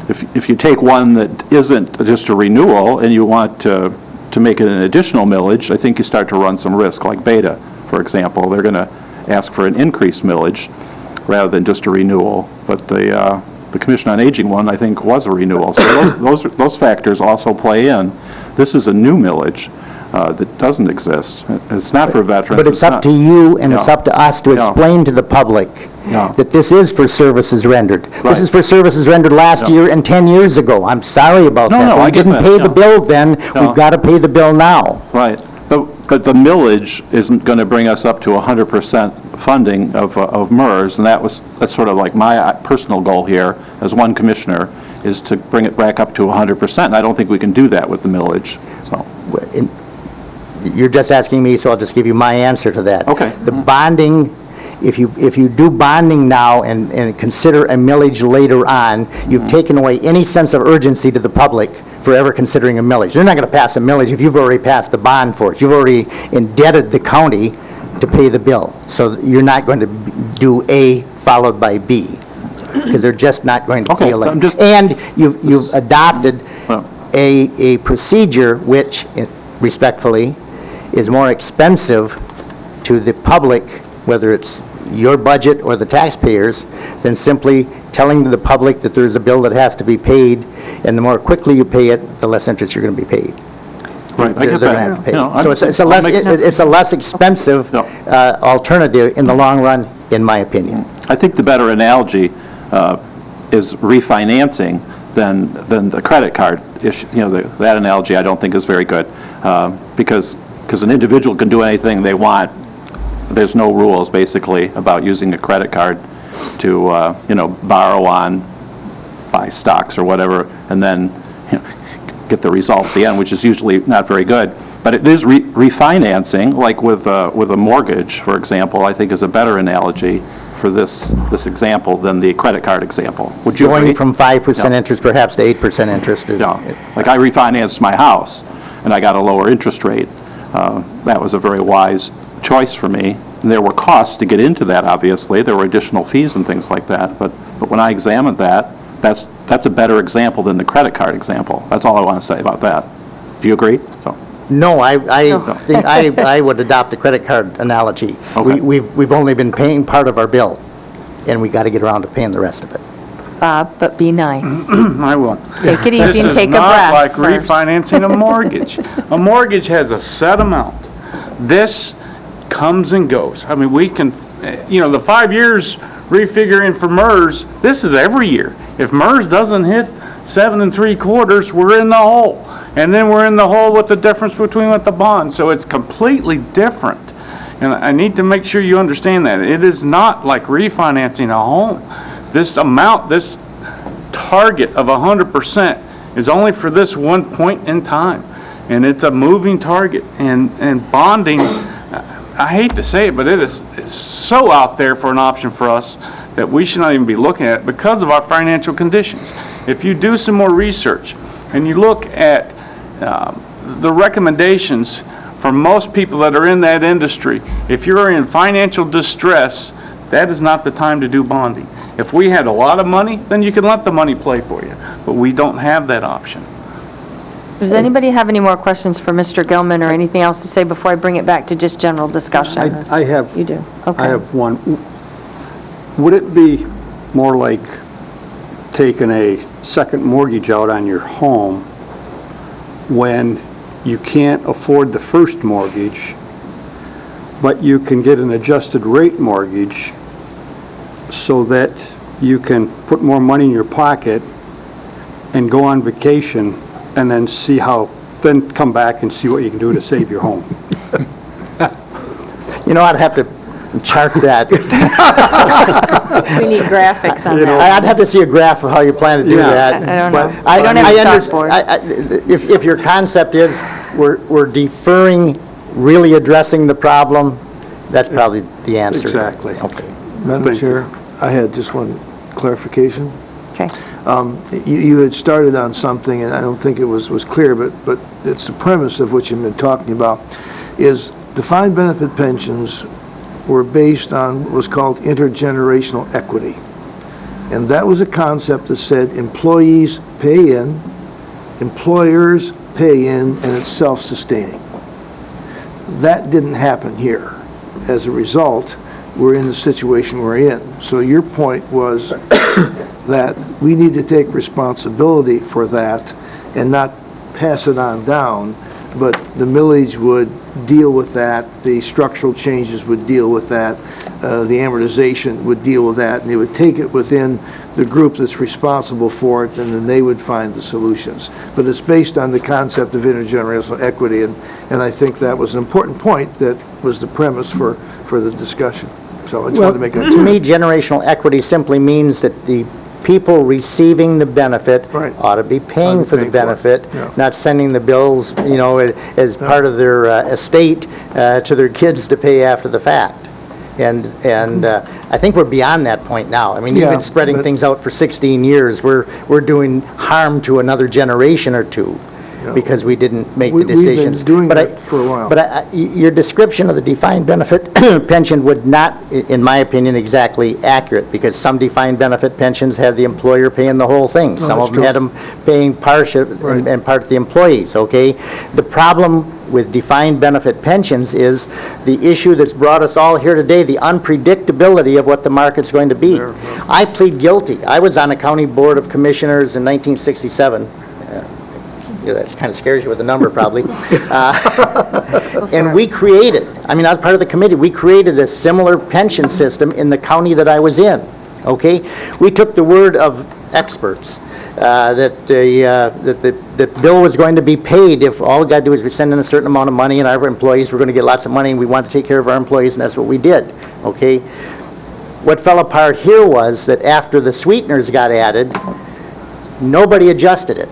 If you take one that isn't just a renewal and you want to make it an additional millage, I think you start to run some risk, like Beta, for example. They're going to ask for an increased millage rather than just a renewal. But the Commission on Aging one, I think, was a renewal. So those factors also play in. This is a new millage that doesn't exist. It's not for veterans. But it's up to you and it's up to us to explain to the public that this is for services rendered. This is for services rendered last year and 10 years ago. I'm sorry about that. We didn't pay the bill then. We've got to pay the bill now. Right. But the millage isn't going to bring us up to 100% funding of MERS, and that's sort of like my personal goal here as one commissioner, is to bring it back up to 100%, and I don't think we can do that with the millage. So. You're just asking me, so I'll just give you my answer to that. Okay. The bonding, if you do bonding now and consider a millage later on, you've taken away any sense of urgency to the public for ever considering a millage. They're not going to pass a millage if you've already passed the bond for it. You've already indebted the county to pay the bill. So you're not going to do A followed by B, because they're just not going to feel it. And you've adopted a procedure which, respectfully, is more expensive to the public, whether it's your budget or the taxpayers, than simply telling the public that there's a bill that has to be paid, and the more quickly you pay it, the less interest you're going to be paid. Right, I get that. So it's a less expensive alternative in the long run, in my opinion. I think the better analogy is refinancing than the credit card issue. You know, that analogy I don't think is very good, because an individual can do anything they want. There's no rules, basically, about using a credit card to, borrow on, buy stocks or whatever, and then get the result at the end, which is usually not very good. But it is refinancing, like with a mortgage, for example, I think is a better analogy for this example than the credit card example. Would you agree? Going from 5% Yeah. interest perhaps to 8% interest is... Yeah. Like I refinanced my house, and I got a lower interest rate. That was a very wise choice for me. And there were costs to get into that, obviously. There were additional fees and things like that. But when I examined that, that's a better example than the credit card example. That's all I want to say about that. Do you agree? So. No, I think I would adopt the credit card analogy. Okay. We've only been paying part of our bill, and we got to get around to paying the rest of it. Bob, but be nice. I will. Take it easy and take a This is not breath like first. refinancing a mortgage. A mortgage has a set amount. This comes and goes. I mean, we can, the 5 years refiguring for MERS, this is every year. If MERS doesn't hit 7 3/4, we're in the hole. And then we're in the hole with the difference between with the bond. So it's completely different. And I need to make sure you understand that. It is not like refinancing a home. This amount, this target of 100% is only for this one point in time. And it's a moving target. And bonding, I hate to say it, but it's so out there for an option for us that we should not even be looking at it because of our financial conditions. If you do some more research and you look at the recommendations for most people that are in that industry, if you're in financial distress, that is not the time to do bonding. If we had a lot of money, then you can let the money play for you. But we don't have that option. Does anybody have any more questions for Mr. Gilman or anything else to say before I bring it back to just general discussion? I have. You do? Okay. I have one. Would it be more like taking a second mortgage out on your home when you can't afford the first mortgage, but you can get an adjusted rate mortgage so that you can put more money in your pocket and go on vacation and then then come back and see what you can do to save your home? I'd have to chart that. We need graphics on that. I'd have to see a graph of how you plan to do that. I don't know. But I don't have a chalkboard. If your concept is we're deferring really addressing the problem, that's probably the answer. Exactly. Okay. Madam Chair, I had just one clarification. Okay. You had started on something, and I don't think it was clear, but it's the premise of what you've been talking about, is defined benefit pensions were based on what was called intergenerational equity. And that was a concept that said employees pay in, employers pay in, and it's self-sustaining. That didn't happen here. As a result, we're in the situation we're in. So your point was that we need to take responsibility for that and not pass it on down, but the millage would deal with that, the structural changes would deal with that, the amortization would deal with that, and they would take it within the group that's responsible for it, and then they would find the solutions. But it's based on the concept of intergenerational equity, and I think that was an important point that was the premise for the discussion. So I just wanted to make that To me, generational equity simply means that the people receiving the benefit ought to be paying for the benefit, not sending the bills, as part of their estate to their kids to pay after the fact. And I think we're beyond that point now. I mean, even spreading things out for 16 years, we're doing harm to another generation or two because we didn't make the decisions. We've been doing that for a while. But your description of the defined benefit pension would not, in my opinion, exactly accurate, because some defined benefit pensions had the employer paying the whole thing. Some of them had them paying partial and part of the employees, okay? The problem with defined benefit pensions is the issue that's brought us all here today, the unpredictability of what the market's going to be. I plead guilty. I was on a county board of commissioners in 1967. That kind of scares you with the number, probably. And we created, I was part of the committee, we created a similar pension system in the county that I was in, okay? We took the word of experts that the bill was going to be paid if all we got to do is we send in a certain amount of money and our employees were going to get lots of money and we wanted to take care of our employees, and that's what we did, okay? What fell apart here was that after the sweeteners got added, nobody adjusted it.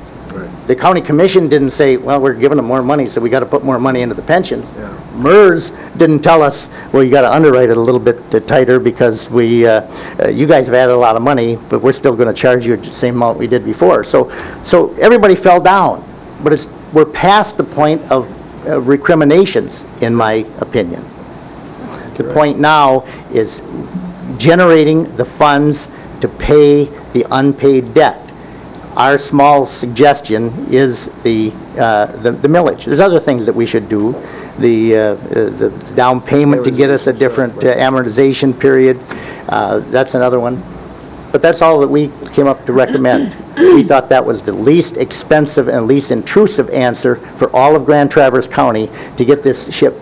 The county commission didn't say, well, we're giving them more money, so we got to put more money into the pensions. MERS didn't tell us, well, you got to underwrite it a little bit tighter because you guys have added a lot of money, but we're still going to charge you the same amount we did before. So everybody fell down, but we're past the point of recriminations, in my opinion. The point now is generating the funds to pay the unpaid debt. Our small suggestion is the millage. There's other things that we should do. The down payment to get us a different amortization period, that's another one. But that's all that we came up to recommend. We thought that was the least expensive and least intrusive answer for all of Grand Traverse County to get this ship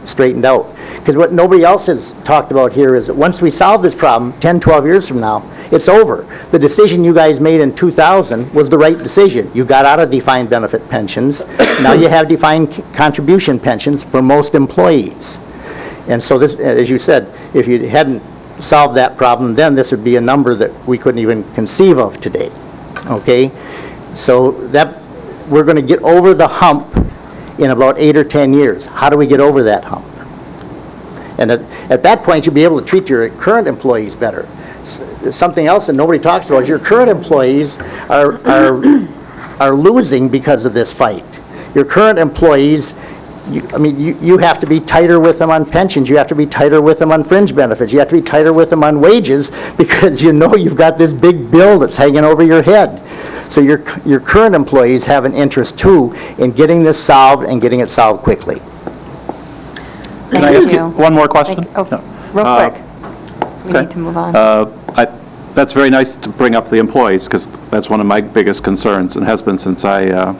straightened out. Because what nobody else has talked about here is that once we solve this problem, 10, 12 years from now, it's over. The decision you guys made in 2000 was the right decision. You got out of defined benefit pensions. Now you have defined contribution pensions for most employees. And so this, as you said, if you hadn't solved that problem, then this would be a number that we couldn't even conceive of today. Okay? So that we're going to get over the hump in about 8 or 10 years. How do we get over that hump? And at that point, you'll be able to treat your current employees better. Something else that nobody talks about is your current employees are losing because of this fight. Your current employees, you have to be tighter with them on pensions. You have to be tighter with them on fringe benefits. You have to be tighter with them on wages because you know you've got this big bill that's hanging over your head. So your current employees have an interest, too, in getting this solved and getting it solved quickly. Can I ask you one more question? Real quick. We need to move on. That's very nice to bring up the employees, because that's one of my biggest concerns, and has been since I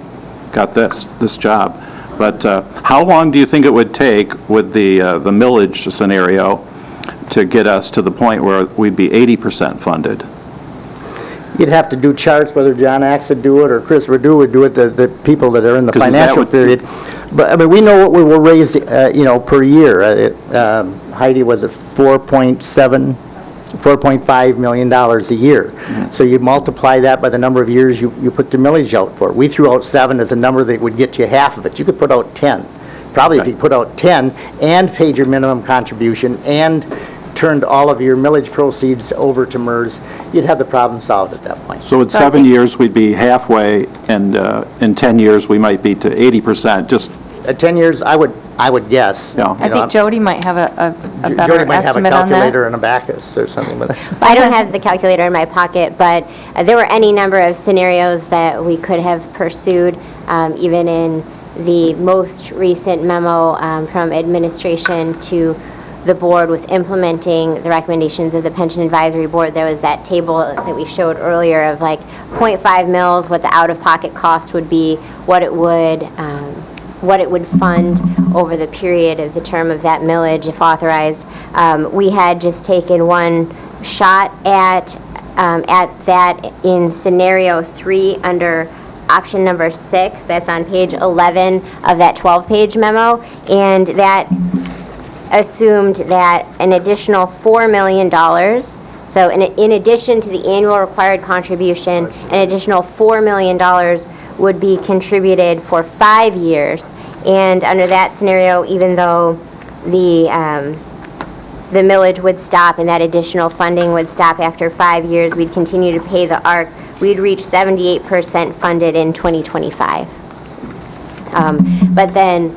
got this job. But how long do you think it would take with the millage scenario to get us to the point where we'd be 80% funded? You'd have to do charts, whether John Axe would do it or Chris Verdu would do it, the people that are in the financial period. But, I mean, we know what we will raise, per year. Heidi, was it $4.5 million a year. Mm-hmm. So you multiply that by the number of years you put the millage out for. We threw out 7 as a number that would get you half of it. You could put out 10. Probably if you put out 10 and paid your minimum contribution and turned all of your millage proceeds over to MERS, you'd have the problem solved at that point. So in 7 years, we'd be halfway, and in 10 years, we might be to 80%, just... At 10 years, I would guess. Yeah. I think Jody might have a better Jody might have a estimate on that. calculator and a abacus or something. But I don't have the calculator in my pocket, but there were any number of scenarios that we could have pursued, even in the most recent memo from administration to the board with implementing the recommendations of the Pension Advisory Board. There was that table that we showed earlier of like 0.5 mils, what the out-of-pocket cost would be, what it would fund over the period of the term of that millage if authorized. We had just taken one shot at that in scenario 3 under option number 6. That's on page 11 of that 12-page memo, and that assumed that an additional $4 million, so in addition to the annual required contribution, an additional $4 million would be contributed for 5 years. And under that scenario, even though the millage would stop and that additional funding would stop after 5 years, we'd continue to pay the ARC. We'd reach 78% funded in 2025. But then,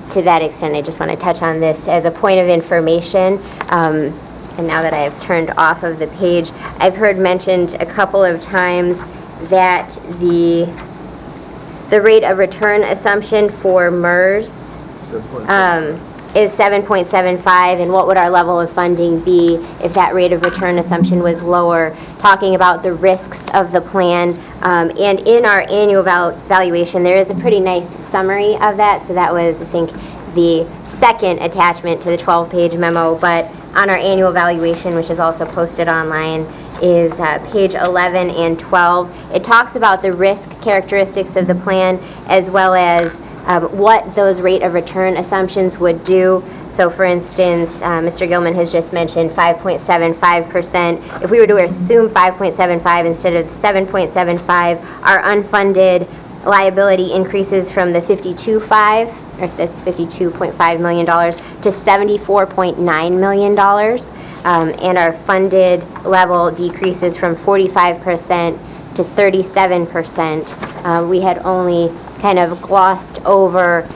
to that extent, I just want to touch on this as a point of information. And now that I have turned off of the page, I've heard mentioned a couple of times that the rate of return assumption for MERS is 7.75, and what would our level of funding be if that rate of return assumption was lower, talking about the risks of the plan. And in our annual valuation, there is a pretty nice summary of that. So that was, I think, the second attachment to the 12-page memo. But on our annual valuation, which is also posted online, is page 11 and 12. It talks about the risk characteristics of the plan as well as what those rate of return assumptions would do. So for instance, Mr. Gilman has just mentioned 5.75%. If we were to assume 5.75 instead of 7.75, our unfunded liability increases from the 52.5, or this $52.5 million, to $74.9 million. And our funded level decreases from 45% to 37%. We had only kind of glossed over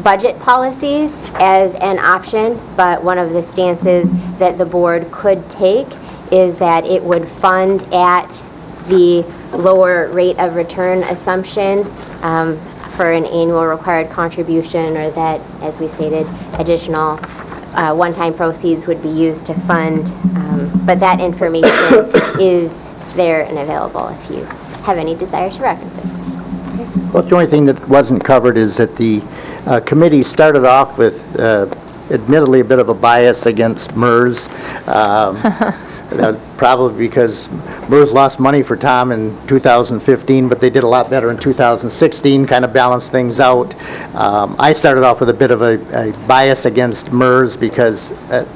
budget policies as an option, but one of the stances that the board could take is that it would fund at the lower rate of return assumption for an annual required contribution, or that, as we stated, additional one-time proceeds would be used to fund. But that information is there and available if you have any desire to reference it. Well, the only thing that wasn't covered is that the committee started off with admittedly a bit of a bias against MERS, probably because MERS lost money for Tom in 2015, but they did a lot better in 2016, kind of balanced things out. I started off with a bit of a bias against MERS because,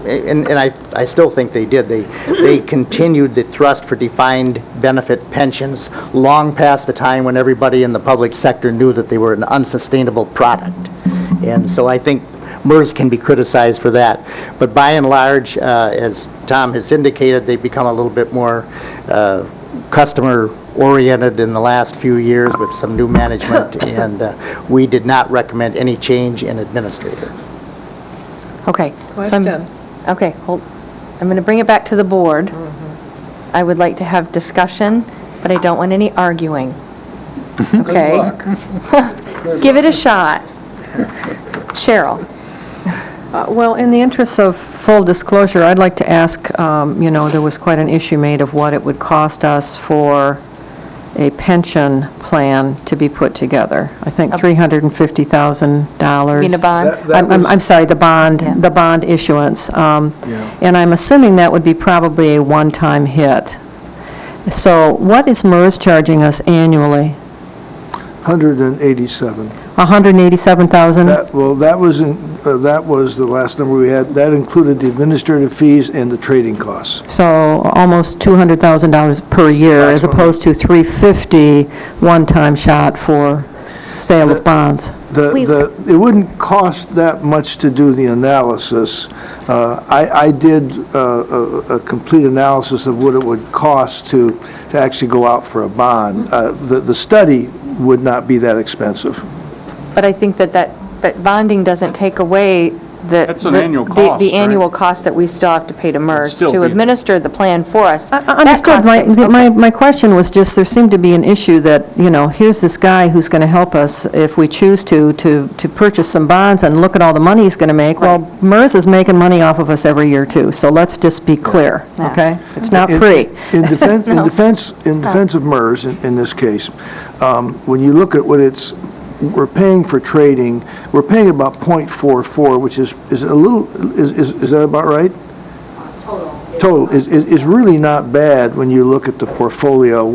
and I still think they did, they continued the thrust for defined benefit pensions long past the time when everybody in the public sector knew that they were an unsustainable product. And so I think MERS can be criticized for that. But by and large, as Tom has indicated, they've become a little bit more customer-oriented in the last few years with some new management, and we did not recommend any change in administrator. Okay. Question. Okay, hold, I'm going to bring it back to the board. I would like to have discussion, but I don't want any arguing. Okay? Give it a shot. Cheryl? Well, in the interest of full disclosure, I'd like to ask, there was quite an issue made of what it would cost us for a pension plan to be put together. I think $350,000. You mean a bond? I'm sorry, the bond issuance. And I'm assuming that would be probably a one-time hit. So what is MERS charging us annually? 187. 187,000? That was the last number we had. That included the administrative fees and the trading costs. So almost $200,000 per year, as opposed to $350 one-time shot for sale of bonds. It wouldn't cost that much to do the analysis. I did a complete analysis of what it would cost to actually go out for a bond. The study would not be that expensive. But I think but bonding doesn't take away That's an annual cost, the right? annual cost that we still have to pay to MERS still to be- administer the plan for us. Understood. My question was just, there seemed to be an issue that, here's this guy who's going to help us if we choose to purchase some bonds, and look at all the money he's going to make. Well, MERS is making money off of us every year, too, so let's just be clear, okay? It's not free. In defense of MERS, in this case, when you look at what we're paying for trading, we're paying about .44, which is a little, is that about right? Total is really not bad when you look at the portfolio.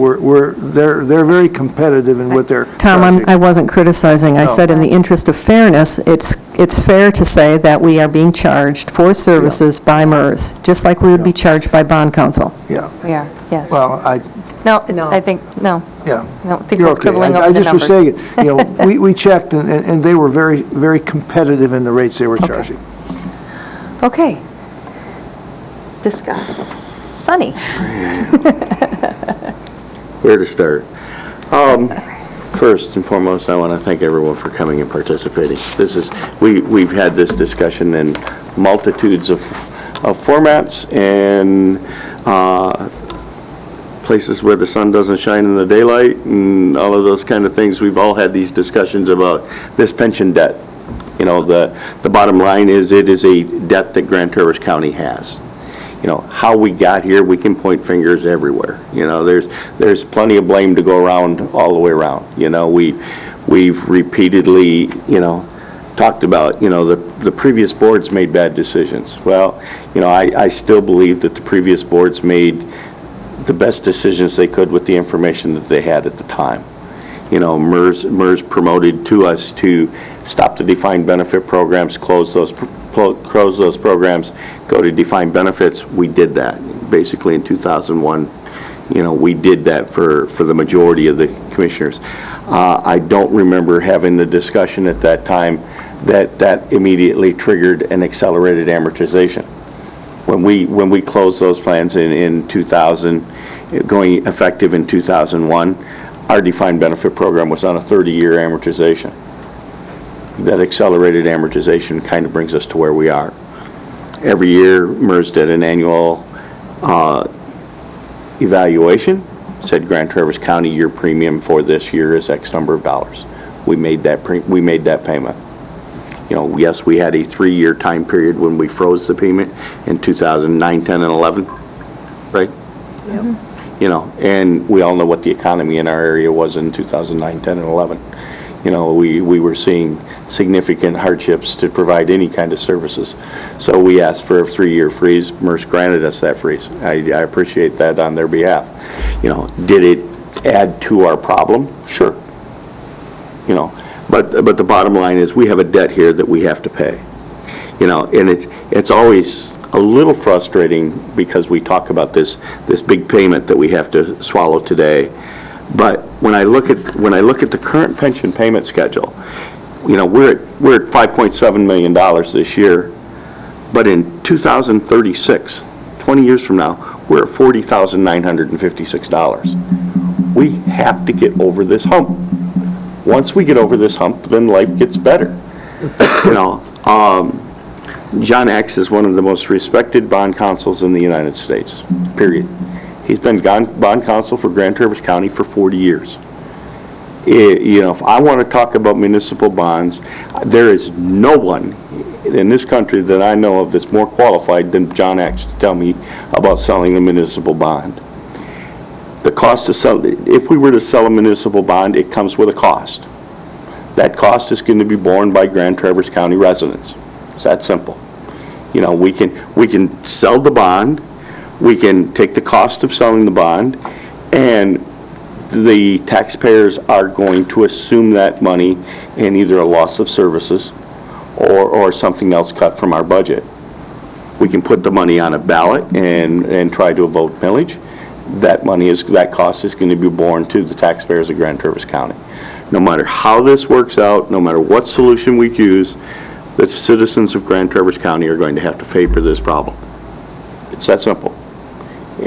They're very competitive in what they're charging. Tom, I wasn't criticizing. I said in the interest of fairness, it's fair to say that we are being charged for services by MERS, just like we would be charged by bond counsel. Yeah. We are, yes. Well, I think, no. Yeah. I don't think You're we're okay. quibbling I over the just was numbers. saying, we checked, and they were very, very competitive in the rates they were charging. Okay. Discuss. Sunny? Where to start? First and foremost, I want to thank everyone for coming and participating. We've had this discussion in multitudes of formats and places where the sun doesn't shine in the daylight and all of those kind of things. We've all had these discussions about this pension debt. The bottom line is, it is a debt that Grand Traverse County has. How we got here, we can point fingers everywhere. There's plenty of blame to go around all the way around. We've repeatedly, talked about, the previous boards made bad decisions. Well, I still believe that the previous boards made the best decisions they could with the information that they had at the time. MERS promoted to us to stop the defined benefit programs, close those programs, go to defined benefits. We did that basically in 2001. We did that for the majority of the commissioners. I don't remember having the discussion at that time that immediately triggered an accelerated amortization. When we closed those plans in 2000, going effective in 2001, our defined benefit program was on a 30-year amortization. That accelerated amortization kind of brings us to where we are. Every year, MERS did an annual evaluation, said Grand Traverse County, your premium for this year is X number of dollars. We made that payment. Yes, we had a 3-year time period when we froze the payment in 2009, 10, and 11, right? Yep. And we all know what the economy in our area was in 2009, 10, and 11. We were seeing significant hardships to provide any kind of services. So we asked for a 3-year freeze. MERS granted us that freeze. I appreciate that on their behalf. Did it add to our problem? Sure. But the bottom line is we have a debt here that we have to pay. And it's always a little frustrating because we talk about this big payment that we have to swallow today. But when I look at the current pension payment schedule, we're at $5.7 million this year, but in 2036, 20 years from now, we're at $40,956. We have to get over this hump. Once we get over this hump, then life gets better. John X is one of the most respected bond counsels in the United States, period. He's been bond counsel for Grand Traverse County for 40 years. If I want to talk about municipal bonds, there is no one in this country that I know of that's more qualified than John X to tell me about selling a municipal bond. The cost to sell, if we were to sell a municipal bond, it comes with a cost. That cost is going to be borne by Grand Traverse County residents. It's that simple. We can sell the bond, we can take the cost of selling the bond, and the taxpayers are going to assume that money in either a loss of services or something else cut from our budget. We can put the money on a ballot and try to vote millage. That cost is going to be borne to the taxpayers of Grand Traverse County. No matter how this works out, no matter what solution we choose, the citizens of Grand Traverse County are going to have to pay for this problem. It's that simple.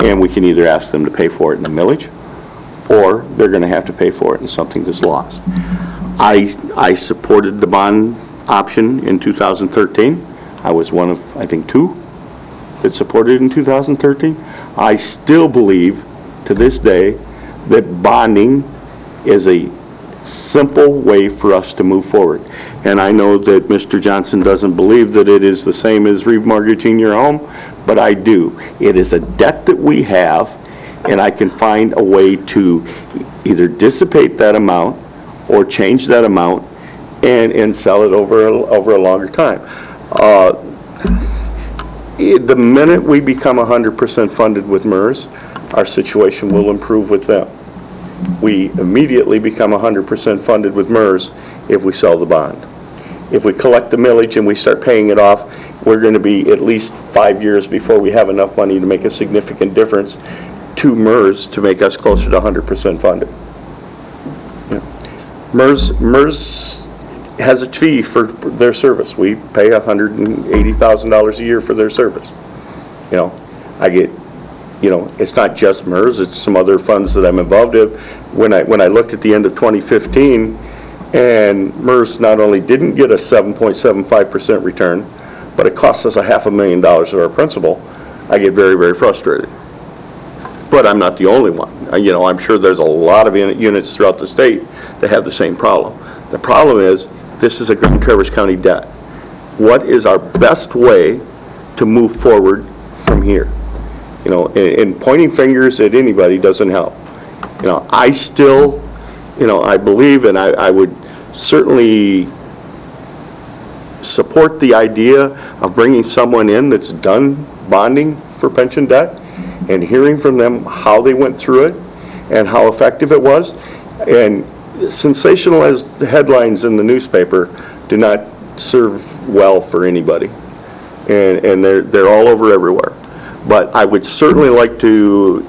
And we can either ask them to pay for it in the millage, or they're going to have to pay for it in something that's lost. I supported the bond option in 2013. I was one of, I think, 2 that supported it in 2013. I still believe to this day that bonding is a simple way for us to move forward. And I know that Mr. Johnson doesn't believe that it is the same as remortgaging your home, but I do. It is a debt that we have, and I can find a way to either dissipate that amount or change that amount and sell it over a longer time. The minute we become 100% funded with MERS, our situation will improve with them. We immediately become 100% funded with MERS if we sell the bond. If we collect the millage and we start paying it off, we're going to be at least 5 years before we have enough money to make a significant difference to MERS to make us closer to 100% funded. Yeah. MERS has a fee for their service. We pay $180,000 a year for their service. It's not just MERS, it's some other funds that I'm involved in. When I looked at the end of 2015, and MERS not only didn't get a 7.75% return, but it cost us $500,000 of our principal, I get very, very frustrated. But I'm not the only one. I'm sure there's a lot of units throughout the state that have the same problem. The problem is, this is a Grand Traverse County debt. What is our best way to move forward from here? And pointing fingers at anybody doesn't help. I still, I believe, and I would certainly support the idea of bringing someone in that's done bonding for pension debt and hearing from them how they went through it and how effective it was. And sensationalized headlines in the newspaper do not serve well for anybody. And they're all over everywhere. But I would certainly like to,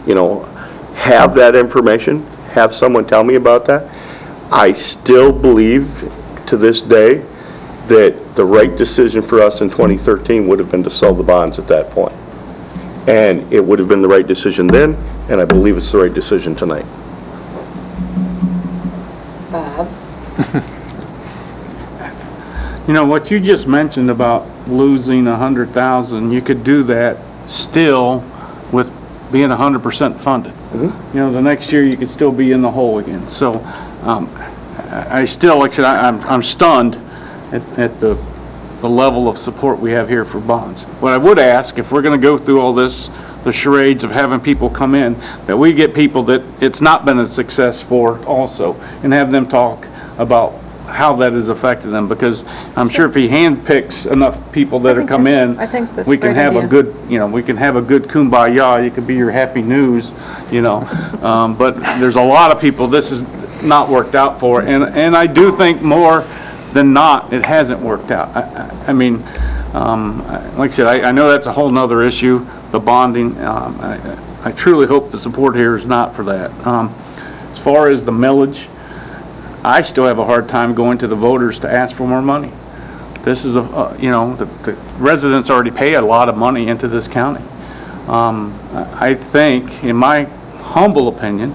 have that information, have someone tell me about that. I still believe to this day that the right decision for us in 2013 would have been to sell the bonds at that point. And it would have been the right decision then, and I believe it's the right decision tonight. Bob? What you just mentioned about losing 100,000, you could do that still with being 100% funded. The next year you could still be in the hole again. So I still, like I said, I'm stunned at the level of support we have here for bonds. What I would ask, if we're going to go through all this, the charades of having people come in, that we get people that it's not been a success for also, and have them talk about how that has affected them, because I'm sure if he handpicks enough people that are come in, I think that's we a can great have a idea. good, we can have a good kumbaya, you could be your happy news, but there's a lot of people this has not worked out for, and I do think more than not, it hasn't worked out. I mean, like I said, I know that's a whole nother issue, the bonding. I truly hope the support here is not for that. As far as the millage, I still have a hard time going to the voters to ask for more money. This is, the residents already pay a lot of money into this county. I think, in my humble opinion,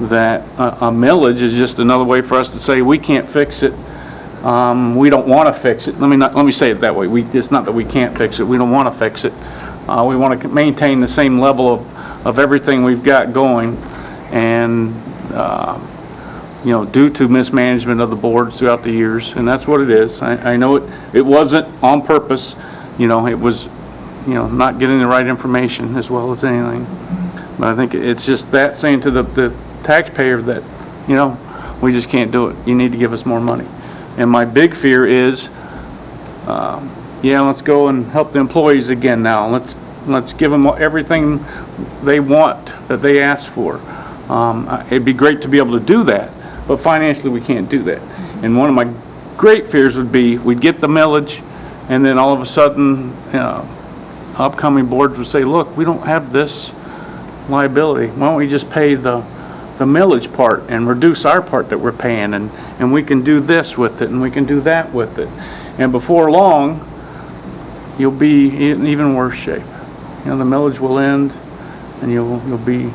that a millage is just another way for us to say we can't fix it. We don't want to fix it. Let me say it that way. It's not that we can't fix it. We don't want to fix it. We want to maintain the same level of everything we've got going, and due to mismanagement of the boards throughout the years, and that's what it is. I know it wasn't on purpose. It was, not getting the right information as well as anything. But I think it's just that saying to the taxpayer that, we just can't do it. You need to give us more money. And my big fear is, let's go and help the employees again now. Let's give them everything they want that they ask for. It'd be great to be able to do that, but financially we can't do that. And one of my great fears would be we'd get the millage, and then all of a sudden, upcoming boards would say, look, we don't have this liability. Why don't we just pay the millage part and reduce our part that we're paying, and we can do this with it, and we can do that with it. And before long, you'll be in even worse shape. The millage will end, and you'll be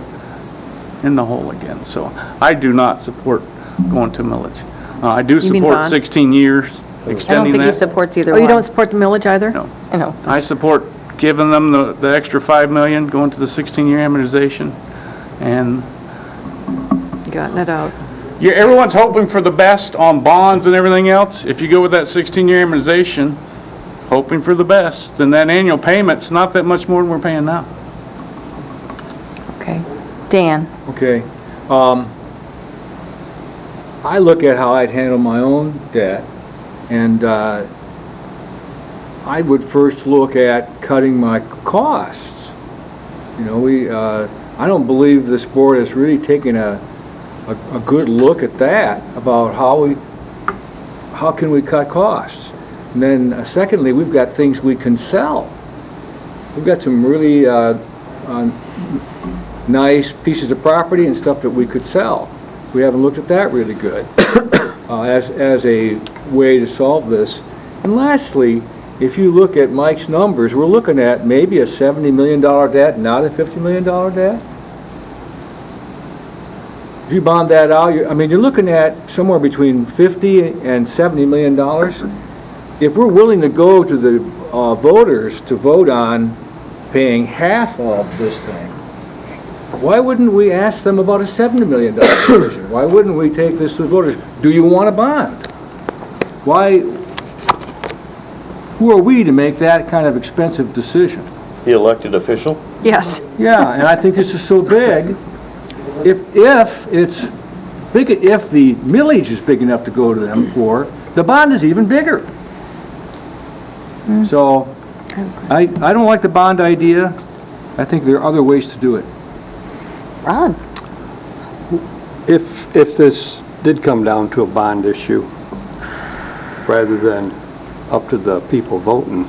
in the hole again. So I do not support going to millage. I do You mean support bond? 16 years, I don't extending think he that. supports either Oh, one. you don't support the millage either? No. No. I support giving them the extra $5 million, going to the 16-year amortization, and Gotten it out. everyone's hoping for the best on bonds and everything else. If you go with that 16-year amortization, hoping for the best, then that annual payment's not that much more than we're paying now. Okay. Dan? Okay. I look at how I'd handle my own debt, and I would first look at cutting my costs. I don't believe this board has really taken a good look at that, about how can we cut costs. And then secondly, we've got things we can sell. We've got some really nice pieces of property and stuff that we could sell. We haven't looked at that really good as a way to solve this. And lastly, if you look at Mike's numbers, we're looking at maybe a $70 million debt, not a $50 million debt. If you bond that out, you're looking at somewhere between $50 and $70 million. If we're willing to go to the voters to vote on paying half of this thing, why wouldn't we ask them about a $70 million decision? Why wouldn't we take this to the voters? Do you want a bond? Who are we to make that kind of expensive decision? The elected official? Yes. Yeah, and I think this is so big. If the millage is big enough to go to them for, the bond is even bigger. So, I don't like the bond idea. I think there are other ways to do it. Ron? If this did come down to a bond issue, rather than up to the people voting,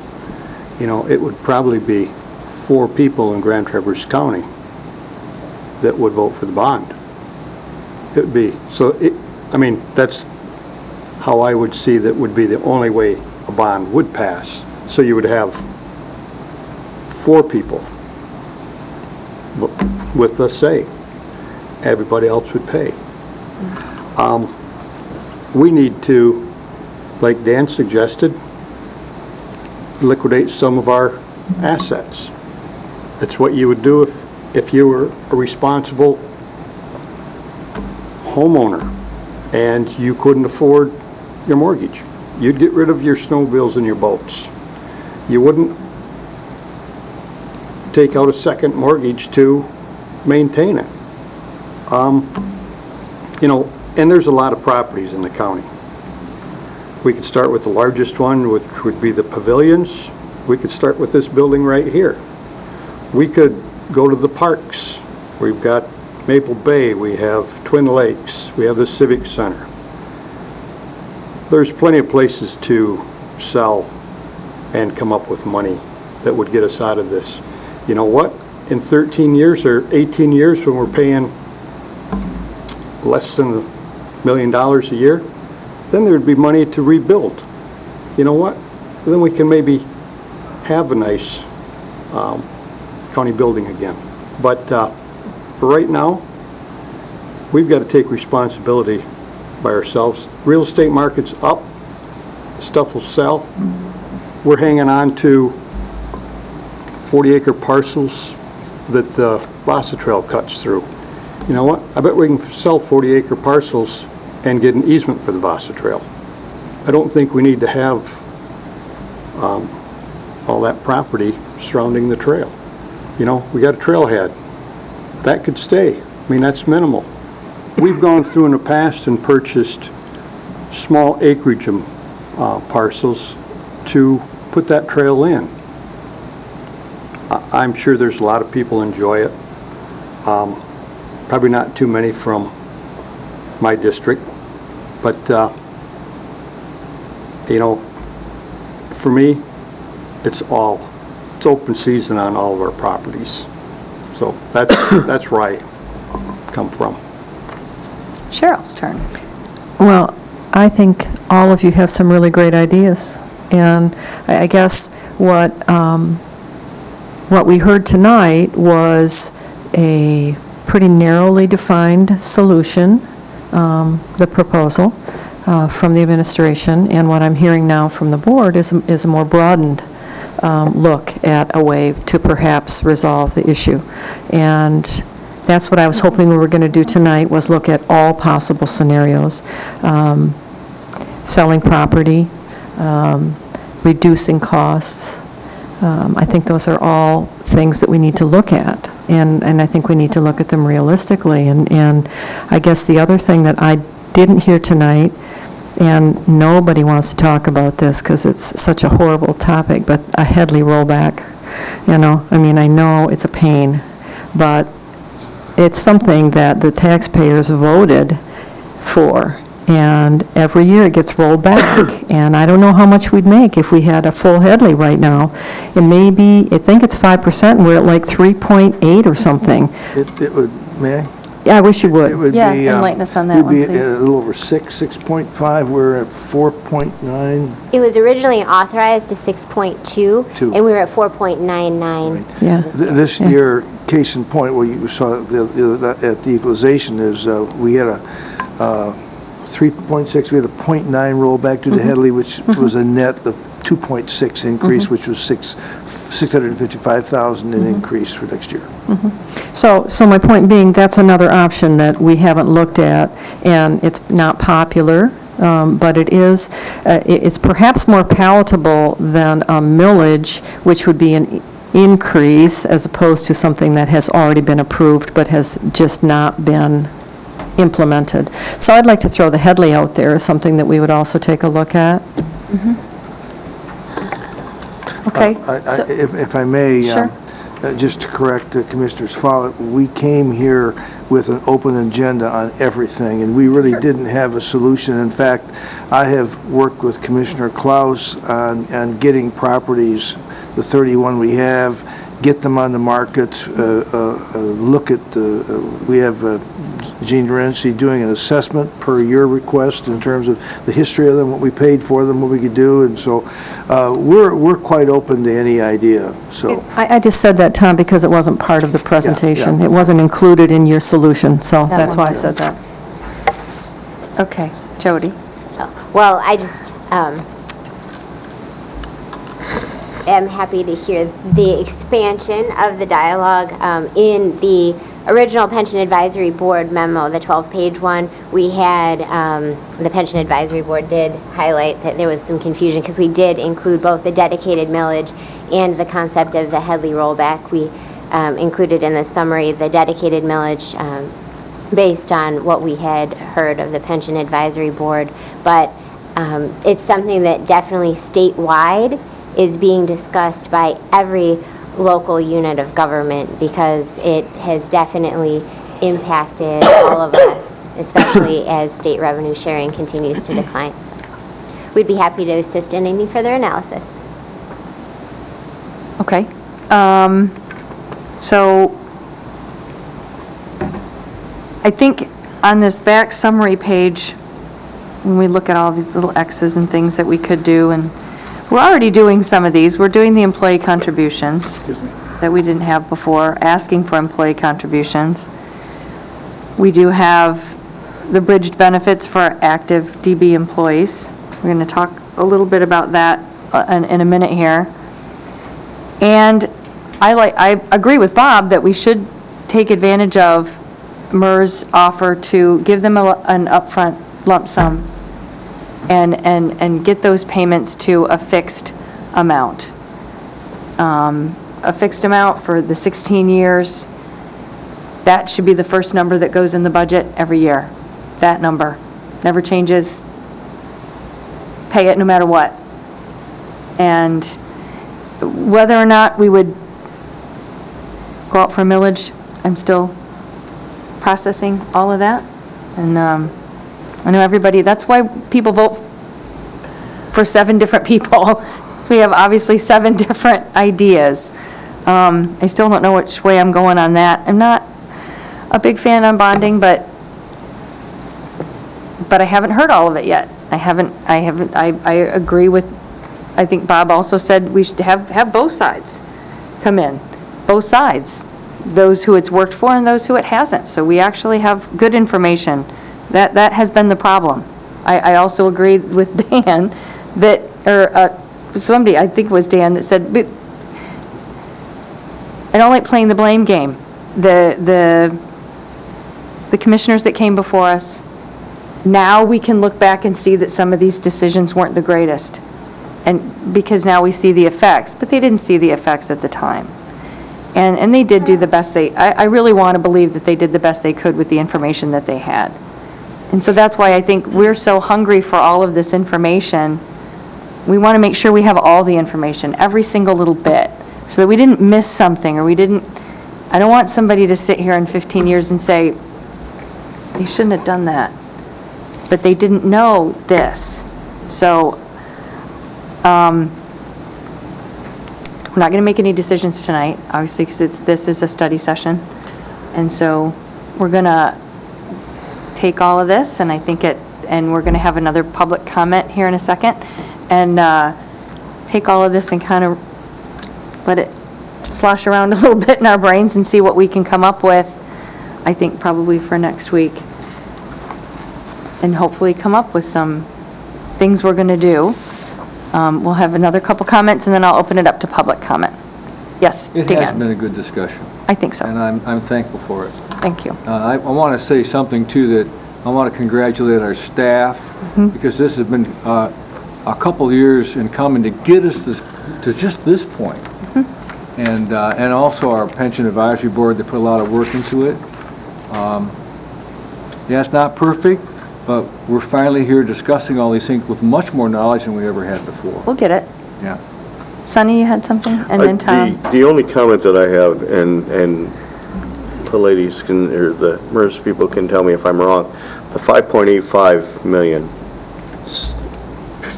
it would probably be 4 people in Grand Traverse County that would vote for the bond. It would be, that's how I would see that would be the only way a bond would pass. So you would have 4 people with the say. Everybody else would pay. We need to, like Dan suggested, liquidate some of our assets. That's what you would do if you were a responsible homeowner and you couldn't afford your mortgage. You'd get rid of your snowmobiles and your boats. You wouldn't take out a second mortgage to maintain it. And there's a lot of properties in the county. We could start with the largest one, which would be the pavilions. We could start with this building right here. We could go to the parks. We've got Maple Bay, we have Twin Lakes, we have the Civic Center. There's plenty of places to sell and come up with money that would get us out of this. You know what? In 13 years or 18 years, when we're paying less than $1 million a year, then there'd be money to rebuild. You know what? Then we can maybe have a nice county building again. But for right now, we've got to take responsibility by ourselves. Real estate market's up. Stuff will sell. We're hanging on to 40-acre parcels that the Vasa Trail cuts through. You know what? I bet we can sell 40-acre parcels and get an easement for the Vasa Trail. I don't think we need to have all that property surrounding the trail. We got a trailhead. That could stay. That's minimal. We've gone through in the past and purchased small acreage parcels to put that trail in. I'm sure there's a lot of people enjoy it. Probably not too many from my district, but for me, it's open season on all of our properties. So that's where I come from. Cheryl's turn. Well, I think all of you have some really great ideas, and I guess what we heard tonight was a pretty narrowly defined solution, the proposal from the administration, and what I'm hearing now from the board is a more broadened look at a way to perhaps resolve the issue. And that's what I was hoping we were going to do tonight, was look at all possible scenarios. Selling property, reducing costs. I think those are all things that we need to look at, and I think we need to look at them realistically. And I guess the other thing that I didn't hear tonight, and nobody wants to talk about this because it's such a horrible topic, but a Headley rollback. I know it's a pain, but it's something that the taxpayers voted for. And every year it gets rolled back. And I don't know how much we'd make if we had a full Headley right now. And maybe, I think it's 5%, and we're at like 3.8 or something. It would, may I? Yeah, I wish you would. It would Yeah, be, enlighten us on that one, We'd be please. a little over 6.5, we're at 4.9. It was originally authorized to 6.2, Two. and we were at 4.99. Yeah. This year, case in point, what you saw at the equalization is we had a 3.6, we had a 0.9 rollback due to Headley, which was a net of 2.6 increase, which was $655,000 in increase for next year. So my point being, that's another option that we haven't looked at, and it's not popular, but it's perhaps more palatable than a millage, which would be an increase as opposed to something that has already been approved but has just not been implemented. So I'd like to throw the Headley out there as something that we would also take a look at. Okay. If I may, Sure. just to correct Commissioner's Follett, we came here with an open agenda on everything, and we really didn't have a solution. In fact, I have worked with Commissioner Klaus on getting properties, the 31 we have, get them on the market, look at, we have Gene Renzi doing an assessment per your request in terms of the history of them, what we paid for them, what we could do, and so we're quite open to any idea, so. I just said that, Tom, because it wasn't part of the presentation. yeah. It wasn't included in your solution, so that's why I said that. Okay, Jody. Well, I just am happy to hear the expansion of the dialogue. In the original Pension Advisory Board memo, the 12-page one, we had, the Pension Advisory Board did highlight that there was some confusion because we did include both the dedicated millage and the concept of the Headley rollback. We included in the summary the dedicated millage based on what we had heard of the Pension Advisory Board, but it's something that definitely statewide is being discussed by every local unit of government because it has definitely impacted all of us, especially as state revenue sharing continues to decline. So we'd be happy to assist in any further analysis. Okay. So I think on this back summary page, when we look at all these little X's and things that we could do, and we're already doing some of these. We're doing the employee contributions that we didn't have before, asking for employee contributions. We do have the bridged benefits for active DB employees. We're going to talk a little bit about that in a minute here. And I agree with Bob that we should take advantage of MERS offer to give them an upfront lump sum and get those payments to a fixed amount. A fixed amount for the 16 years. That should be the first number that goes in the budget every year. That number never changes. Pay it no matter what. And whether or not we would go out for millage, I'm still processing all of that. And I know everybody, that's why people vote for 7 different people. So we have obviously 7 different ideas. I still don't know which way I'm going on that. I'm not a big fan on bonding, but I haven't heard all of it yet. I agree with, I think Bob also said we should have both sides come in. Both sides. Those who it's worked for and those who it hasn't. So we actually have good information. That has been the problem. I also agree with Dan that, or somebody, I think it was Dan, that said, I don't like playing the blame game. The commissioners that came before us, now we can look back and see that some of these decisions weren't the greatest. And because now we see the effects, but they didn't see the effects at the time. And they did do the best I really want to believe that they did the best they could with the information that they had. And so that's why I think we're so hungry for all of this information. We want to make sure we have all the information, every single little bit, so that we didn't miss something, or I don't want somebody to sit here in 15 years and say, they shouldn't have done that, but they didn't know this. So we're not going to make any decisions tonight, obviously, because this is a study session. And so we're going to take all of this, and I think and we're going to have another public comment here in a second, and take all of this and kind of let it slosh around a little bit in our brains and see what we can come up with, I think probably for next week. And hopefully come up with some things we're going to do. We'll have another couple comments, and then I'll open it up to public comment. Yes, Dan? It has been a good discussion. I think so. And I'm thankful for it. Thank you. I want to say something, too, that I want to congratulate our staff, because this has been a couple of years in coming to get us to just this point. And also our Pension Advisory Board, they put a lot of work into it. Yeah, it's not perfect, but we're finally here discussing all these things with much more knowledge than we ever had before. We'll get it. Yeah. Sonny, you had something? And then Tom. The only comment that I have, and the ladies can, or the MERS people can tell me if I'm wrong, the 5.85 million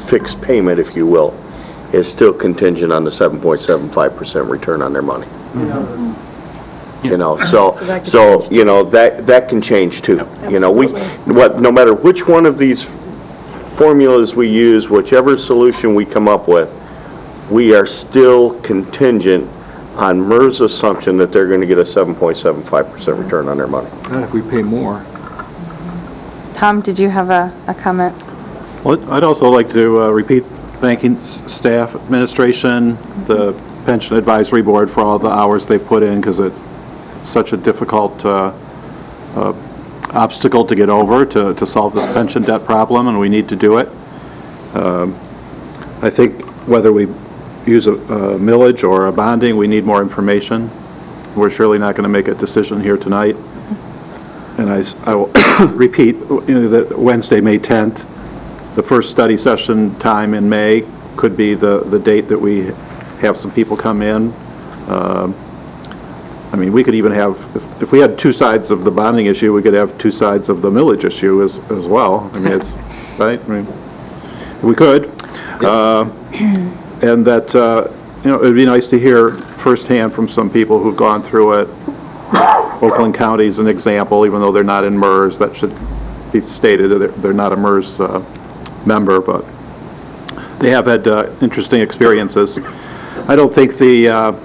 fixed payment, if you will, is still contingent on the 7.75% return on their money. You know, so, you know, that can change too. You know, no matter which one of these formulas we use, whichever solution we come up with, we are still contingent on MERS' assumption that they're going to get a 7.75% return on their money. Not if we pay more. Tom, did you have a comment? Well, I'd also like to repeat thanking staff, administration, the Pension Advisory Board for all the hours they put in, because it's such a difficult obstacle to get over to solve this pension debt problem, and we need to do it. I think whether we use a millage or a bonding, we need more information. We're surely not going to make a decision here tonight. And I will repeat, that Wednesday, May 10th, the first study session time in May could be the date that we have some people come in. I mean, we could even have, if we had two sides of the bonding issue, we could have two sides of the millage issue as well. I mean, it's, right? I mean, we could. And that, you know, it'd be nice to hear firsthand from some people who've gone through it. Oakland County is an example, even though they're not in MERS. That should be stated. They're not a MERS member, but they have had interesting experiences. I don't think the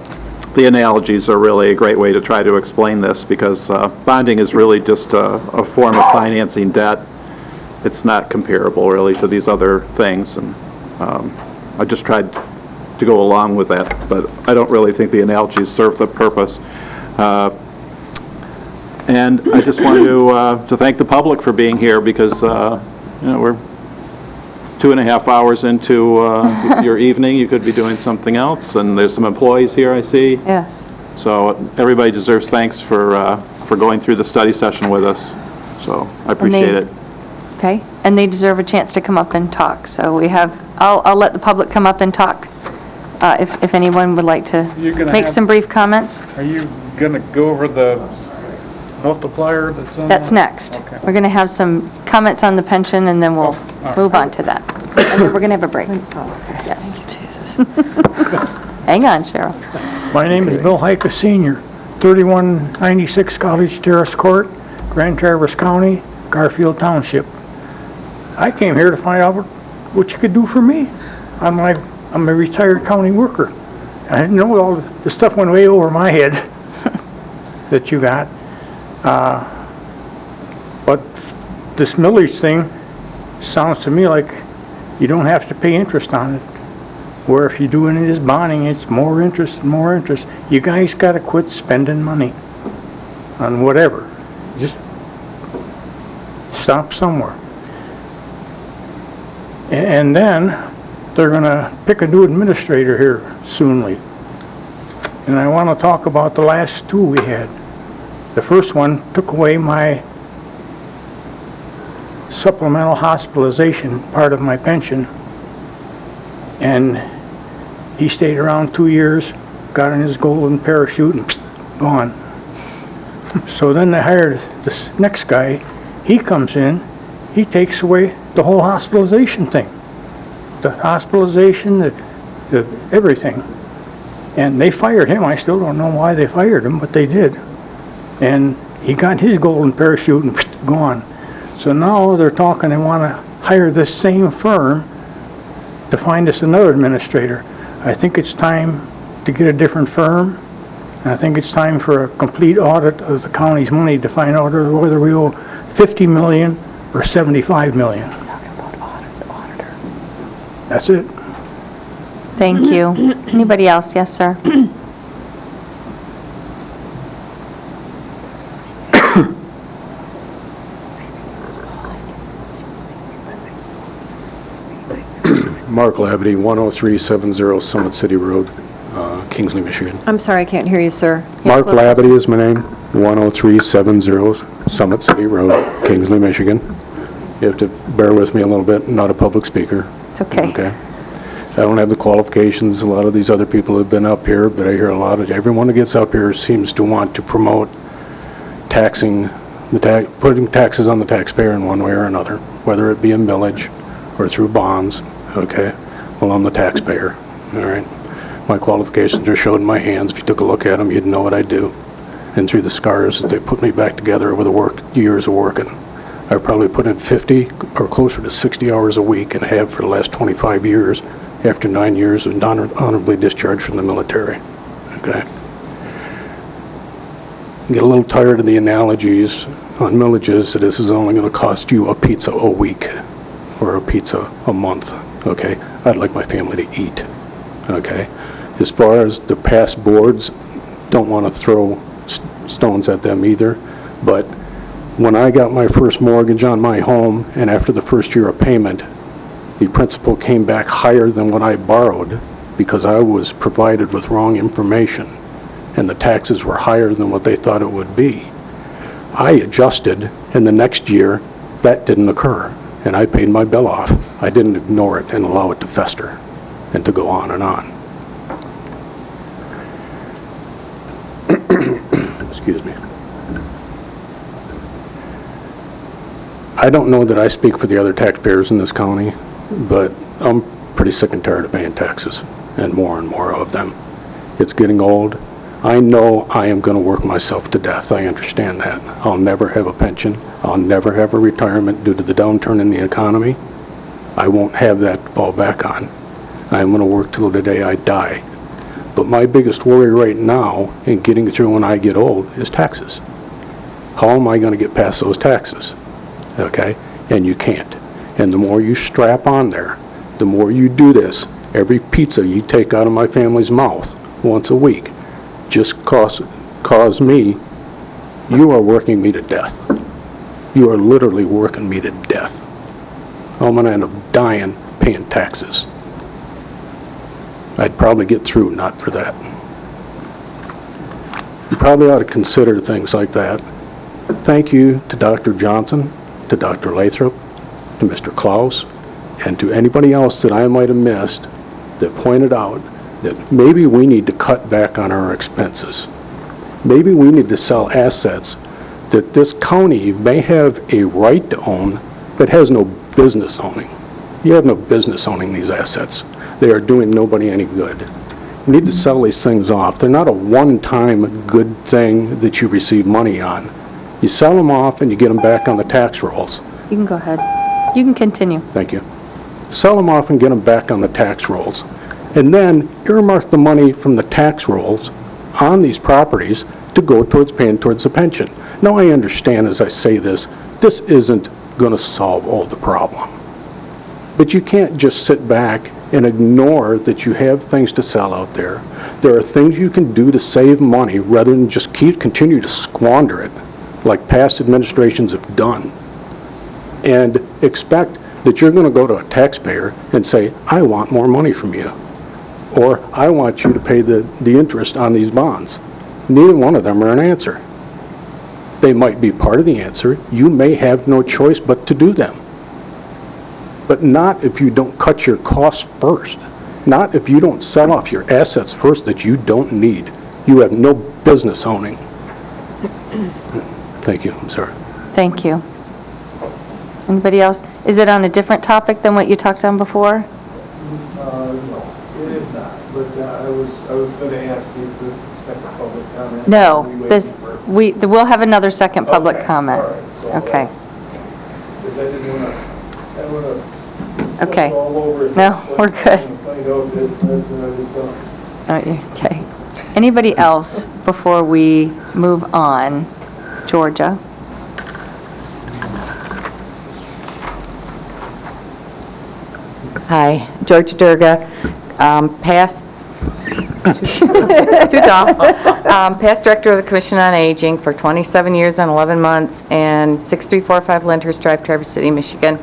analogies are really a great way to try to explain this, because bonding is really just a form of financing debt. It's not comparable really to these other things, and I just tried to go along with that, but I don't really think the analogies serve the purpose. And I just want to thank the public for being here, because you know, we're 2.5 hours into your evening. You could be doing something else, and there's some employees here, I see. Yes. So everybody deserves thanks for going through the study session with us. So I appreciate it. Okay, and they deserve a chance to come up and talk. So we have, I'll let the public come up and talk, if anyone would like to make some brief comments. Are you going to go over the multiplier that's on? That's next. Okay. We're going to have some comments on the pension, and then we'll move on to that. And then we're going to have a break. Yes. Jesus. Hang on, Cheryl. My name is Bill Heika Sr., 3196 College Terrace Court, Grand Traverse County, Garfield Township. I came here to find out what you could do for me. I'm a retired county worker. I didn't know all the stuff went way over my head that you got. But this millage thing sounds to me like you don't have to pay interest on it. Where if you're doing this bonding, it's more interest and more interest. You guys got to quit spending money on whatever. Just stop somewhere. And then they're going to pick a new administrator here soonly. And I want to talk about the last two we had. The first one took away my supplemental hospitalization, part of my pension, and he stayed around 2 years, got in his golden parachute, and gone. So then they hired this next guy. He comes in, he takes away the whole hospitalization thing. The hospitalization, the everything. And they fired him. I still don't know why they fired him, but they did. And he got his golden parachute and gone. So now they're talking, they want to hire this same firm to find us another administrator. I think it's time to get a different firm. And I think it's time for a complete audit of the county's money to find out whether we owe $50 million or $75 million. That's it. Thank you. Anybody else? Yes, sir. Mark Labadie, 10370 Summit City Road, Kingsley, Michigan. I'm sorry, I can't hear you, sir. Mark Labadie is my name, 10370 Summit City Road, Kingsley, Michigan. You have to bear with me a little bit, I'm not a public speaker. It's okay. Okay. I don't have the qualifications, a lot of these other people have been up here, but I hear a lot of, everyone that gets up here seems to want to promote taxing, putting taxes on the taxpayer in one way or another, whether it be a millage or through bonds, okay? Well, I'm the taxpayer, all right? My qualifications are showed in my hands. If you took a look at them, you'd know what I do. And through the scars that they put me back together over the years of working, I've probably put in 50 or closer to 60 hours a week and have for the last 25 years after 9 years of honorably discharged from the military, okay? Get a little tired of the analogies on millages that this is only going to cost you a pizza a week or a pizza a month, okay? I'd like my family to eat, okay? As far as the past boards, don't want to throw stones at them either, but when I got my first mortgage on my home, and after the first year of payment, the principal came back higher than what I borrowed because I was provided with wrong information, and the taxes were higher than what they thought it would be. I adjusted, and the next year, that didn't occur, and I paid my bill off. I didn't ignore it and allow it to fester and to go on and on. Excuse me. I don't know that I speak for the other taxpayers in this county, but I'm pretty sick and tired of paying taxes, and more of them. It's getting old. I know I am going to work myself to death. I understand that. I'll never have a pension. I'll never have a retirement due to the downturn in the economy. I won't have that to fall back on. I'm going to work till the day I die. But my biggest worry right now in getting through when I get old is taxes. How am I going to get past those taxes? Okay? And you can't. And the more you strap on there, the more you do this, every pizza you take out of my family's mouth once a week just cause me, you are working me to death. You are literally working me to death. I'm going to end up dying paying taxes. I'd probably get through not for that. You probably ought to consider things like that. Thank you to Dr. Johnson, to Dr. Lathrop, to Mr. Klaus, and to anybody else that I might have missed that pointed out that maybe we need to cut back on our expenses. Maybe we need to sell assets that this county may have a right to own but has no business owning. You have no business owning these assets. They are doing nobody any good. You need to sell these things off. They're not a one-time good thing that you receive money on. You sell them off and you get them back on the tax rolls. You can go ahead. You can continue. Thank you. Sell them off and get them back on the tax rolls. And then earmark the money from the tax rolls on these properties to go towards paying towards the pension. Now, I understand as I say this isn't going to solve all the problem. But you can't just sit back and ignore that you have things to sell out there. There are things you can do to save money rather than just continue to squander it like past administrations have done, and expect that you're going to go to a taxpayer and say, I want more money from you, or I want you to pay the interest on these bonds. Neither one of them are an answer. They might be part of the answer. You may have no choice but to do them. But not if you don't cut your costs first. Not if you don't sell off your assets first that you don't need. You have no business owning. Thank you. I'm sorry. Thank you. Anybody else? Is it on a different topic than what you talked on before? No, it is not. But I was going to ask, is this second public comment? No, we'll have another second public comment. All right, so Okay. Because I didn't want to Okay. all over it. No, we're good. Find out that I was done. Okay. Anybody else before we move on? Georgia? Hi, Georgia Durga, past past director of the Commission on Aging for 27 years and 11 months, and 6345 Lyndhurst Drive, Traverse City, Michigan.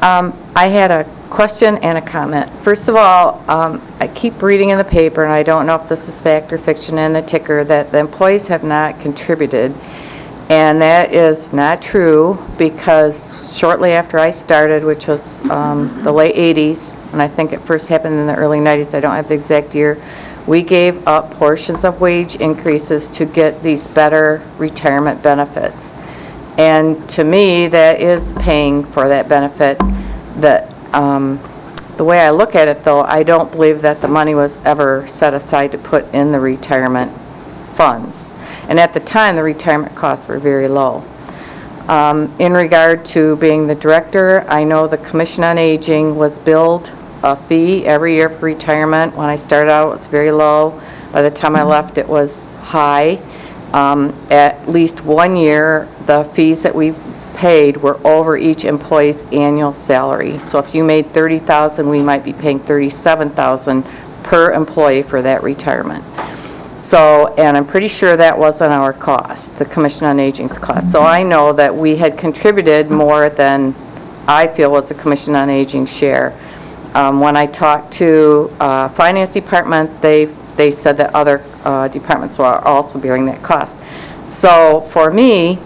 I had a question and a comment. First of all, I keep reading in the paper, and I don't know if this is fact or fiction in the ticker, that the employees have not contributed And that is not true, because shortly after I started, which was the late 80s, and I think it first happened in the early 90s, I don't have the exact year, we gave up portions of wage increases to get these better retirement benefits. And to me, that is paying for that benefit. The way I look at it, though, I don't believe that the money was ever set aside to put in the retirement funds. And at the time, the retirement costs were very low. In regard to being the director, I know the Commission on Aging was billed a fee every year for retirement. When I started out, it was very low. By the time I left, it was high. At least 1 year, the fees that we paid were over each employee's annual salary. So if you made $30,000, we might be paying $37,000 per employee for that retirement. So, and I'm pretty sure that wasn't our cost, the Commission on Aging's cost. So I know that we had contributed more than I feel was the Commission on Aging share. When I talked to Finance Department, they said that other departments were also bearing that cost. So for me,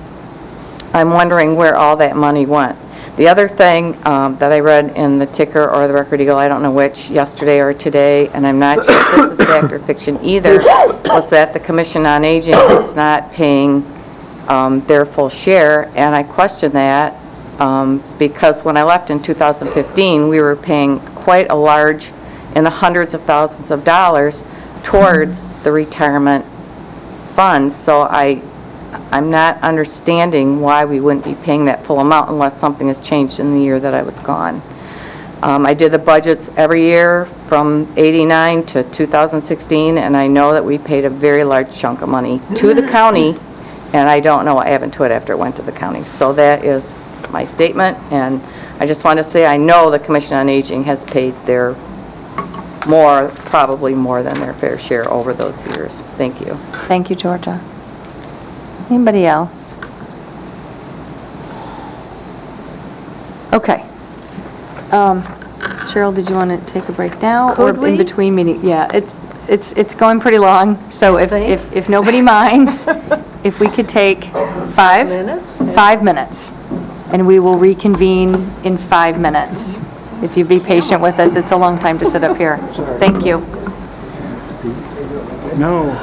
I'm wondering where all that money went. The other thing that I read in the Ticker or the Record Eagle, I don't know which, yesterday or today, and I'm not sure if this is fact or fiction either, was that the Commission on Aging is not paying their full share, and I question that because when I left in 2015, we were paying quite a large, in the hundreds of thousands of dollars, towards the retirement funds. So I'm not understanding why we wouldn't be paying that full amount unless something has changed in the year that I was gone. I did the budgets every year from '89 to 2016, and I know that we paid a very large chunk of money to the county, and I don't know what happened to it after it went to the county. So that is my statement, and I just want to say I know the Commission on Aging has paid their probably more than their fair share over those years. Thank you. Thank you, Georgia. Anybody else? Okay. Cheryl, did you want to take a break now? Could or we? in between meetings? Yeah, it's going pretty long, so if nobody minds, if we could take 5 minutes? 5 minutes, and we will reconvene in 5 minutes. If you'd be patient with us, it's a long time to sit up here. Thank you. No.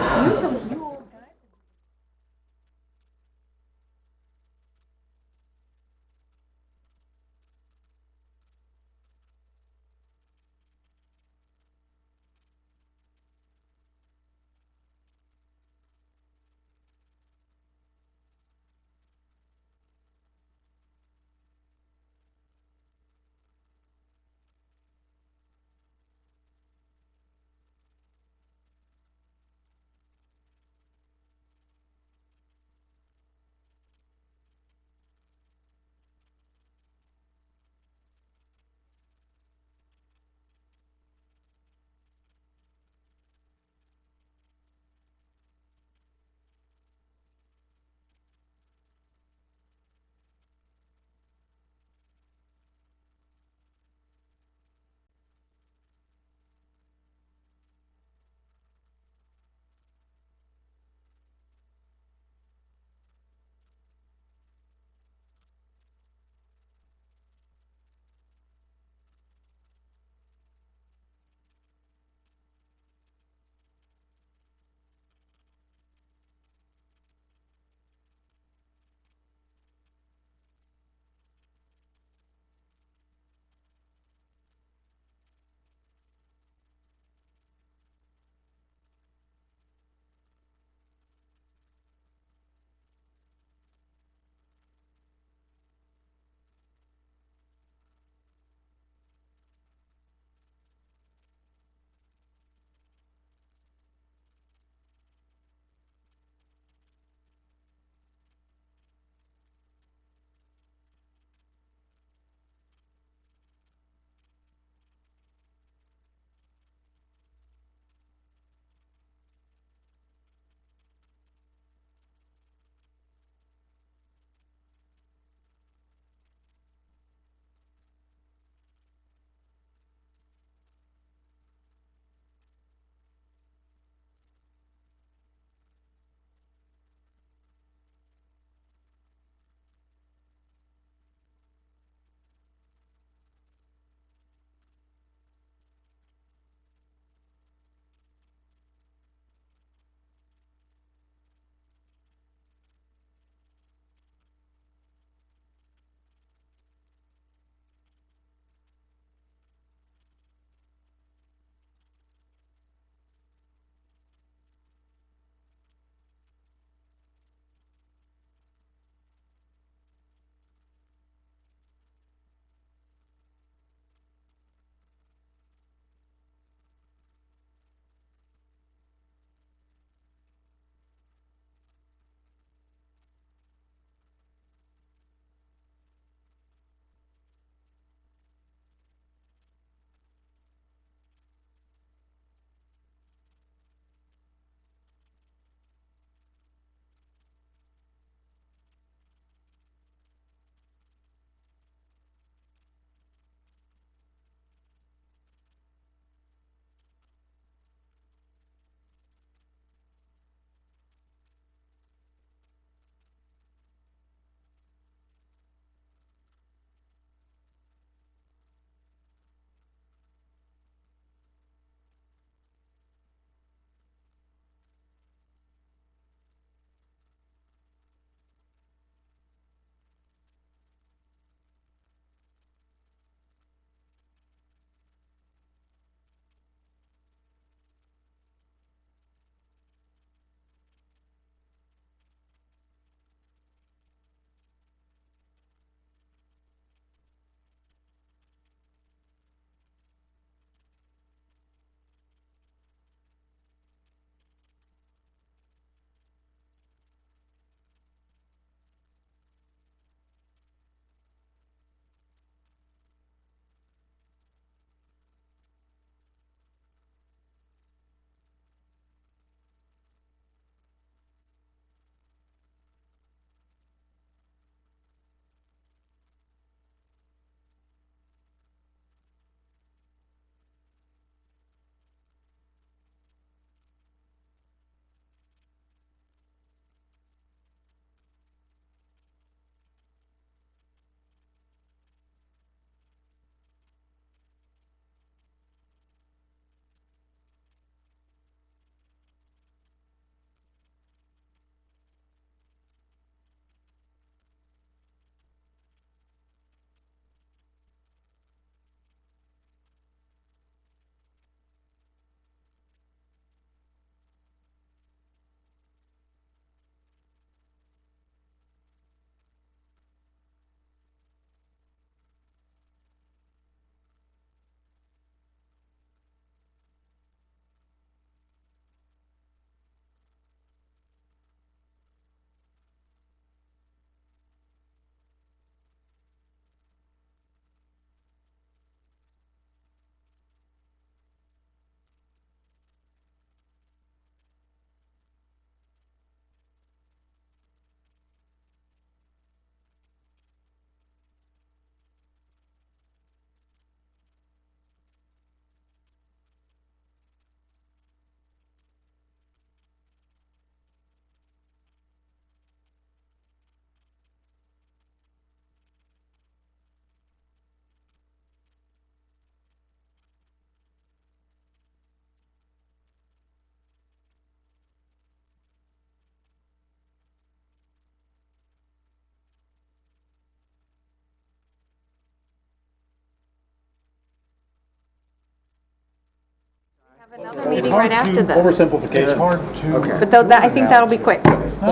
Meeting right after this. Oversimplification. But though, I think that'll be quick.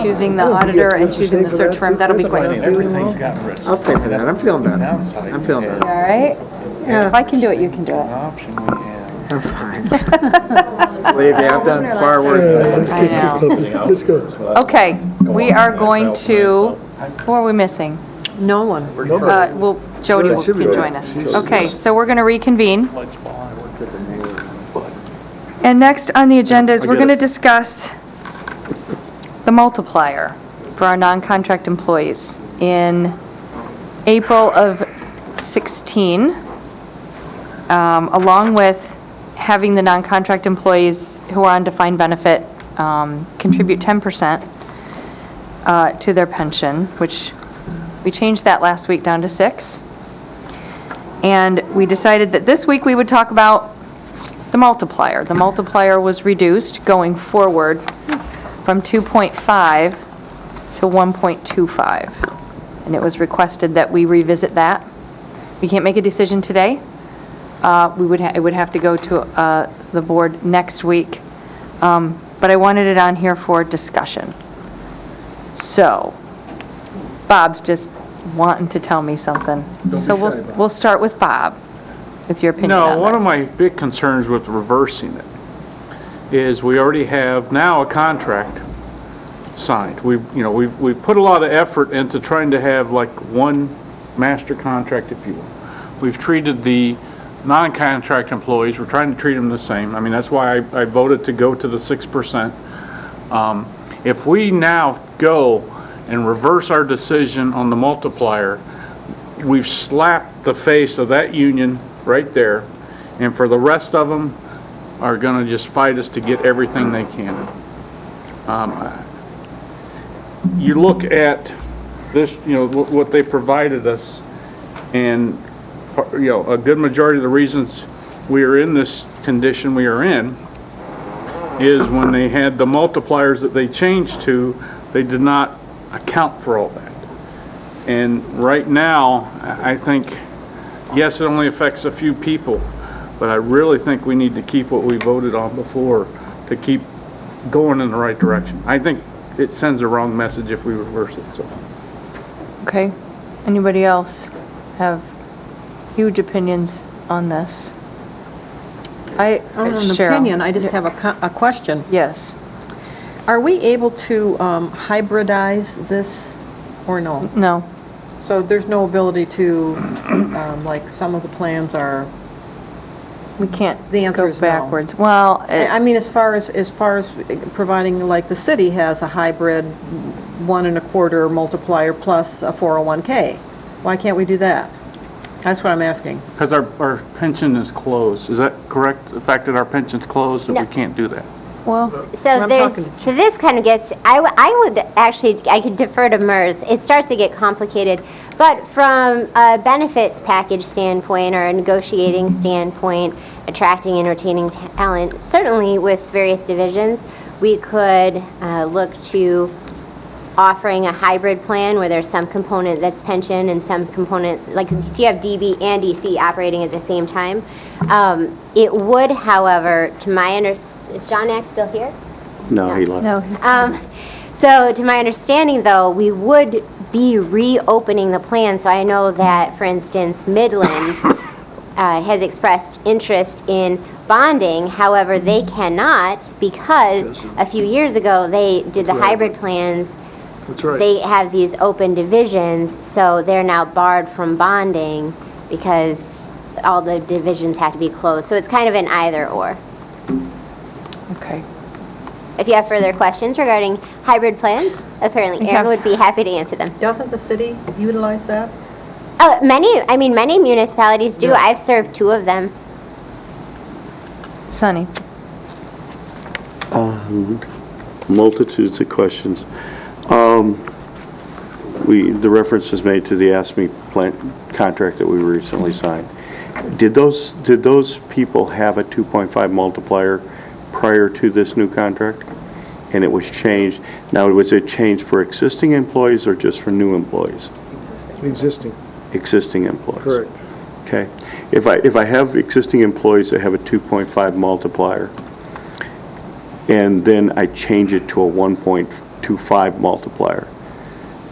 Choosing the auditor and choosing the search firm, that'll be quick. I'll stay for that. I'm feeling better. I'm feeling better. All right? If I can do it, you can do it. I'm fine. Believe me, I've done far worse than I know. Okay, we are going to, who are we missing? No one. Well, Jody can join us. Okay, so we're going to reconvene. And next on the agenda is we're going to discuss the multiplier for our non-contract employees. In April of 16, along with having the non-contract employees who are on defined benefit contribute 10% to their pension, which we changed that last week down to 6. And we decided that this week we would talk about the multiplier. The multiplier was reduced going forward from 2.5 to 1.25. And it was requested that we revisit that. We can't make a decision today. It would have to go to the board next week. But I wanted it on here for discussion. So, Bob's just wanting to tell me something. So we'll start with Bob, with your opinion on this. No, one of my big concerns with reversing it is we already have now a contract signed. We've put a lot of effort into trying to have like one master contract, if you will. We've treated the non-contract employees, we're trying to treat them the same. I mean, that's why I voted to go to the 6%. If we now go and reverse our decision on the multiplier, we've slapped the face of that union right there, and for the rest of them are going to just fight us to get everything they can. You look at this, what they provided us, and a good majority of the reasons we are in this condition we are in is when they had the multipliers that they changed to, they did not account for all that. And right now, I think, yes, it only affects a few people, but I really think we need to keep what we voted on before to keep going in the right direction. I think it sends a wrong message if we reverse it, so. Okay. Anybody else have huge opinions on this? I don't have an Cheryl. opinion, I just have a question. Yes. Are we able to hybridize this or no? No. So there's no ability to, like some of the plans are, We can't the answer go is no. backwards. Well, I mean, as far as providing, like the city has a hybrid 1.25 multiplier plus a 401K. Why can't we do that? That's what I'm asking. Because our pension is closed. Is that correct? The fact that our pension's closed, that No. we can't do that? well, So this kind of gets, I could defer to MERS. It starts to get complicated, but from a benefits package standpoint or a negotiating standpoint, attracting and retaining talent, certainly with various divisions, we could look to offering a hybrid plan where there's some component that's pension and some component, like you have DB and DC operating at the same time. It would, however, to my is John Ack still here? No, he left. no, he's So to my understanding, though, we would be reopening the plan. So I know that, for instance, Midland has expressed interest in bonding. However, they cannot because a few years ago they did the hybrid plans. That's right. They have these open divisions, so they're now barred from bonding because all the divisions have to be closed. So it's kind of an either or. okay. If you have further questions regarding hybrid plans, apparently Aaron would be happy to answer them. Doesn't the city utilize that? Many municipalities do. I've served 2 of them. Sunny. Multitudes of questions. The reference is made to the ASME plant contract that we recently signed. Did those people have a 2.5 multiplier prior to this new contract? And it was changed. Now, was it changed for existing employees or just for new employees? Existing. Existing employees. Correct. Okay. If I have existing employees that have a 2.5 multiplier, and then I change it to a 1.25 multiplier,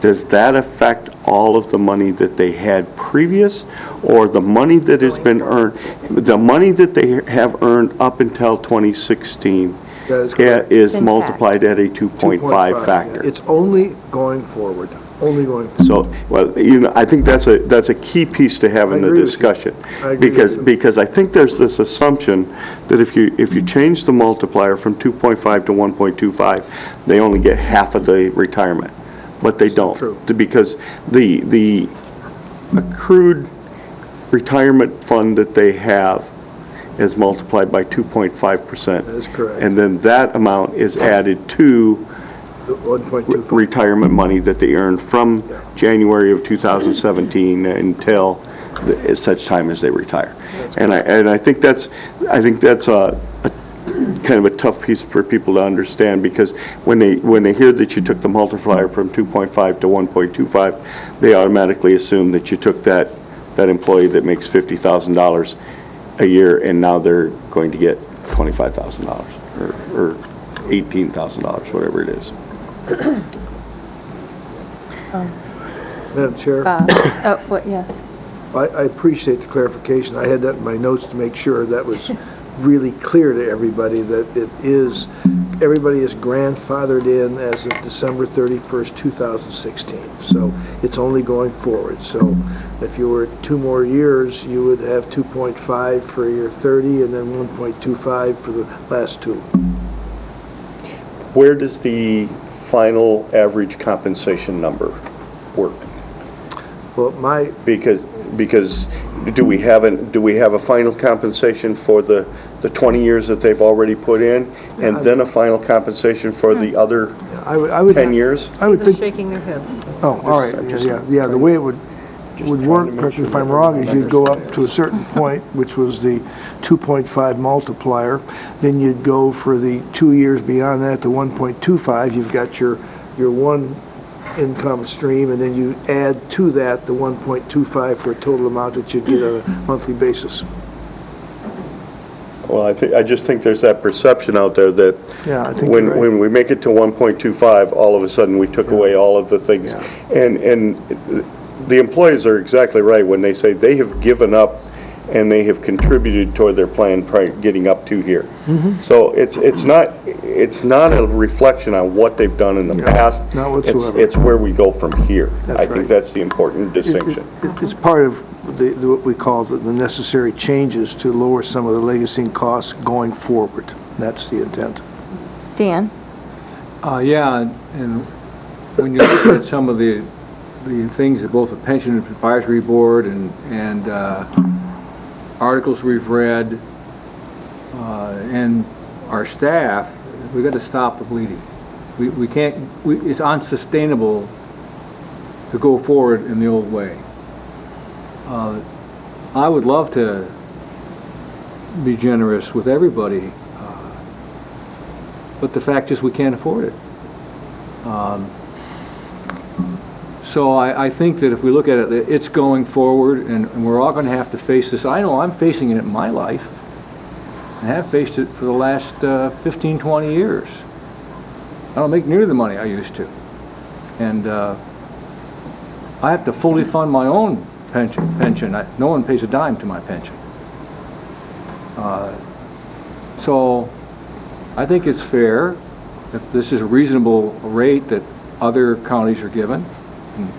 does that affect all of the money that they had previous, or the money that has been earned, the money that they have earned up until 2016 That is correct. is Intact. multiplied at a 2.5 factor? It's only going forward, only going forward. So, well, I think that's a key piece to have in the discussion. I agree with you. Because I think there's this assumption that if you change the multiplier from 2.5 to 1.25, they only get half of the retirement. But they don't. True. Because the accrued retirement fund that they have is multiplied by 2.5%. That is correct. And then that amount is added to 1.25. retirement money that they earned from January of 2017 until such time as they retire. And I think that's a kind of a tough piece for people to understand, because when they hear that you took the multiplier from 2.5 to 1.25, they automatically assume that you took that employee that makes $50,000 a year, and now they're going to get $25,000 or $18,000, whatever it is. Madam Chair? Yes. I appreciate the clarification. I had that in my notes to make sure that was really clear to everybody, that everybody is grandfathered in as of December 31st, 2016. So it's only going forward. So if you were 2 more years, you would have 2.5 for year 30 and then 1.25 for the last 2. Where does the final average compensation number work? Well, Because do we have a final compensation for the 20 years that they've already put in, and then a final compensation for the other I would 10 years? I would think, Shaking their heads. oh, all right, yeah, the way it would work, correct me if I'm wrong, is you'd go up to a certain point, which was the 2.5 multiplier, then you'd go for the 2 years beyond that to 1.25, you've got your one income stream, and then you add to that the 1.25 for a total amount that you get on a monthly basis. Well, I just think there's that perception out there that Yeah, I think you're right. when we make it to 1.25, all of a sudden we took away all of the things. And the employees are exactly right when they say they have given up and they have contributed toward their plan getting up to here. So it's not a reflection on what they've done in the past. Not whatsoever. It's where we go from here. That's I think right. that's the important distinction. It's part of what we call the necessary changes to lower some of the legacy costs going forward. That's the intent. Dan? Yeah, and when you look at some of the things that both the Pension Advisory Board and articles we've read, and our staff, we've got to stop the bleeding. We can't, it's unsustainable to go forward in the old way. I would love to be generous with everybody, but the fact is we can't afford it. So I think that if we look at it, it's going forward, and we're all going to have to face this. I know I'm facing it in my life. I have faced it for the last 15, 20 years. I don't make nearly the money I used to. And I have to fully fund my own pension. No one pays a dime to my pension. So I think it's fair, if this is a reasonable rate that other counties are given,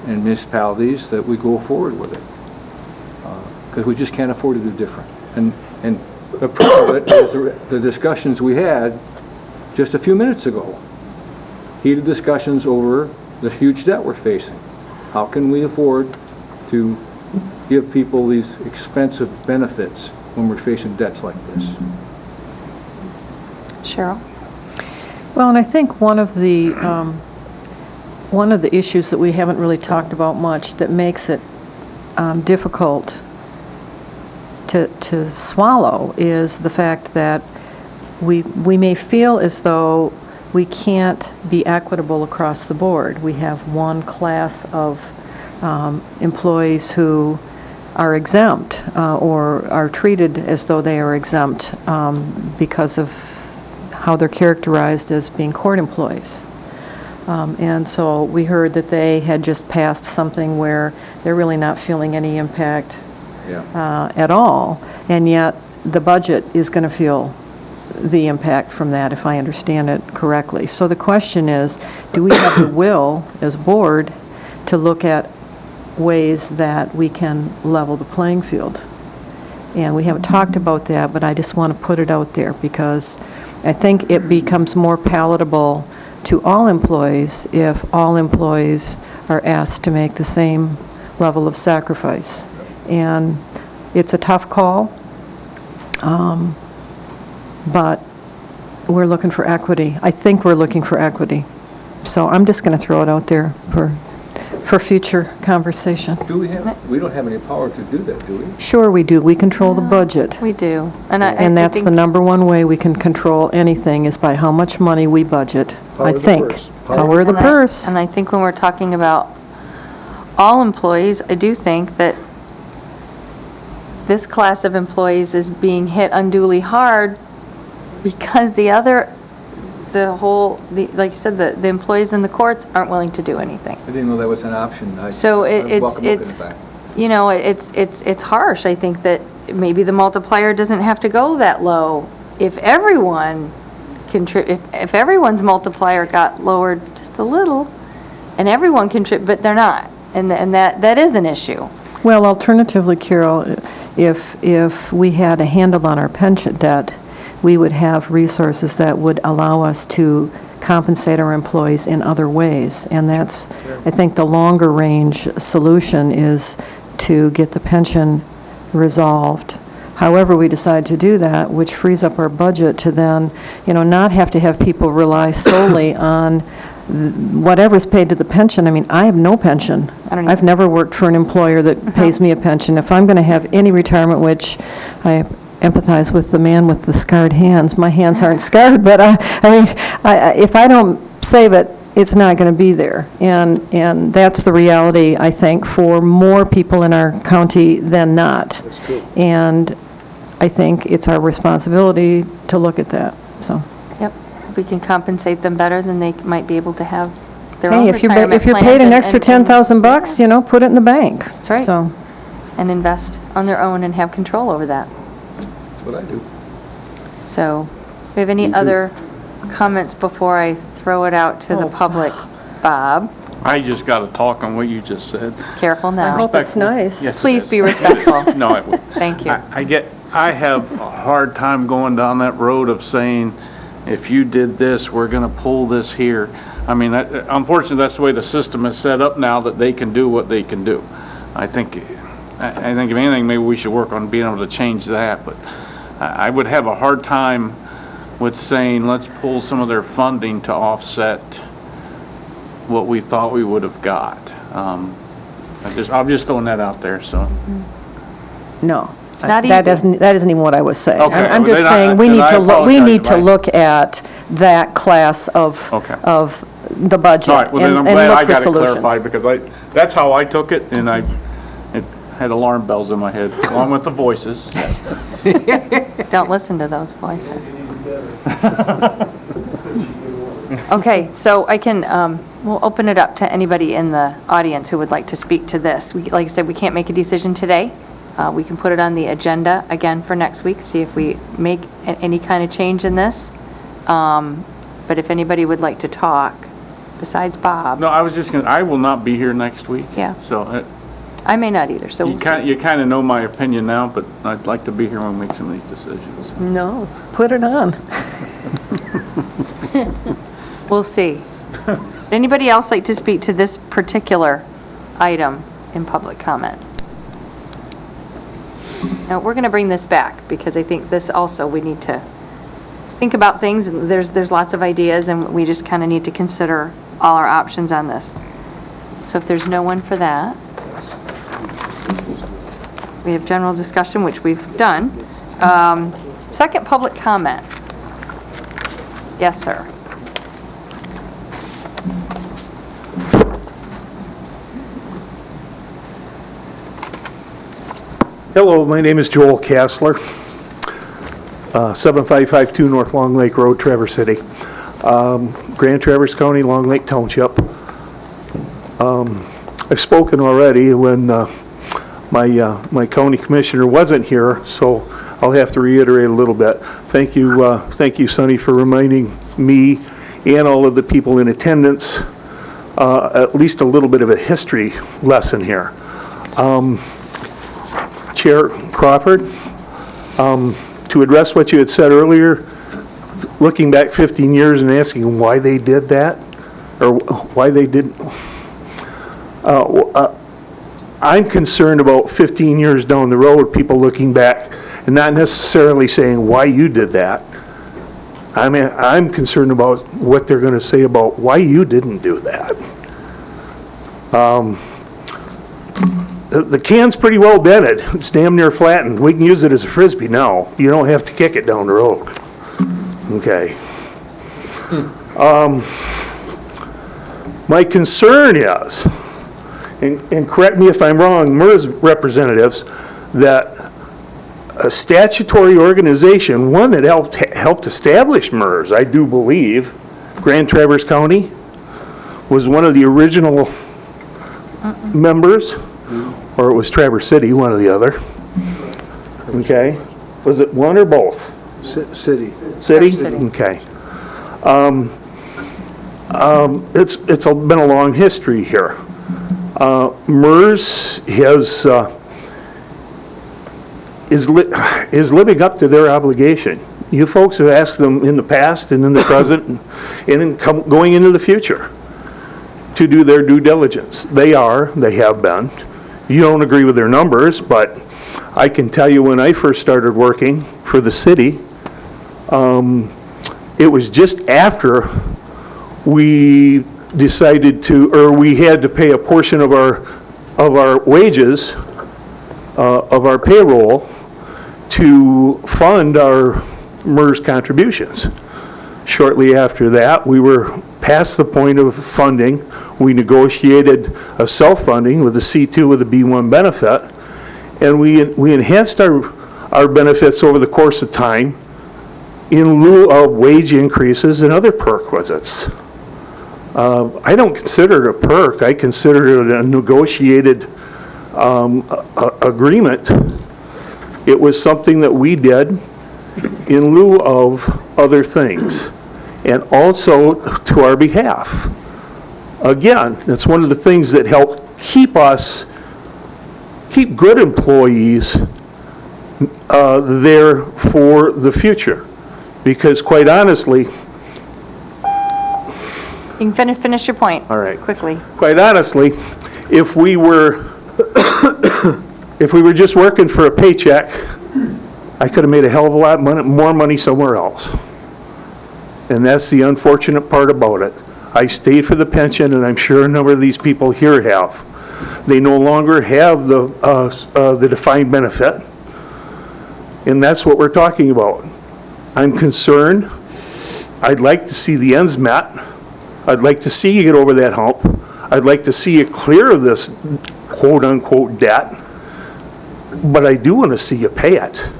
and municipalities, that we go forward with it. Because we just can't afford to do different. And the proof of it is the discussions we had just a few minutes ago. Heated discussions over the huge debt we're facing. How can we afford to give people these expensive benefits when we're facing debts like this? Cheryl? Well, and I think one of the issues that we haven't really talked about much that makes it difficult to swallow is the fact that we may feel as though we can't be equitable across the board. We have one class of employees who are exempt or are treated as though they are exempt because of how they're characterized as being court employees. And so we heard that they had just passed something where they're really not feeling any impact at all, and yet the budget is going to feel the impact from that, if I understand it correctly. So the question is, do we have the will, as a board, to look at ways that we can level the playing field? And we haven't talked about that, but I just want to put it out there, because I think it becomes more palatable to all employees if all employees are asked to make the same level of sacrifice. And it's a tough call, but we're looking for equity. I think we're looking for equity. So I'm just going to throw it out there for future conversation. We don't have any power to do that, do we? Sure we do. We control the budget. We do. And And that's the number one way we can control anything, is by how much money we budget, I think. Power of the purse. And I think when we're talking about all employees, I do think that this class of employees is being hit unduly hard because like you said, the employees in the courts aren't willing to do anything. I didn't know that was an option. So I'd welcome looking it's, at that. you know, it's harsh. I think that maybe the multiplier doesn't have to go that low. If everyone if everyone's multiplier got lowered just a little, and everyone but they're not, and that is an issue. Well, alternatively, Carol, if we had a handle on our pension debt, we would have resources that would allow us to compensate our employees in other ways. And that's, I think, the longer-range solution is to get the pension resolved. However we decide to do that, which frees up our budget to then, not have to have people rely solely on whatever's paid to the pension. I mean, I have no pension. I've never worked for an employer that pays me a pension. If I'm going to have any retirement, which I empathize with the man with the scarred hands. My hands aren't scarred, but if I don't save it, it's not going to be there. And that's the reality, I think, for more people in our county than not. That's true. And I think it's our responsibility to look at that, so. Yep. If we can compensate them better, then they might be able to have their own Hey, retirement if you're plans paid an and- extra and- $10,000, put it in the bank. That's right. So, And invest on their own and have control over that. That's what I do. So, we have any other comments before I throw it out to the public? Bob, I just got to talk on what you just said. careful now. I hope it's nice. Yes, it Please is. be respectful. No, it will. Thank you. I have a hard time going down that road of saying, if you did this, we're going to pull this here. I mean, unfortunately, that's the way the system is set up now, that they can do what they can do. I think if anything, maybe we should work on being able to change that, but I would have a hard time with saying, let's pull some of their funding to offset what we thought we would have got. I'm just throwing that out there, so. no. It's not That easy. That isn't even what I was saying. Okay, I'm well, just then saying, we then need I to apologize, look at that class of the budget All right, well, then and I'm glad look I for got it solutions. clarified, because that's how I took it, and it had alarm bells in my head, along with the voices. Don't listen to those voices. Okay, so I can, we'll open it up to anybody in the audience who would like to speak to this. Like I said, we can't make a decision today. We can put it on the agenda again for next week, see if we make any kind of change in this. But if anybody would like to talk, besides Bob. No, I was just going to, I will not be here next week. Yeah. So I may not either, so we'll see. you kind of know my opinion now, but I'd like to be here when we make some of these decisions. No, put it on. We'll see. Would anybody else like to speak to this particular item in public comment? Now, we're going to bring this back, because I think this also, we need to think about things, and there's lots of ideas, and we just kind of need to consider all our options on this. So if there's no one for that, we have general discussion, which we've done. Second, public comment. Yes, sir. Hello, my name is Joel Kassler. 7552 North Long Lake Road, Traverse City. Grand Traverse County, Long Lake Township. I've spoken already when my county commissioner wasn't here, so I'll have to reiterate a little bit. Thank you, Sonny, for reminding me and all of the people in attendance at least a little bit of a history lesson here. Chair Crawford, to address what you had said earlier, looking back 15 years and asking why they did that, or why they didn't, I'm concerned about 15 years down the road, people looking back and not necessarily saying why you did that. I mean, I'm concerned about what they're going to say about why you didn't do that. The can's pretty well dented. It's damn near flattened. We can use it as a Frisbee now. You don't have to kick it down the road. Okay. My concern is, and correct me if I'm wrong, MERS representatives, that a statutory organization, one that helped establish MERS, I do believe, Grand Traverse County, was one of the original members, or it was Traverse City, one or the other. Okay. Was it one or both? City. City? Okay. It's been a long history here. MERS is living up to their obligation. You folks have asked them in the past and in the present and going into the future to do their due diligence. They have been. You don't agree with their numbers, but I can tell you when I first started working for the city, it was just after we decided to, or we had to pay a portion of our wages, of our payroll, to fund our MERS contributions. Shortly after that, we were past the point of funding. We negotiated a self-funding with a C2 with a B1 benefit, and we enhanced our benefits over the course of time in lieu of wage increases and other perquisites. I don't consider it a perk. I consider it a negotiated agreement. It was something that we did in lieu of other things, and also to our behalf. Again, that's one of the things that help keep good employees there for the future. Because quite honestly, You can finish your point. All right. Quickly. Quite honestly, if we were just working for a paycheck, I could have made a hell of a lot more money somewhere else. And that's the unfortunate part about it. I stayed for the pension, and I'm sure a number of these people here have. They no longer have the defined benefit, and that's what we're talking about. I'm concerned. I'd like to see the ends met. I'd like to see you get over that hump. I'd like to see you clear of this quote-unquote debt, but I do want to see you pay it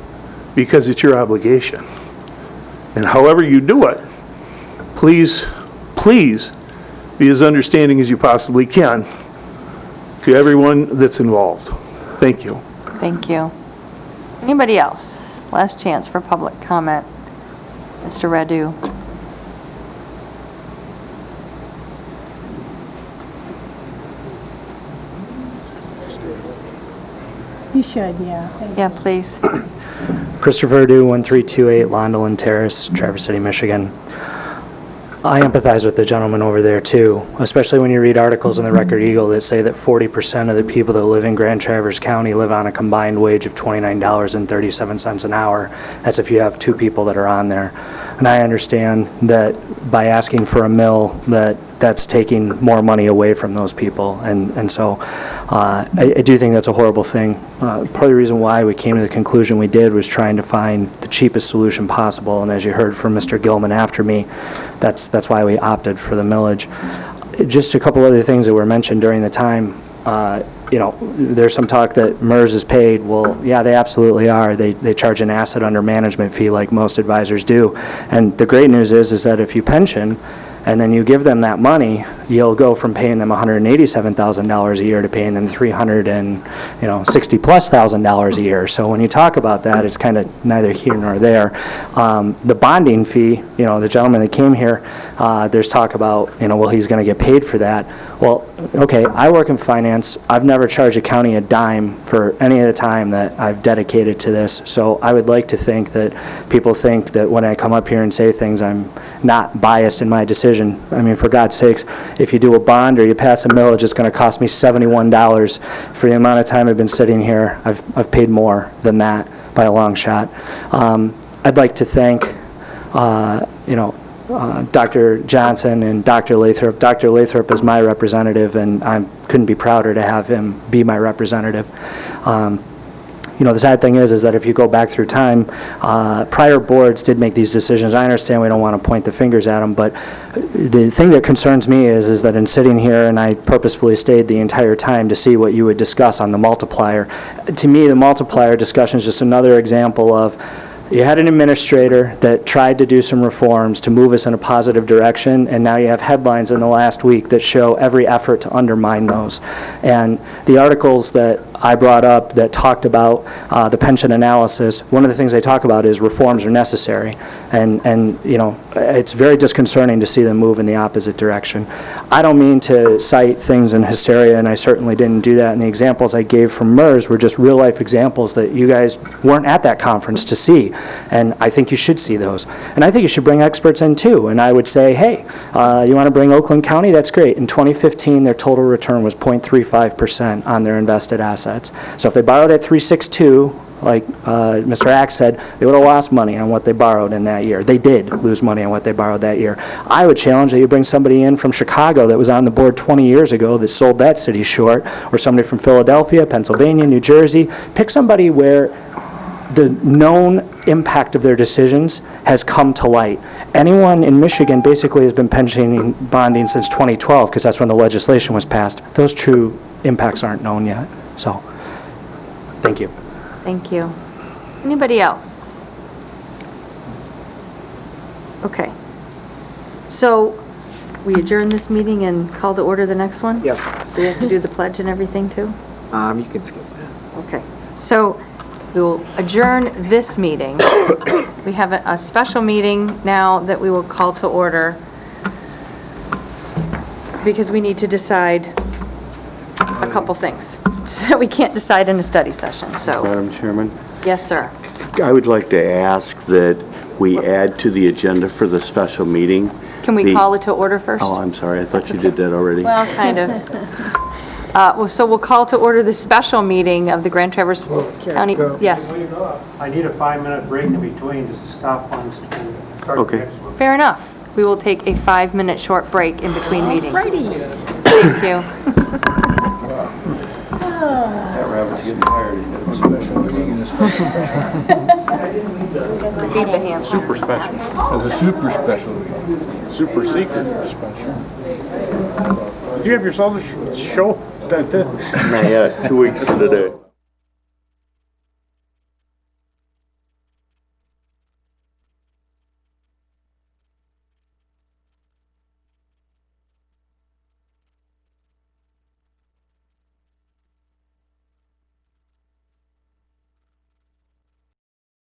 because it's your obligation. And however you do it, please be as understanding as you possibly can to everyone that's involved. Thank you. Thank you. Anybody else? Last chance for public comment. Mr. Radu. You should, yeah. Yeah, please. Christopher Adu, 1328 Londelin Terrace, Traverse City, Michigan. I empathize with the gentleman over there too, especially when you read articles in the Record Eagle that say that 40% of the people that live in Grand Traverse County live on a combined wage of $29.37 an hour. That's if you have two people that are on there. And I understand that by asking for a mill, that's taking more money away from those people. And so I do think that's a horrible thing. Part of the reason why we came to the conclusion we did was trying to find the cheapest solution possible. And as you heard from Mr. Gilman after me, that's why we opted for the millage. Just a couple other things that were mentioned during the time. there's some talk that MERS is paid. Well, yeah, they absolutely are. They charge an asset under management fee like most advisors do. And the great news is that if you pension, and then you give them that money, you'll go from paying them $187,000 a year to paying them $360,000+ a year. So when you talk about that, it's kind of neither here nor there. The bonding fee, the gentleman that came here, there's talk about, well, he's going to get paid for that. Well, okay, I work in finance. I've never charged a county a dime for any of the time that I've dedicated to this. So I would like to think that people think that when I come up here and say things, I'm not biased in my decision. I mean, for God's sakes, if you do a bond or you pass a millage, it's going to cost me $71. For the amount of time I've been sitting here, I've paid more than that by a long shot. I'd like to thank, Dr. Johnson and Dr. Lathrop. Dr. Lathrop is my representative, and I couldn't be prouder to have him be my representative. The sad thing is that if you go back through time, prior boards did make these decisions. I understand we don't want to point the fingers at them, but the thing that concerns me is that in sitting here, and I purposefully stayed the entire time to see what you would discuss on the multiplier. To me, the multiplier discussion is just another example of you had an administrator that tried to do some reforms to move us in a positive direction, and now you have headlines in the last week that show every effort to undermine those. And the articles that I brought up that talked about the pension analysis, one of the things they talk about is reforms are necessary. And it's very disconcerting to see them move in the opposite direction. I don't mean to cite things in hysteria, and I certainly didn't do that. And the examples I gave from MERS were just real-life examples that you guys weren't at that conference to see. And I think you should see those. And I think you should bring experts in, too. And I would say, hey, you want to bring Oakland County? That's great. In 2015, their total return was 0.35% on their invested assets. So if they borrowed at 3.62, like Mr. Axe said, they would have lost money on what they borrowed in that year. They did lose money on what they borrowed that year. I would challenge that you bring somebody in from Chicago that was on the board 20 years ago that sold that city short, or somebody from Philadelphia, Pennsylvania, New Jersey. Pick somebody where the known impact of their decisions has come to light. Anyone in Michigan basically has been pensioning bonding since 2012, because that's when the legislation was passed. Those true impacts aren't known yet. So, thank you. Thank you. Anybody else? Okay. So, we adjourn this meeting and call to order the next one? Yes. Do we have to do the pledge and everything, too? You can skip that. Okay. So, we will adjourn this meeting. We have a special meeting now that we will call to order because we need to decide a couple things. So we can't decide in a study session, so. Madam Chairman, Yes, sir. I would like to ask that we add to the agenda for the special meeting. Can we call it to order first? Oh, I'm sorry, I thought you did that already. Well, kind of. So we'll call to order the special meeting of the Grand Traverse County. Yes, I need a 5-minute break in between to stop one and start the Okay. next one. fair enough. We will take a 5-minute short break in between meetings. Thank you. That rabbit's getting tired. He's got a special meeting. Super special. It's a super special. Super secret special. Did you have yourself a show? Not yet, 2 weeks from today.